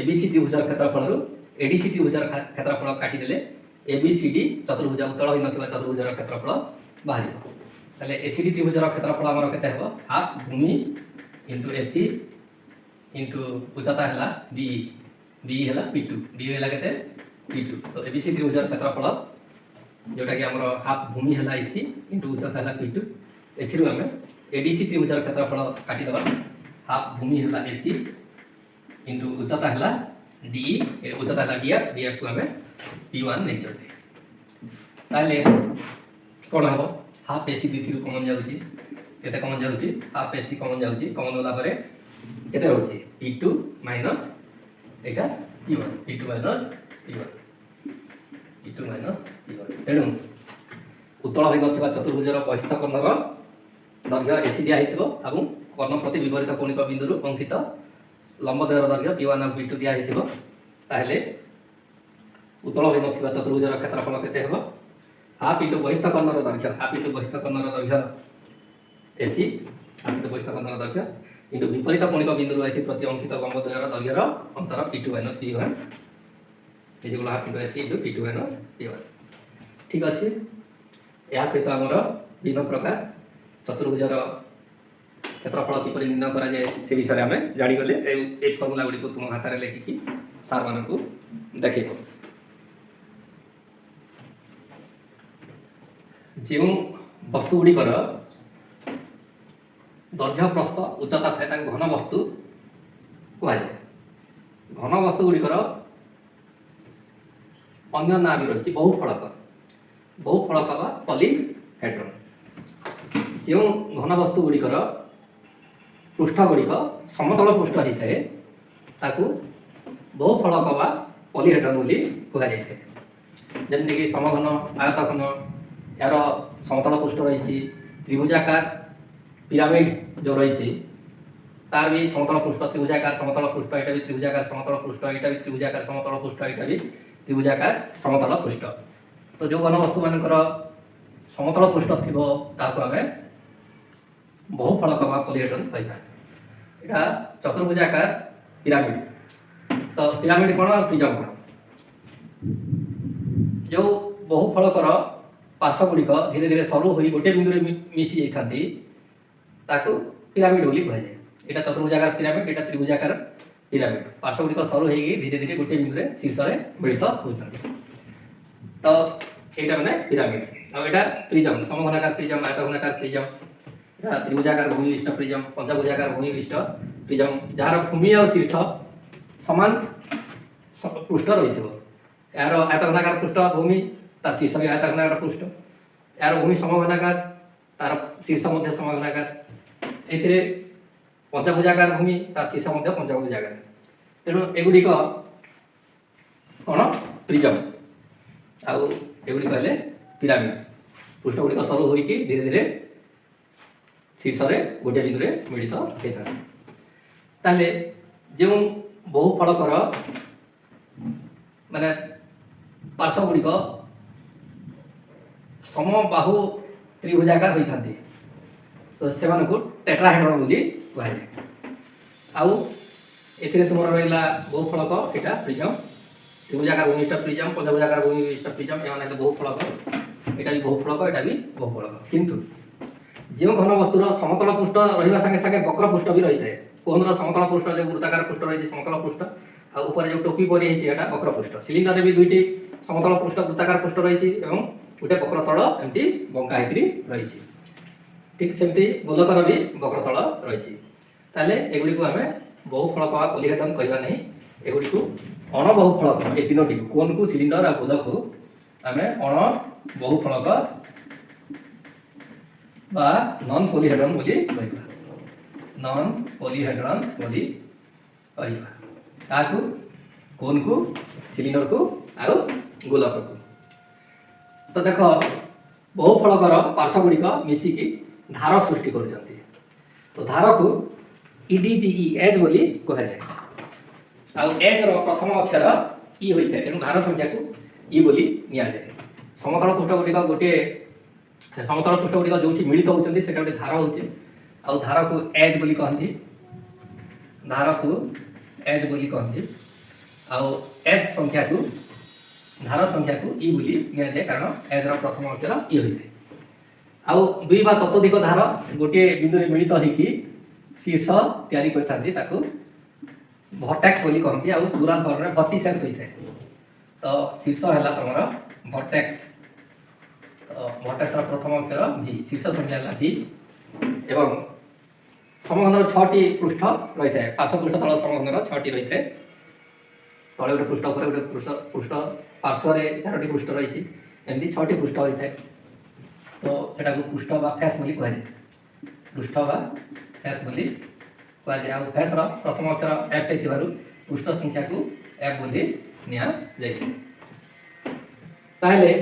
এবিসি ত্রিভুজের ক্ষেত্রফল এডিসি ত্রিভুজের ক্ষেত্রফল কাটিদেলে এবিসিডি চতুর্ভুজ উত্তল হয়ে নথিবা চতুর্ভুজের ক্ষেত্রফল বাহার। তাহলে এসিডি ত্রিভুজের ক্ষেত্রফল আমার কেতে হব হাফ ভূমি ইন্টু এসি ইন্টু উচ্চতা হল বিই, বিই হল P2, বিই হল কেতে P2। তো এবিসি ত্রিভুজের ক্ষেত্রফল जोटा कि आमर हाफ भूमि है एसी इंटू उच्चता है P2। एथिरु आमे एडीसी त्रिभुजर क्षेत्रफल काटिदेबा हाफ भूमि है एसी इंटू उच्चता है डी, उच्चता है डीएफ, डीएफ को आमे P1 नहीं चलते। ताले कोन हबो हाफ एसी दिथिरु कमन जाउची, केते कमन जाउची हाफ एसी कमन जाउची, कमन होला परे केते रहउची P2 माइनस एटा P1, P2 minus P1, P2 minus P1। तेणु उत्तल होई नथिबा चतुर्भुजर बहिस्थ कर्णर दैर्घ्य एसी दिया हेतिबो एवं कर्ण प्रति विपरीत कौणिक बिंदुर अंकित लंबद्वयर दैर्घ्य P1 और P2 दिया हेतिबो। ताहेले उत्तल होई नथिबा चतुर्भुजर क्षेत्रफल केते हेबो हाफ इंटू बहिस्थ कर्णर दैर्घ्य, हाफ इंटू बहिस्थ कर्णर दैर्घ्य एसी, हाफ इंटू बहिस्थ कर्णर दैर्घ्य इंटू विपरीत कौणिक बिंदुर एथि प्रति अंकित लंबद्वयर दैर्घ्यर अंतर P2 minus P1 equal half into AC into P2 minus P1। ठीक अच्छे। या सहित आमर विभिन्न प्रकार चतुर्भुजर क्षेत्रफल किपरि निर्णय करा जाए से विषय आम जानीगले। ए फर्मुला गुड़ी को तुम खातार लिखिकी सार मान को देखो। जो वस्तु गुड़िकर दैर्घ्य प्रस्थ उच्चता थाए घन वस्तु कहुए। घन वस्तु गुड़िकर अन्य ना भी रही बहुफलक, बहुफलक बा पॉलीहेड्रन। जो घन वस्तु गुड़िकर पृष्ठ गुड़िक समतल पृष्ठ होता है ताकू बहुफलक बा पॉलीहेड्रन बोली कहुए। जमती कि समघन, आयतघन, यार समतल पृष्ठ रही त्रिभुजाकार पिरामिड जो रही तार भी समतल पृष्ठ त्रिभुजाकार समतल पृष्ठ, यहाँ भी त्रिभुजाकार समतल पृष्ठ, यहाँ भी त्रिभुजाकार समतल पृष्ठ, यहाँ भी त्रिभुजाकार समतल पृष्ठ। तो जो घन वस्तु मानकर समतल पृष्ठ थी ताको आमे बहुफलक बा पॉलीहेड्रन कहबा। एटा चतुर्भुजाकार पिरामिड। तो पिरामिड कोन प्रिज्म कोन जो बहुफलकर पार्श्व गुड़िक धीरे धीरे सरू होई गोटे बिंदु रे मिसी जाइथांती ताको पिरामिड बोली कह जाए। एटा चतुर्भुजाकार पिरामिड, एटा त्रिभुजाकार पिरामिड। पार्श्व गुड़िक सरू होई धीरे धीरे गोटे बिंदु रे शीर्ष रे मिलित होउछन्ती। तो एटा माने पिरामिड। आ एटा प्रिज्म, समघनाकार प्रिज्म, आयतघनाकार प्रिज्म। এটা ত্রিভুজাকার ভূমি বিশিষ্ট প্রিজম, পঞ্চভুজাকার ভূমি বিশিষ্ট প্রিজম, যার ভূমি আর শীর্ষ সমান পৃষ্ঠ রয়েছে। এর আয়তঘনাকার পৃষ্ঠ ভূমি, তার শীর্ষ भी আয়তঘনাকার পৃষ্ঠ, এর ভূমি সমঘনাকার, তার শীর্ষ মধ্যে সমঘনাকার। এতে পঞ্চভুজাকার ভূমি, তার শীর্ষ মধ্যে পঞ্চভুজাকার। তেণু এগুড়িক কোণ প্রিজম, ଆଉ ଏଗୁଡ଼ିକ ହେଲେ ପିରାମିଡ୍। ପୃଷ୍ଠଗୁଡ଼ିକ ସରୁ ହୋଇକି ଧୀରେ ଧୀରେ ଶୀର୍ଷରେ ଗୋଟିଏ ବିନ୍ଦୁରେ ମିଳିତ ହୋଇଥାଏ। ତାହେଲେ ଯେଉଁ ବହୁ ଫଳକର ମାନେ ପାର୍ଶ୍ୱ ଗୁଡ଼ିକ ସମବାହୁ ତ୍ରିଭୁଜାକାର ହୋଇଥାନ୍ତି, ତ ସେମାନଙ୍କୁ ଟେଟ୍ରାହେଡ୍ରନ୍ ବୋଲି କୁହାଯାଏ। ଆଉ ଏଥିରେ ତୁମର ରହିଲା ବହୁ ଫଳକ, ଏଇଟା ପ୍ରିଜମ୍, ত্রিভুজাকার ভূমিষ্ঠ প্রিজম, পঞ্চভুজাকার ভূমি বিশিষ্ট প্রিজম, এମାନେ ହେଲେ ବହୁ ଫଳକ। এটা ବି ବହୁ ଫଳକ, এটা ବି ବହୁ ଫଳକ। କିନ୍ତୁ ଯେଉଁ ଘନ ବସ୍তুର ସମତଳ ପୃଷ୍ଠ ରହିବା ସାଙ୍ଗେ ସାଙ୍ଗେ ବକ୍ର ପୃଷ୍ଠ ବି ରହିଥାଏ। କୋନ୍ର ସମତଳ ପୃଷ୍ଠ, ଯେଉଁ ବୃତ୍ତାକାର ପୃଷ୍ଠ ରହିଛି ସମତଳ ପୃଷ୍ଠ, ଆଉ ଉପରେ ଯେଉଁ ଟୋପି ପରି ହେଇଛି ଏଟା ବକ୍ର ପୃଷ୍ଠ। ସିଲିଣ୍ଡରରେ ବି ଦୁଇଟି ସମତଳ ପୃଷ୍ଠ ବୃତ୍ତାକାର ପୃଷ୍ଠ ରହିଛି ଏବଂ ଗୋଟେ ବକ୍ର ତଳ ଏମିତି ବଙ୍କା ହେଇକି ରହିଛି। ଠିକ୍ ସେମିତି ଗୋଲକର ବି ବକ୍ର ତଳ ରହିଛି। ତାହେଲେ ଏଗୁଡ଼ିକୁ ଆମେ ବହୁ ଫଳକ ବା ପଲିହେଡ୍ରନ୍ କହିବା ନାହିଁ, ଏଗୁଡ଼ିକୁ ଅଣବହୁ ଫଳକ, ଏ ତିନୋଟିକୁ କୋନ୍କୁ, ସିଲିଣ୍ଡର ଆଉ ଗୋଲକକୁ ଆମେ ଅଣବହୁ ଫଳକ বা নন পলিহেড্রন ବୋଲି କହିବା। ନନ୍ ପଲିହେଡ୍ରନ୍ ବୋଲି କହିବା କାହାକୁ? କୋନ୍କୁ, ସିଲିଣ୍ଡରକୁ ଆଉ ଗୋଲକକୁ। ତ ଦେଖ, ବହୁ ଫଳକର ପାର୍ଶ୍ୱ ଗୁଡ଼ିକ ମିଶିକି ଧାର ସୃଷ୍ଟି କରୁଛନ୍ତି। ତ ଧାରକୁ ଇଡିଜିଇ ଏଜ୍ ବୋଲି କୁହାଯାଏ। ଆଉ ଏଜ୍ର ପ୍ରଥମ ଅକ୍ଷର ଇ ହୋଇଥାଏ, ତେଣୁ ଧାର ସଂଖ୍ୟାକୁ ଇ ବୋଲି ନିଆଯାଏ। ସମତଳ ପୃଷ୍ଠ ଗୁଡ଼ିକ ଗୋଟିଏ ସମତଳ ପୃଷ୍ଠ ଗୁଡ଼ିକ ଯେଉଁଠି ମିଳିତ ହେଉଛନ୍ତି ସେଇଟା ଗୋଟେ ଧାର ହେଉଛି। ଆଉ ଧାରକୁ ଏଜ୍ ବୋଲି କହନ୍ତି, ଧାରକୁ ଏଜ୍ ବୋଲି କହନ୍ତି। ଆଉ ଏଜ୍ ସଂଖ୍ୟାକୁ, ଧାର ସଂଖ୍ୟାକୁ ଇ ବୋଲି ନିଆଯାଏ, କାରଣ ଏଜ୍ର ପ୍ରଥମ ଅକ୍ଷର ଇ ହୋଇଥାଏ। ଆଉ ଦୁଇ ବା ତତୋଧିକ ଧାର ଗୋଟିଏ ବିନ୍ଦୁରେ ମିଳିତ ହୋଇକି ଶୀର୍ଷ ତିଆରି କରିଥାନ୍ତି, ତାକୁ ଭର୍ଟେକ୍ସ ବୋଲି କହନ୍ତି। ଆଉ ପ୍ଲୁରାଲ୍ ଫର୍ମରେ ଭର୍ଟିସେସ୍ ହୋଇଥାଏ। ତ ଶୀର୍ଷ ହେଲା ତମର ଭର୍ଟେକ୍ସ। ଭର୍ଟେକ୍ସର ପ୍ରଥମ ଅକ୍ଷର ଭି, ଶୀର୍ଷ ସଂଖ୍ୟା ହେଲା ଭି। ଏବଂ ସମଘନର 6ଟି ପୃଷ୍ଠ ରହିଥାଏ, ପାର୍ଶ୍ୱ ପୃଷ୍ଠ ତଳ ସମଘନର 6ଟି ରହିଥାଏ। ତଳେ ଗୋଟେ ପୃଷ୍ଠ, ଉପରେ ଗୋଟେ ପୃଷ୍ଠ, ପାର୍ଶ୍ୱରେ 4ଟି ପୃଷ୍ଠ ରହିଛି, ଏମିତି 6ଟି ପୃଷ୍ଠ ହୋଇଥାଏ। ତ ସେଟାକୁ ପୃଷ୍ଠ ବା ଫେସ୍ ବୋଲି କୁହାଯାଏ, ପୃଷ୍ଠ ବା ଫେସ୍ ବୋଲି କୁହାଯାଏ। ଆଉ ଫେସ୍ର ପ୍ରଥମ ଅକ୍ଷର ଏଫ୍ ହେଇଥିବାରୁ ପୃଷ୍ଠ ସଂଖ୍ୟାକୁ ଏଫ୍ ବୋଲି ନିଆଯାଇଥାଏ। ତାହେଲେ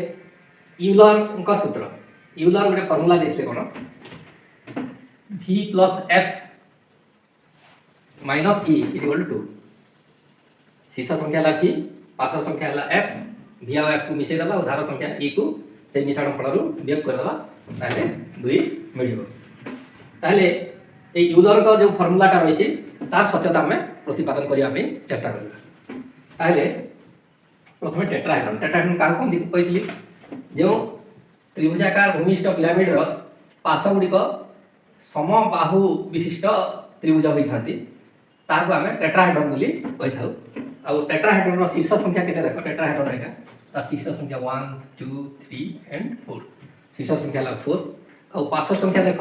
ୟୁଲରଙ୍କ ସୂତ୍ର, ୟୁଲର ଗୋଟେ ଫର୍ମୁଲା ଦେଇଥିଲେ କ'ଣ? V plus F minus E equal to 2। ଶୀର୍ଷ ସଂଖ୍ୟା ହେଲା ଭି, ପାର୍ଶ୍ୱ ସଂଖ୍ୟା ହେଲା ଏଫ୍, ଭି ଆଉ ଏଫ୍କୁ ମିଶାଇ ଦେବା ଆଉ ଧାର ସଂଖ୍ୟା ଇକୁ ସେଇ ମିଶ୍ରଣ ଫଳରୁ ବିୟୋଗ କରିଦେବା, ତାହେଲେ 2 ମିଳିବ। ତାହେଲେ এই ୟୁଲରଙ୍କ ଯେଉଁ ଫର୍ମୁଲାଟା ରହିଛି ତାର ସତ୍ୟତା ଆମେ ପ୍ରତିପାଦନ କରିବା ପାଇଁ ଚେଷ୍ଟା କରିବା। ତାହେଲେ ପ୍ରଥମେ ଟେଟ୍ରାହେଡ୍ରନ୍, ଟେଟ୍ରାହେଡ୍ରନ୍ କାହାକୁ କହନ୍ତି କହିଥିଲି? ଯେଉଁ ତ୍ରିଭୁଜାକାର ଭୂମିଷ୍ଠ ପିରାମିଡର ପାର୍ଶ୍ୱ ଗୁଡ଼ିକ ସମବାହୁ ବିଶିଷ୍ଟ ତ୍ରିଭୁଜ ହୋଇଥାନ୍ତି, ତାହାକୁ ଆମେ ଟେଟ୍ରାହେଡ୍ରନ୍ ବୋଲି କହିଥାଉ। ଆଉ ଟେଟ୍ରାହେଡ୍ରନ୍ର ଶୀର୍ଷ ସଂଖ୍ୟା କେତେ ଦେଖ? ଟେଟ୍ରାହେଡ୍ରନ୍ ଏଇଟା, ତାର ଶୀର୍ଷ ସଂଖ୍ୟା 1, 2, 3 and 4। ଶୀର୍ଷ ସଂଖ୍ୟା ହେଲା 4। ଆଉ ପାର୍ଶ୍ୱ ସଂଖ୍ୟା ଦେଖ,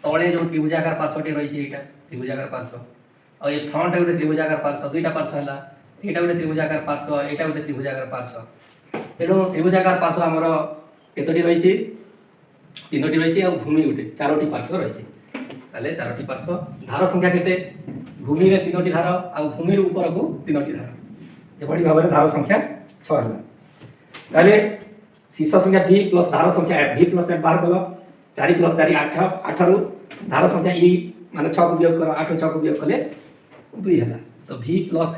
ତଳେ ଯେଉଁ ତ୍ରିଭୁଜାକାର ପାର୍ଶ୍ୱଟି ରହିଛି ଏଇଟା ତ୍ରିଭୁଜାକାର ପାର୍ଶ୍ୱ, ଆଉ ଏ ଫ୍ରଣ୍ଟରେ ଗୋଟେ ତ୍ରିଭୁଜାକାର ପାର୍ଶ୍ୱ, ଦୁଇଟା ପାର୍ଶ୍ୱ ହେଲା, ଏଇଟା ଗୋଟେ ତ୍ରିଭୁଜାକାର ପାର୍ଶ୍ୱ, ଏଇଟା ଗୋଟେ ତ୍ରିଭୁଜାକାର ପାର୍ଶ୍ୱ। ତେଣୁ ତ୍ରିଭୁଜାକାର ପାର୍ଶ୍ୱ ଆମର କେତୋଟି ରହିଛି? 3ଟି ରହିଛି, ଆଉ ଭୂମି ଗୋଟେ 4ଟି ପାର୍ଶ୍ୱ ରହିଛି। ତାହେଲେ 4ଟି ପାର୍ଶ୍ୱ। ଧାର ସଂଖ୍ୟା କେତେ? ଭୂମିରେ 3ଟି ଧାର ଆଉ ଭୂମିରୁ ଉପରକୁ 3ଟି ଧାର, ଏଭଳି ଭାବରେ ଧାର ସଂଖ୍ୟା 6 ହେଲା। ତାହେଲେ ଶୀର୍ଷ ସଂଖ୍ୟା ଭି ପ୍ଲସ୍ ଧାର ସଂଖ୍ୟା ଏଫ୍, ଭି ପ୍ଲସ୍ ଏଫ୍ ବାହାର କଲ, 4 + 4 8, 8ରୁ ଧାର ସଂଖ୍ୟା ଇ ମାନେ 6କୁ ବିୟୋଗ କର, 8ରୁ 6କୁ ବିୟୋଗ କଲେ 2 ହେଲା। ତ V plus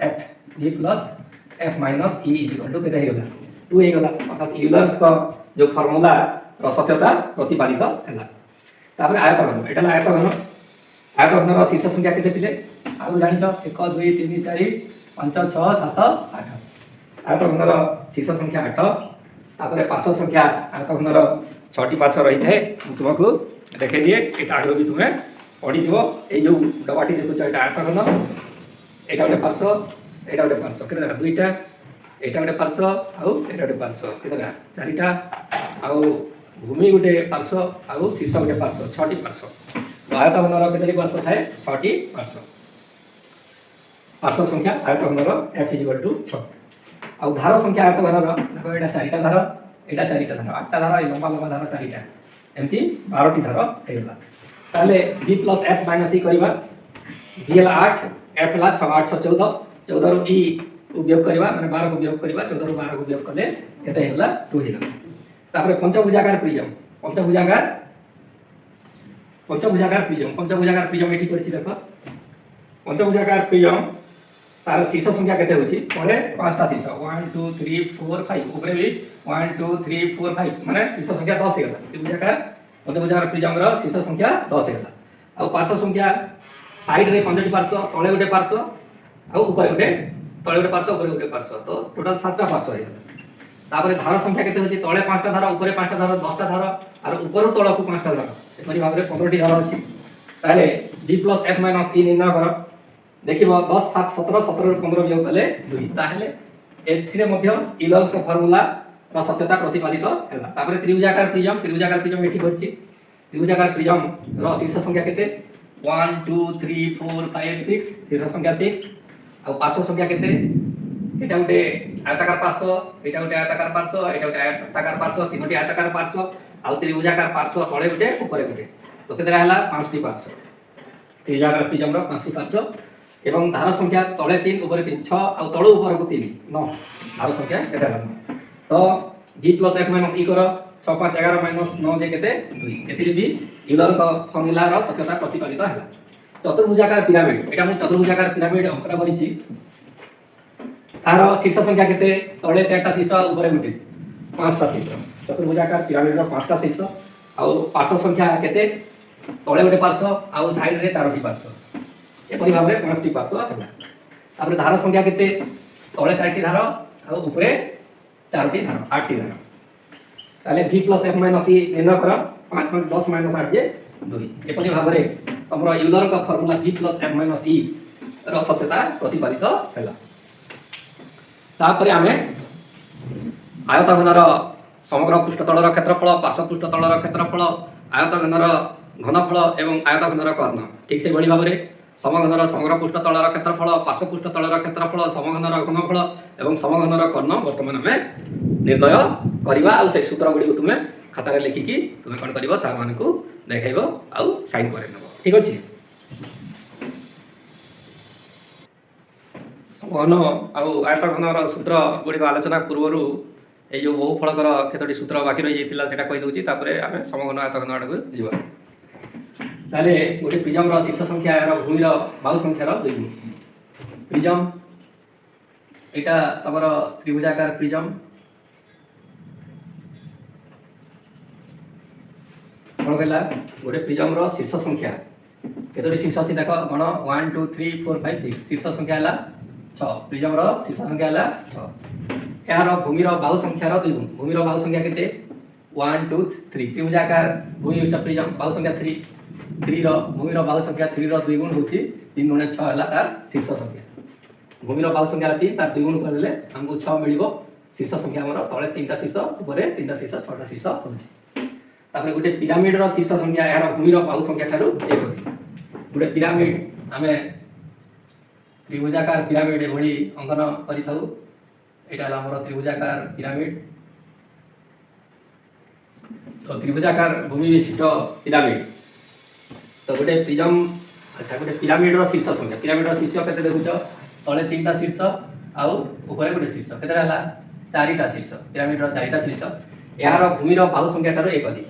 F minus E equal to କେତେ ହେଇଗଲା? 2 ହେଇଗଲା। ଅର୍ଥାତ୍ ୟୁଲର୍ସଙ୍କ ଯେଉଁ ଫର୍ମୁଲାର ସତ୍ୟତା ପ୍ରତିପାଦିତ ହେଲା। ତାପରେ ଆୟତଘନ, ଏଇଟା ହେଲା ଆୟତଘନ। ଆୟତଘନର ଶୀର୍ଷ ସଂଖ୍ୟା କେତେ ଥିଲେ? ଆଉ ଜାଣିଛ, 1 2 3 4 5 6 7 8। ଆୟତଘନର ଶୀର୍ଷ ସଂଖ୍ୟା 8। ତାପରେ ପାର୍ଶ୍ୱ ସଂଖ୍ୟା, ଆୟତଘନର 6ଟି ପାର୍ଶ୍ୱ ରହିଥାଏ। ମୁଁ ତୁମକୁ ଦେଖେଇ ଦିଏ, ଏଇଟା ଆଗରୁ ବି ତୁମେ ପଢ଼ିଥିବ। ଏଇ ଯେଉଁ ଡବାଟି ଦେଖୁଛ ଏଇଟା ଆୟତଘନ, ଏଇଟା ଗୋଟେ ପାର୍ଶ୍ୱ, ଏଇଟା ଗୋଟେ ପାର୍ଶ୍ୱ। କେତେ ଦେଖ? 2ଟା, ଏଇଟା ଗୋଟେ ପାର୍ଶ୍ୱ ଆଉ ଏଇଟା ଗୋଟେ ପାର୍ଶ୍ୱ। କେତେ ଦେଖ? 4ଟା। ଆଉ भूमि गोटे पार्श्व आउ शीर्ष गोटे पार्श्व 6टी पार्श्व आयतघनर केतोटी पार्श्व थाए 6टी पार्श्व पार्श्व संख्या आयतघनर f = 6 आउ धार संख्या आयतघनर देखो एटा 4टा धार एटा 4टा धार 8टा धार ए लंबा लंबा धार 4टा एमती 12टी धार हेला ताले v + f - e करबा v हला 8 f हला 6 814 14 रो e उपयोग करबा माने 12 को उपयोग करबा 14 रो 12 को उपयोग करले केते हेला 2 हेला तापर पंचभुजाकार प्रिज्म पंचभुजाकार प्रिज्म एठी करछि देखो पंचभुजाकार प्रिज्म तार शीर्ष संख्या केते होछि तळे 5टा शीर्ष 1 2 3 4 5 ऊपर भी 1 2 3 4 5 माने शीर्ष संख्या 10 हेला त्रिभुजाकार पंचभुजाकार प्रिज्म रो शीर्ष संख्या 10 हेला आ पार्श्व संख्या साइड रे 5टी पार्श्व तळे गोटे पार्श्व आ ऊपर गोटे तळे गोटे पार्श्व ऊपर गोटे पार्श्व तो टोटल 7टा पार्श्व हेला तापर धार संख्या केते होछि तळे 5टा धार ऊपर 5टा धार 10टा धार आर ऊपर तळकु 5टा धार एपरि भाबरे 15टी धार अछि ताले d + f - e निर्णय कर देखिबो 10 7 17 17 रो 15 वियोग कले 2 ताहले एथिरे मध्ये इलर्स का फार्मूला रो सत्यता प्रतिपादित हैला तापर त्रिभुजाकार प्रिज्म एठी करछि त्रिभुजाकार प्रिज्म रो शीर्ष संख्या केते 1 2 3 4 5 6 शीर्ष संख्या 6 आ पार्श्व संख्या केते एटा गोटे आयताकार पार्श्व एटा गोटे आयताकार पार्श्व एटा गोटे आयताकार पार्श्व तीनोटी आयताकार पार्श्व आ त्रिभुजाकार पार्श्व तळे गोटे ऊपर गोटे तो केतरा हला 5टी पार्श्व त्रिभुजाकार प्रिज्म रो 5टी पार्श्व एवं धार संख्या तळे 3 ऊपर 3 6 आ तळ ऊपर को 3 9 धार संख्या केतरा हला तो d + f - e कर 6 5 11 - 9 जे केते 2 एतिरि भी यूलर का फार्मूला रो सत्यता प्रतिपादित हला चतुर्भुजाकार पिरामिड एटा मु चतुर्भुजाकार पिरामिड अंकन करिछि तार शीर्ष संख्या केते तळे 4टा शीर्ष ऊपर गुटे 5टा शीर्ष चतुर्भुजाकार पिरामिड रो 5टा शीर्ष आ पार्श्व संख्या केते तळे गोटे पार्श्व आ साइड रे 4टी पार्श्व एपरि भाबरे 5टी पार्श्व हला तापर धार संख्या केते तळे 4टी धार आ ऊपर 4टी धार 8टी धार ताले v + f - e निर्णय कर 5 5 10 - 8 जे 2 एपरि भाबरे हमरो यूलर का फार्मूला v + f - e रो सत्यता प्रतिपादित हला तापर आमे आयतघनर समग्र पृष्ठतलर क्षेत्रफल पार्श्व पृष्ठतलर क्षेत्रफल आयतघनर घनफल एवं आयतघनर कर्ण ठीक से बड़ी भाबरे समघनर समग्र पृष्ठतलर क्षेत्रफल पार्श्व पृष्ठतलर क्षेत्रफल समघनर घनफल एवं समघनर कर्ण वर्तमान आमे निर्णय करबा आ से सूत्र गुडी तुमे खाता रे लिखि कि तुमे कोन करबो सार मान को देखाइबो आ साइन करे देबो ठीक अछि समघन आयतघनर सूत्र गुडी आलोचना पूर्वरु ए जो बहुफलकर केतोटी सूत्र बाकी रहि जेतिला सेटा कहि दउची तापरे आमे समघन आयतघन आडको जिबा ताले गोटे प्रिज्म रो शीर्ष संख्या यार भूमि रो बाहु संख्या रो 2 प्रिज्म एटा तमर त्रिभुजाकार प्रिज्म कोन कहला गोटे प्रिज्म रो शीर्ष संख्या केतोटी शीर्ष अछि देखो गण 1 2 3 4 5 6 शीर्ष संख्या हला 6 प्रिज्म रो शीर्ष संख्या हला 6 यार भूमि रो बाहु संख्या रो 2 भूमि रो बाहु संख्या केते 1 2 3 त्रिभुजाकार भूमि युक्त प्रिज्म बाहु संख्या 3 रो भूमि रो बाहु संख्या 3 रो 2 गुण होची 3 गुणे 6 हला तार शीर्ष संख्या भूमि रो बाहु संख्या 3 तार 2 गुण करले हमको 6 मिलिबो शीर्ष संख्या हमर तळे 3टा शीर्ष ऊपर 3टा शीर्ष 6टा शीर्ष होची तापर गोटे पिरामिड रो शीर्ष संख्या यार भूमि रो बाहु संख्या थारु 1 गोटे पिरामिड आमे त्रिभुजाकार पिरामिड एभली अंकन करि थाउ एटा हमर त्रिभुजाकार पिरामिड तो त्रिभुजाकार भूमि विशिष्ट पिरामिड तो गोटे प्रिज्म अच्छा गोटे पिरामिड रो शीर्ष संख्या पिरामिड रो शीर्ष केते देखुछ तळे 3टा शीर्ष आ ऊपर गोटे शीर्ष केते हला 4टा शीर्ष पिरामिड रो 4टा शीर्ष यार भूमि रो बाहु संख्या थारु 1 अधिक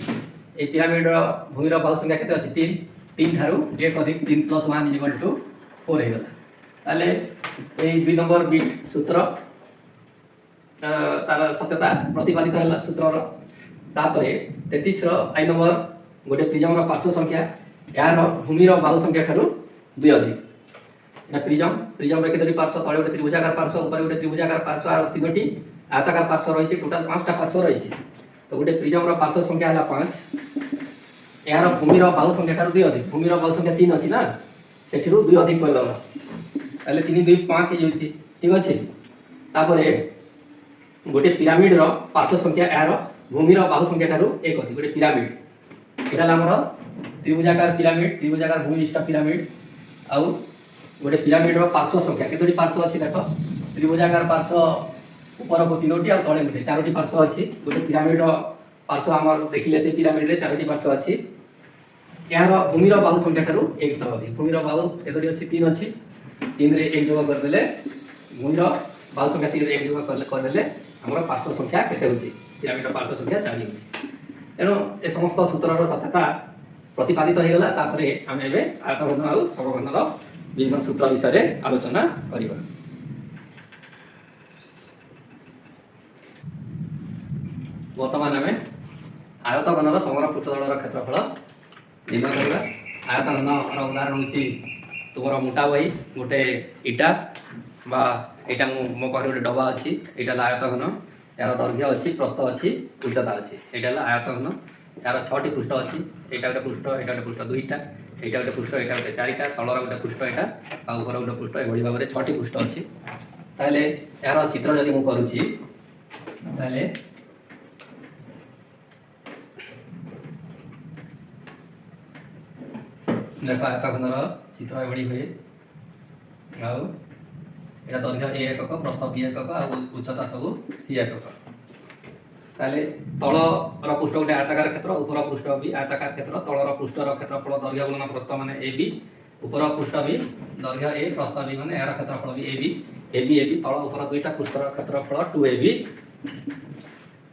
ए पिरामिड रो भूमि रो बाहु संख्या केते अछि 3 थारु 1 अधिक 3 + 1 = 4 हे गला ताले ए 2 नंबर बिट सूत्र तार सत्यता प्रतिपादित हला सूत्र रो तापरे 33 रो आई नंबर गोटे प्रिज्म रो पार्श्व संख्या यार भूमि रो बाहु संख्या थारु 2 अधिक ना प्रिज्म रे केतोटी पार्श्व तळे गोटे त्रिभुजाकार पार्श्व ऊपर गोटे त्रिभुजाकार पार्श्व आ तीनोटी आयताकार पार्श्व रहिछि टोटल 5टा पार्श्व रहिछि तो गोटे प्रिज्म रो पार्श्व संख्या हला 5 यार भूमि रो बाहु संख्या थारु 2 अधिक भूमि रो बाहु संख्या 3 अछि ना सेठिरु 2 अधिक कर दला ताले 3 2 5 हे जाउछि ठीक अछि तापरे गोटे पिरामिड रो पार्श्व संख्या यार भूमिर बाहु संख्या ठारू एक अधिक गोटे पिरामिड एटा हमर त्रिभुजाकार भूमिष्ठ पिरामिड आउ गोटे पिरामिड पार्श्व संख्या केतोटी पार्श्व अछि देखो त्रिभुजाकार पार्श्व ऊपर को तीनोटी आ तळे गोटे चारोटी पार्श्व अछि गोटे पिरामिड पार्श्व हमर देखिले से पिरामिड रे चारोटी पार्श्व अछि यार भूमिर बाहु संख्या ठारू एक थर अधिक भूमिर बाहु केतोटी अछि 3 अछि 3 रे 1 जोग कर देले भूमिर बाहु संख्या 3 रे 1 जोग कर देले हमर पार्श्व संख्या केते होछि पिरामिड पार्श्व संख्या 4 होछि एनो ए समस्त सूत्रर सत्यता प्रतिपादित हो गला तापरे हम एबे आयतघन आ समघनर विभिन्न सूत्र विषय रे आलोचना करिबा। वर्तमान हमें आयतघनर समग्र पृष्ठतलर क्षेत्रफल निर्णय करिबा। आयतघनर उदाहरण होछि तुमर मोटा बही गोटे इटा बा एटा मो पाखरे गोटे डबा अछि एटा आयतघन यार दैर्घ्य अच्छी प्रस्थ अच्छी उच्चता अच्छी यहाँ आयतघन यार 6टी पृष्ठ अच्छी यहाँ गोटे पृष्ठ यहाँ गोटे पृष्ठ 2टा यहाँ गोटे पृष्ठ यहाँ गोटे 4टा तलर गोटे पृष्ठ यहाँ ऊपर गोटे पृष्ठ एभली भाव में 6टी पृष्ठ अच्छी ताहले यार चित्र जदि मु करूची ताहले देख आयतघनर चित्र एभली हुए आउ एटा दैर्घ्य ए एकक प्रस्थ बी एकक आ उच्चता सब सी एकक ताले तलर पृष्ठ गोटे आयताकार क्षेत्र ऊपर पृष्ठ भी आयताकार क्षेत्र तलर पृष्ठर क्षेत्रफल दैर्घ्य गुणन प्रस्थ माने ए बी ऊपर पृष्ठ भी दैर्घ्य ए प्रस्थ बी माने यार क्षेत्रफल भी ए बी तल ऊपर दुईटा पृष्ठर क्षेत्रफल 2ab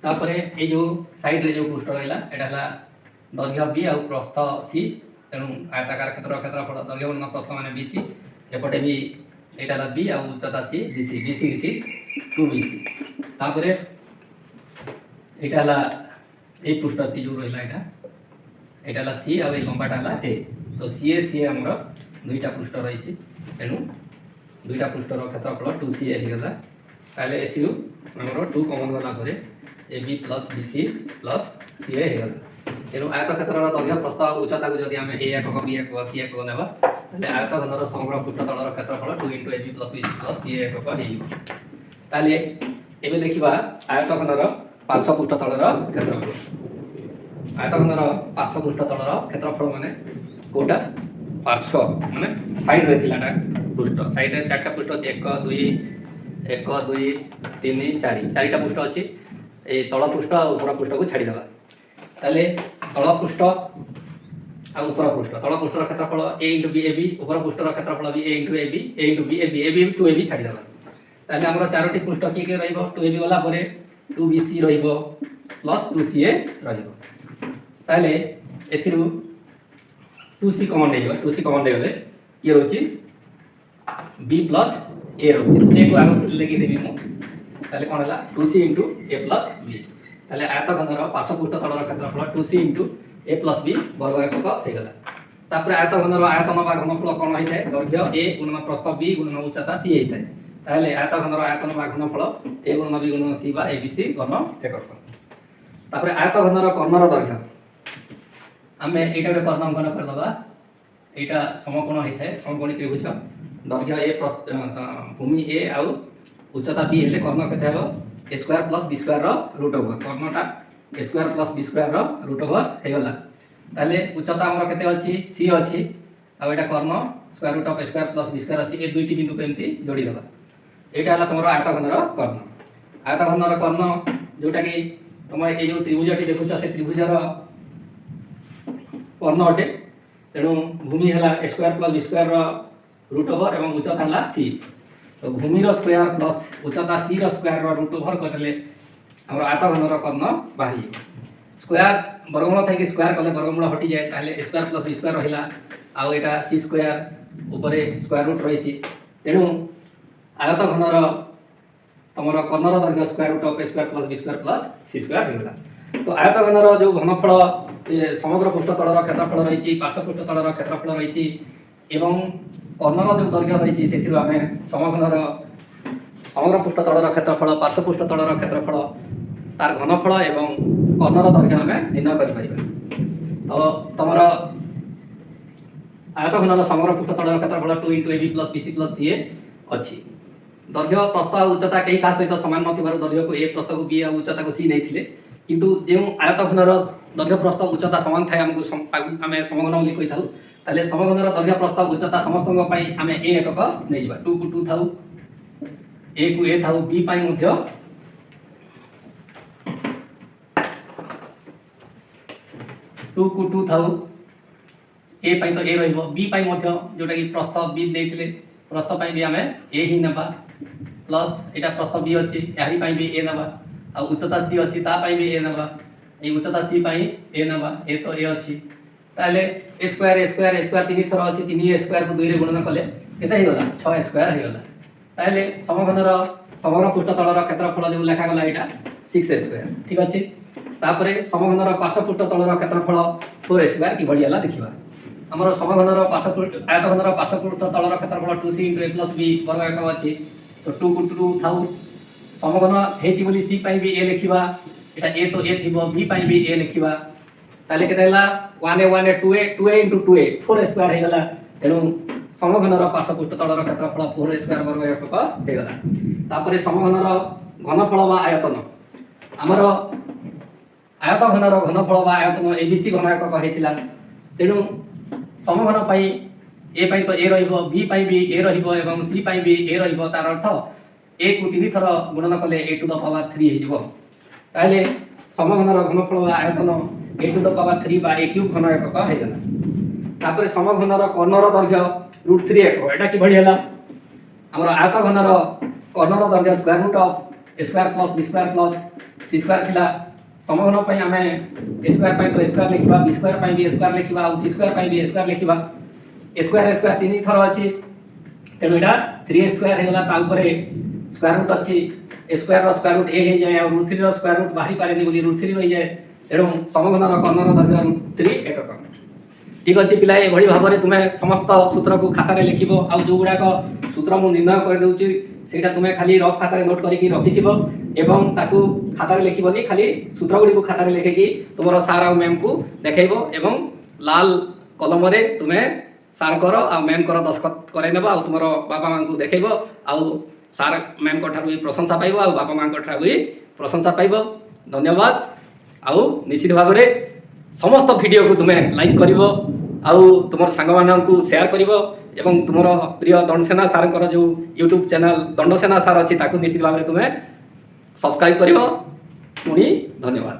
तापरे ए जो साइड रे जो पृष्ठ रहला एटा हला दैर्घ्य बी आ प्रस्थ सी तेणु आयताकार क्षेत्रफल दैर्घ्य गुणन प्रस्थ माने बीसी एपटे भी एटा ला बी आ उच्चता सी बीसी 2bc तापरे एटा ला ए पृष्ठ जो रहिला एटा ला सी आ लंबाटा ला ए तो सी हमर दुईटा पृष्ठ रही तेणु दुईटा पृष्ठर क्षेत्रफल 2ca हेगला ताले एथिउ हमर 2 कॉमन गला परे ab + bc + ca हेगला तेणु आयत क्षेत्रर दैर्घ्य प्रस्थ उच्चता को जदि हमें a एकक b एकक c एकक लेबा ताले आयतघनर समग्र पृष्ठतलर क्षेत्रफल 2 * ab + bc + ca एकक हेइबो ताले एबे देखिबा आयतघनर पार्श्व पृष्ठतलर क्षेत्रफल आयतघनर पार्श्व पृष्ठतलर क्षेत्रफल माने कोटा पार्श्व माने साइड रे थिलाटा पृष्ठ साइड रे चारटा पृष्ठ अछि 1 2 3 4 चारटा पृष्ठ अछि ए तळ पृष्ठ आ ऊपर पृष्ठ को छाडी देबा ताले तळ पृष्ठ आ ऊपर पृष्ठ तळ पृष्ठर क्षेत्रफल a * b ab ऊपर पृष्ठर क्षेत्रफल भी a * ab a * b ab 2ab छाडी देबा ताले हमर चारोटी पृष्ठ के रहइबो 2ab गला परे 2bc रहिबो प्लस 2ca रहिबो ताले एथिरु 2c कॉमन देबा 2c कॉमन देले के रहउची b + a रहउची a को आगो लेके देबी मु ताले कोन हला 2c * a + b ताले आयतघनर पार्श्व पृष्ठतलर क्षेत्रफल 2c * a + b वर्ग एकक हेगला तापर आयतघनर आयतन बा घनफल कोन होइथाय दैर्घ्य a गुणन प्रस्थ b गुणन उच्चता c हेइथाय ताले आयतघनर आयतन बा घनफल a गुणन b गुणन c बा abc घन एकक तापर आयतघनर कर्णर दैर्घ्य आमे एटा गोटे कर्ण अंकन कर दबा एटा समकोण हेइथाय समकोणी त्रिभुज दैर्घ्य a Bhumi a uh उच्चता b हेले कर्ण केते हेबो a स्क्वायर + b स्क्वायर रो रूट ओवर कर्णटा a स्क्वायर + b स्क्वायर रो रूट ओवर हेगला ताले उच्चता हमर केते अछि c अछि आ एटा कर्ण square root of a square + b square अछि ए दुईटी बिंदु केमती जोड़ी दबा एटा हला तमरो आयतघनर कर्ण जोटा कि तुम ए जो त्रिभुजटी देखुछ से त्रिभुजर कर्ण अटे तेणु भूमि हला a स्क्वायर + b स्क्वायर रो रूट ओवर एवं उच्चता हला c तो भूमि रो स्क्वायर प्लस उच्चता c रो स्क्वायर रो रूट ओवर करले हमर आयतघनर कर्ण बाही स्क्वायर वर्गमूल थाई कि स्क्वायर कले वर्गमूल हटि जाय ताले a स्क्वायर + b स्क्वायर रहिला आ एटा c स्क्वायर ऊपर स्क्वायर रूट रहिछि तेणु आयतघनर तमर कर्णर दैर्घ्य square root of a square + b square + c square हेगला तो आयतघनर जो घनफल समग्र पृष्ठतलर क्षेत्रफल रहिछि पार्श्व पृष्ठतलर क्षेत्रफल रहिछि एवं कर्णर जो दैर्घ्य रहिछि सेथिरु आमे समघनर समग्र पृष्ठतलर क्षेत्रफल पार्श्व पृष्ठतलर क्षेत्रफल तार घनफल एवं कर्णर दैर्घ्य आमे निर्णय करि परिबा तो तमर आयतघनर समग्र पृष्ठतलर क्षेत्रफल 2 * ab + bc + ca अछि दैर्घ्य प्रस्थ उच्चता कई का सहित समान नथिबार दैर्घ्य को a प्रस्थ को b आ उच्चता को c नैथिले কিন্তু ଯେଉଁ ଆୟତଘନର ଦୈର୍ଘ୍ୟ ପ୍ରସ୍ଥ ଉଚ୍ଚତା ସମାନ ଥାଏ ଆମକୁ ଆମେ ସମଘନ ବୋଲି କହିଥାଉ। ତାହେଲେ ସମଘନର ଦୈର୍ଘ୍ୟ ପ୍ରସ୍ଥ ଉଚ୍ଚତା ସମସ୍ତଙ୍କ ପାଇଁ ଆମେ ଏ ଏକକ ନେଇଯିବା। 2 କୁ 2 ଥାଉ, a କୁ a ଥାଉ, b ପାଇଁ ମଧ୍ୟ 2 କୁ 2 ଥାଉ, a ପାଇଁ ତ a ରହିବ, b ପାଇଁ ମଧ୍ୟ जोटा कि प्रस्थ b ଦେଇଥିଲେ प्रस्थ ପାଇଁ भी ଆମେ a ही नेबा प्लस एटा प्रस्थ b अछि एही ପାଇଁ भी a नेबा आ उच्चता c अछि ता ପାଇଁ भी a नेबा ए उच्चता c ପାଇଁ a नेबा ए तो a अछि ताले a स्क्वायर तीन थर अछि 3a स्क्वायर को 2 रे गुणन कले केते हे गला 6 स्क्वायर हे गला ताले समघनर समग्र पृष्ठ तलर क्षेत्रफल जो लेखा गला एटा 6a स्क्वायर ठीक अछि। तापरे समघनर पार्श्व पृष्ठ तलर क्षेत्रफल 4a स्क्वायर कि बढ़ियाला देखिबा। हमर समघनर आयतघनर पार्श्व पृष्ठ तलर क्षेत्रफल 2c * a + b वर्ग एकक अछि तो 2 को 2 थाउ समघन हेछि बोली c ପାଇଁ भी a लिखिबा एटा a तो a थिबो b ପାଇଁ भी a लिखिबा ताले केते हला 1a 1a 2a 2a * 2a 4a square हे गला एनु समघनर पार्श्व पृष्ठ तलर क्षेत्रफल 4a स्क्वायर वर्ग एकक हे गला। तापरे समघनर घनफल वा आयतन हमर आयतघनर घनफल वा आयतन abc घन एकक हेतिला तेनु समघन पाई a पाई तो a रहिबो b पाई भी a रहिबो एवं c पाई भी a रहिबो तार अर्थ a को 3 थर गुणन कले a टू द पावर 3 हे जिवो ताले समघनर घनफल वा आयतन a टू द पावर 3 बा a क्यूब घन एकक हे गला। तापर समघनर कर्णर दैर्घ्य √3 एकक एटा कि बढ़ियाला हमर आयतघनर कर्णर दैर्घ्य square root of a square plus b square plus c square थिला समघन पई हमें a स्क्वायर पई तो a स्क्वायर लिखिबा b स्क्वायर पई भी a स्क्वायर लिखिबा और c स्क्वायर पई भी a स्क्वायर लिखिबा a स्क्वायर तीन थर अछि तेनु एटा 3a स्क्वायर हे गला ता ऊपर स्क्वायर रूट अछि a स्क्वायर रो स्क्वायर रूट a हे जाय और √3 रो स्क्वायर रूट बाहरी पारेनी बोली √3 रहि जाय तेनु समघनर कर्णर दैर्घ्य √3 एकक ठीक अछि पिला ए भଳି भाबरे तुमे समस्त सूत्र को खाता रे लिखिबो आ जो गुडा को सूत्र मु निर्णय कर देउची सेटा तुमे खाली रफ खाता रे नोट करिकि रखिथिबो एवं ताकू खाता रे लिखिबोनी खाली सूत्र गुडी को खाता रे लिखेकी तुमरो सार आ मैम को देखाइबो एवं लाल कलम रे तुमे सार करो आ मैम करो दस्खत कराइ नेबो आ तुमरो बाबा मां को देखाइबो आ सार मैम को ठारू प्रशंसा पाइबो आ बाबा मां को ठारू प्रशंसा पाइबो। धन्यवाद। आ निश्चित भाव रे समस्त वीडियो को तुमे लाइक करिवो आउ तुमर संग मानन को शेयर करिवो एवं तुमर प्रिय दंडसेना सार कर जो YouTube चैनल दंडसेना सार अछि ताकू निश्चित भाव रे तुमे सब्सक्राइब करिवो। पुनी धन्यवाद।